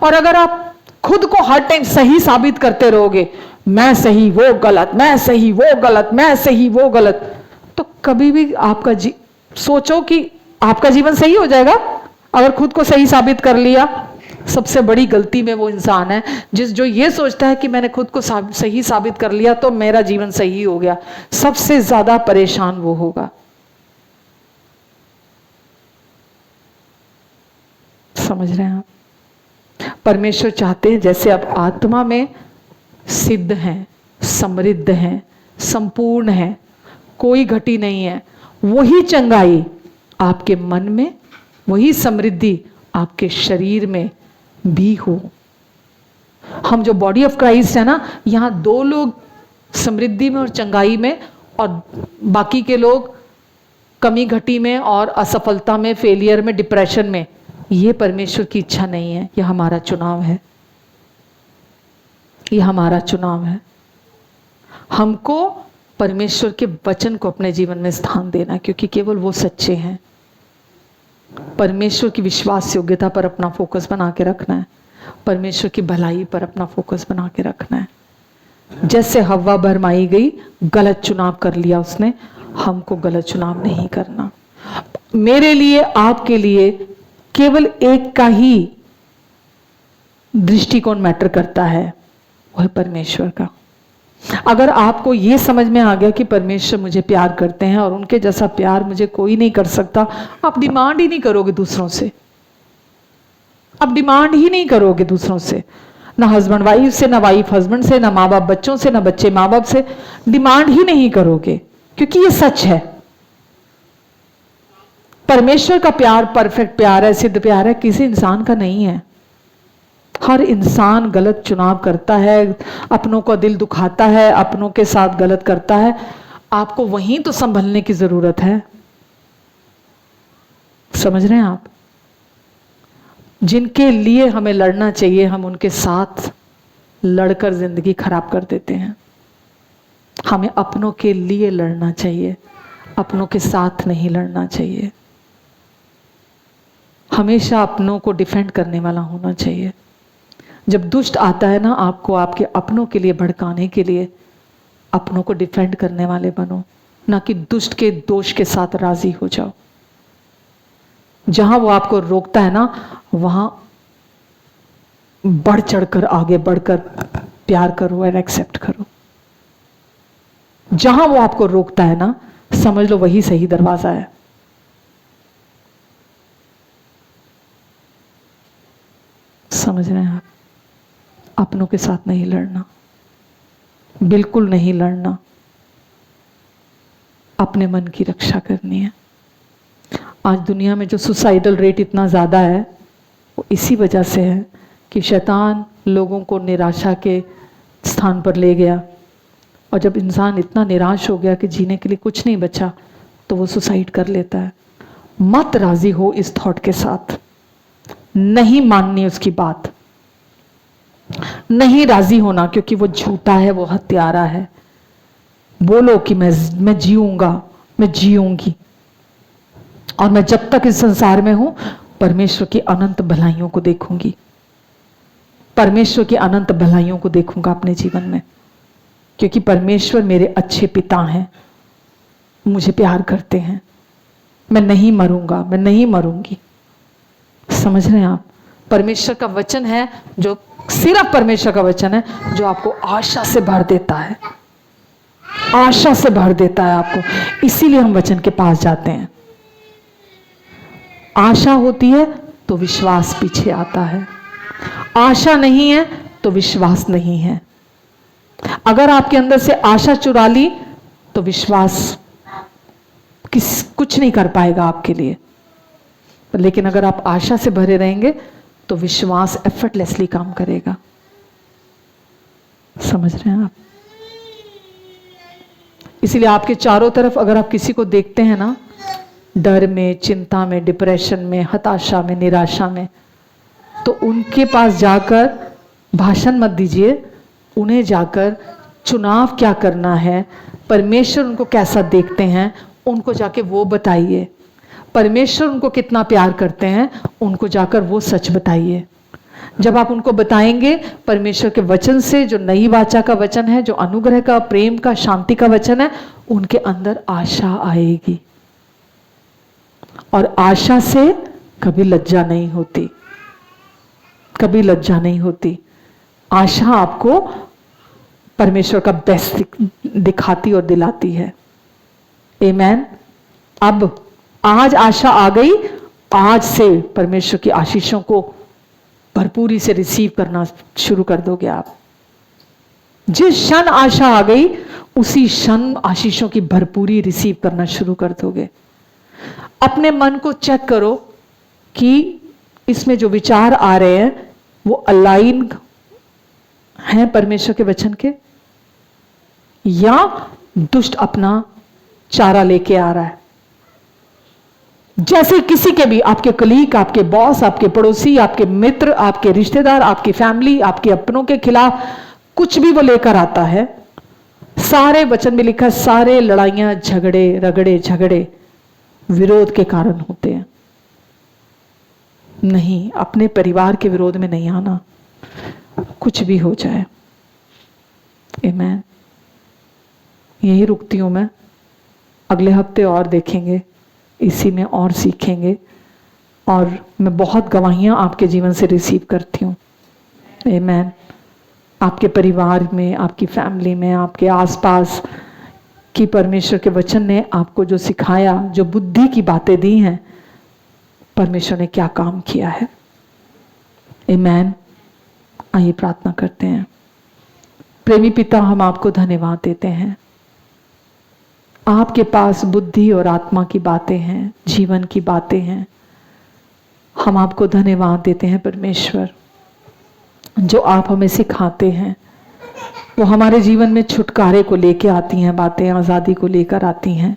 और अगर आप खुद को हर टाइम सही साबित करते रहोगे, मैं सही वो गलत, मैं सही वो गलत, मैं सही वो गलत, तो कभी भी आपका सोचो कि आपका जीवन सही हो जाएगा अगर खुद को सही साबित कर लिया। सबसे बड़ी गलती में वो इंसान है जो ये सोचता है कि मैंने खुद को सही साबित कर लिया तो मेरा जीवन सही हो गया। सबसे ज्यादा परेशान वो होगा। समझ रहे हैं आप? परमेश्वर चाहते हैं जैसे आप आत्मा में सिद्ध हैं, समृद्ध हैं, संपूर्ण हैं, कोई घटी नहीं है, वही चंगाई आपके मन में, वही समृद्धि आपके शरीर में भी हो। हम जो बॉडी ऑफ क्राइस्ट है ना, यहां 2 लोग समृद्धि में और चंगाई में, और बाकी के लोग कमी घटी में और असफलता में, फेलियर में, डिप्रेशन में। ये परमेश्वर की इच्छा नहीं है, यह हमारा चुनाव है, यह हमारा चुनाव है। हमको परमेश्वर के वचन को अपने जीवन में स्थान देना, क्योंकि केवल वो सच्चे हैं। परमेश्वर की विश्वास योग्यता पर अपना फोकस बना के रखना है, परमेश्वर की भलाई पर अपना फोकस बना के रखना है। जैसे हव्वा भरमाई गई, गलत चुनाव कर लिया उसने, हमको गलत चुनाव नहीं करना। मेरे लिए, आपके लिए केवल एक का ही दृष्टिकोण मैटर करता है, वह परमेश्वर का। अगर आपको यह समझ में आ गया कि परमेश्वर मुझे प्यार करते हैं और उनके जैसा प्यार मुझे कोई नहीं कर सकता, आप डिमांड ही नहीं करोगे दूसरों से। आप डिमांड ही नहीं करोगे दूसरों से, ना हस्बैंड वाइफ से, ना वाइफ हस्बैंड से, ना माँ बाप बच्चों से, ना बच्चे माँ बाप से। डिमांड ही नहीं करोगे, क्योंकि ये सच है। परमेश्वर का प्यार परफेक्ट प्यार है, सिद्ध प्यार है, किसी इंसान का नहीं है। हर इंसान गलत चुनाव करता है, अपनों को दिल दुखाता है, अपनों के साथ गलत करता है। आपको वहीं तो संभलने की जरूरत है। समझ रहे हैं आप? जिनके लिए हमें लड़ना चाहिए, हम उनके साथ लड़कर जिंदगी खराब कर देते हैं। हमें अपनों के लिए लड़ना चाहिए, अपनों के साथ नहीं लड़ना चाहिए। हमेशा अपनों को डिफेंड करने वाला होना चाहिए। जब दुष्ट आता है ना, आपको आपके अपनों के लिए भड़काने के लिए, अपनों को डिफेंड करने वाले बनो, ना कि दुष्ट के दोष के साथ राजी हो जाओ। जहां वो आपको रोकता है ना, वहां बढ़ चढ़कर आगे बढ़कर प्यार करो और एक्सेप्ट करो। जहां वो आपको रोकता है ना, समझ लो वही सही दरवाजा है। समझ रहे हैं आप? अपनों के साथ नहीं लड़ना, बिल्कुल नहीं लड़ना। अपने मन की रक्षा करनी है। आज दुनिया में जो सुसाइडल रेट इतना ज़्यादा है, वो इसी वजह से है कि शैतान लोगों को निराशा के स्थान पर ले गया, और जब इंसान इतना निराश हो गया कि जीने के लिए कुछ नहीं बचा, तो वो सुसाइड कर लेता है। मत राजी हो इस थॉट के साथ, नहीं माननी उसकी बात, नहीं राजी होना, क्योंकि वो झूठा है, वो हत्यारा है। बोलो कि मैं जीऊंगा, मैं जीऊंगी, और मैं जब तक इस संसार में हूं परमेश्वर की अनंत भलाइयों को देखूंगी, परमेश्वर की अनंत भलाइयों को देखूंगा अपने जीवन में, क्योंकि परमेश्वर मेरे अच्छे पिता हैं, मुझे प्यार करते हैं। मैं नहीं मरूंगा, मैं नहीं मरूंगी। समझ रहे हैं आप? परमेश्वर का वचन है, जो सिर्फ परमेश्वर का वचन है, जो आपको आशा से भर देता है, आशा से भर देता है आपको। इसीलिए हम वचन के पास जाते हैं। आशा होती है तो विश्वास पीछे आता है, आशा नहीं है तो विश्वास नहीं है। अगर आपके अंदर से आशा चुरा ली तो विश्वास कुछ नहीं कर पाएगा आपके लिए। लेकिन अगर आप आशा से भरे रहेंगे तो विश्वास एफर्टलेसली काम करेगा। समझ रहे हैं आप? इसीलिए आपके चारों तरफ अगर आप किसी को देखते हैं ना, डर में, चिंता में, डिप्रेशन में, हताशा में, निराशा में, तो उनके पास जाकर भाषण मत दीजिए, उन्हें जाकर चुनाव क्या करना है, परमेश्वर उनको कैसा देखते हैं, उनको जाके वो बताइए। परमेश्वर उनको कितना प्यार करते हैं, उनको जाकर वो सच बताइए। जब आप उनको बताएंगे परमेश्वर के वचन से, जो नई वाचा का वचन है, जो अनुग्रह का, प्रेम का, शांति का वचन है, उनके अंदर आशा आएगी। और आशा से कभी लज्जा नहीं होती, कभी लज्जा नहीं होती। आशा आपको परमेश्वर का बेस्ट दिखाती और दिलाती है। आमेन। अब आज आशा आ गई, आज से परमेश्वर की आशीषों को भरपूरी से रिसीव करना शुरू कर दोगे आप। जिस क्षण आशा आ गई, उसी क्षण आशीषों की भरपूरी रिसीव करना शुरू कर दोगे। अपने मन को चेक करो कि इसमें जो विचार आ रहे हैं वो अलाइन हैं परमेश्वर के वचन के, या दुष्ट अपना चारा लेके आ रहा है। जैसे किसी के भी, आपके कलीग, आपके बॉस, आपके पड़ोसी, आपके मित्र, आपके रिश्तेदार, आपकी फैमिली, आपके अपनों के खिलाफ कुछ भी वो लेकर आता है, सारे वचन में लिखा है, सारे लड़ाइयां, झगड़े, रगड़े, झगड़े विरोध के कारण होते हैं। नहीं, अपने परिवार के विरोध में नहीं आना, कुछ भी हो जाए। आमीन। यही रुकती हूं मैं। अगले हफ्ते और देखेंगे, इसी में और सीखेंगे, और मैं बहुत गवाहियां आपके जीवन से रिसीव करती हूँ। आमीन। आपके परिवार में, आपकी फैमिली में, आपके आसपास की परमेश्वर के वचन ने आपको जो सिखाया, जो बुद्धि की बातें दी हैं, परमेश्वर ने क्या काम किया है। आमीन। आइए प्रार्थना करते हैं। प्रेमी पिता, हम आपको धन्यवाद देते हैं। आपके पास बुद्धि और आत्मा की बातें हैं, जीवन की बातें हैं। हम आपको धन्यवाद देते हैं परमेश्वर, जो आप हमें सिखाते हैं वो हमारे जीवन में छुटकारे को लेके आती हैं बातें, आज़ादी को लेकर आती हैं,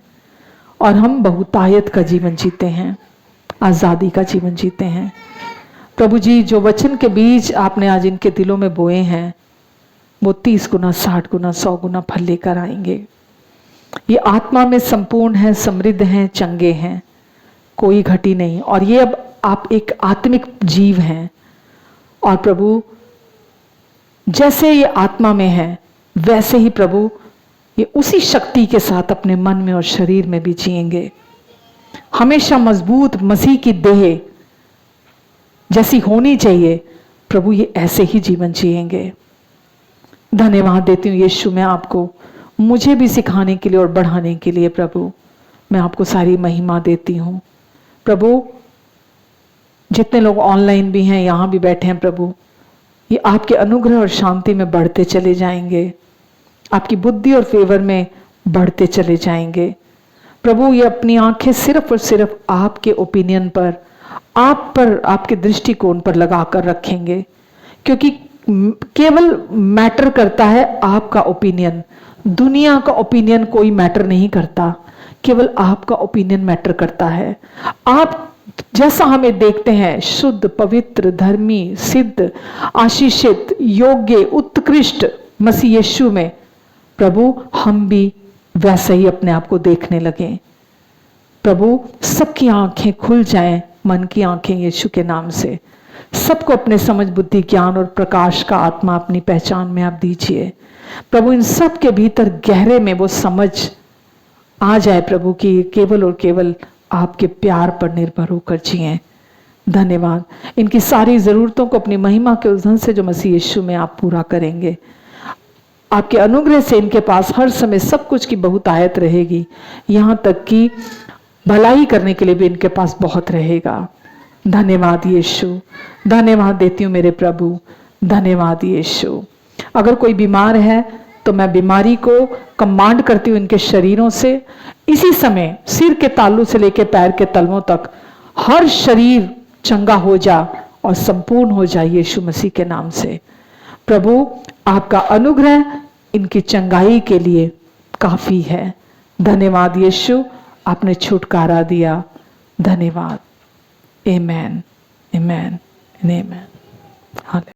और हम बहुतायत का जीवन जीते हैं, आज़ादी का जीवन जीते हैं। प्रभु जी, जो वचन के बीज आपने आज इनके दिलों में बोए हैं, वो 30 गुना, 60 गुना, 100 गुना फल लेकर आएंगे। ये आत्मा में संपूर्ण है, समृद्ध हैं, चंगे हैं, कोई घटी नहीं। और ये अब आप एक आत्मिक जीव हैं, और प्रभु जैसे ये आत्मा में है, वैसे ही प्रभु ये उसी शक्ति के साथ अपने मन में और शरीर में भी जिएंगे। हमेशा मजबूत मसीह की देह जैसी होनी चाहिए, प्रभु ये ऐसे ही जीवन जिएंगे। धन्यवाद देती हूँ यीशु, मैं आपको, मुझे भी सिखाने के लिए और बढ़ाने के लिए प्रभु मैं आपको सारी महिमा देती हूँ। प्रभु जितने लोग ऑनलाइन भी हैं, यहाँ भी बैठे हैं, प्रभु ये आपके अनुग्रह और शांति में बढ़ते चले जाएंगे, आपकी बुद्धि और फेवर में बढ़ते चले जाएंगे। प्रभु ये अपनी आंखें सिर्फ और सिर्फ आपके ओपिनियन पर, आप पर, आपके दृष्टिकोण पर लगाकर रखेंगे, क्योंकि केवल मैटर करता है आपका ओपिनियन। दुनिया का ओपिनियन कोई मैटर नहीं करता, केवल आपका ओपिनियन मैटर करता है। आप जैसा हमें देखते हैं, शुद्ध, पवित्र, धर्मी, सिद्ध, आशीषित, योग्य, उत्कृष्ट मसीह यीशु में, प्रभु हम भी वैसे ही अपने आप को देखने लगे। प्रभु सबकी आंखें खुल जाएं, मन की आंखें यीशु के नाम से। सबको अपने समझ, बुद्धि, ज्ञान और प्रकाश का आत्मा अपनी पहचान में आप दीजिए। प्रभु इन सब के भीतर गहरे में वो समझ आ जाए प्रभु कि केवल और केवल आपके प्यार पर निर्भर होकर जिए। धन्यवाद। इनकी सारी जरूरतों को अपनी महिमा के उस धन से जो मसीह यीशु में आप पूरा करेंगे। आपके अनुग्रह से इनके पास हर समय सब कुछ की बहुतायत रहेगी, यहाँ तक कि भलाई करने के लिए भी इनके पास बहुत रहेगा। धन्यवाद यीशु, धन्यवाद देती हूँ मेरे प्रभु, धन्यवाद यीशु। अगर कोई बीमार है तो मैं बीमारी को कमांड करती हूँ इनके शरीरों से। इसी समय सिर के तालू से लेकर पैर के तलवों तक हर शरीर चंगा हो जा और संपूर्ण हो जाए यीशु मसीह के नाम से। प्रभु आपका अनुग्रह इनकी चंगाई के लिए काफी है। धन्यवाद यीशु, आपने छुटकारा दिया। धन्यवाद। आमेन, आमेन, आमेन। हालेलुया।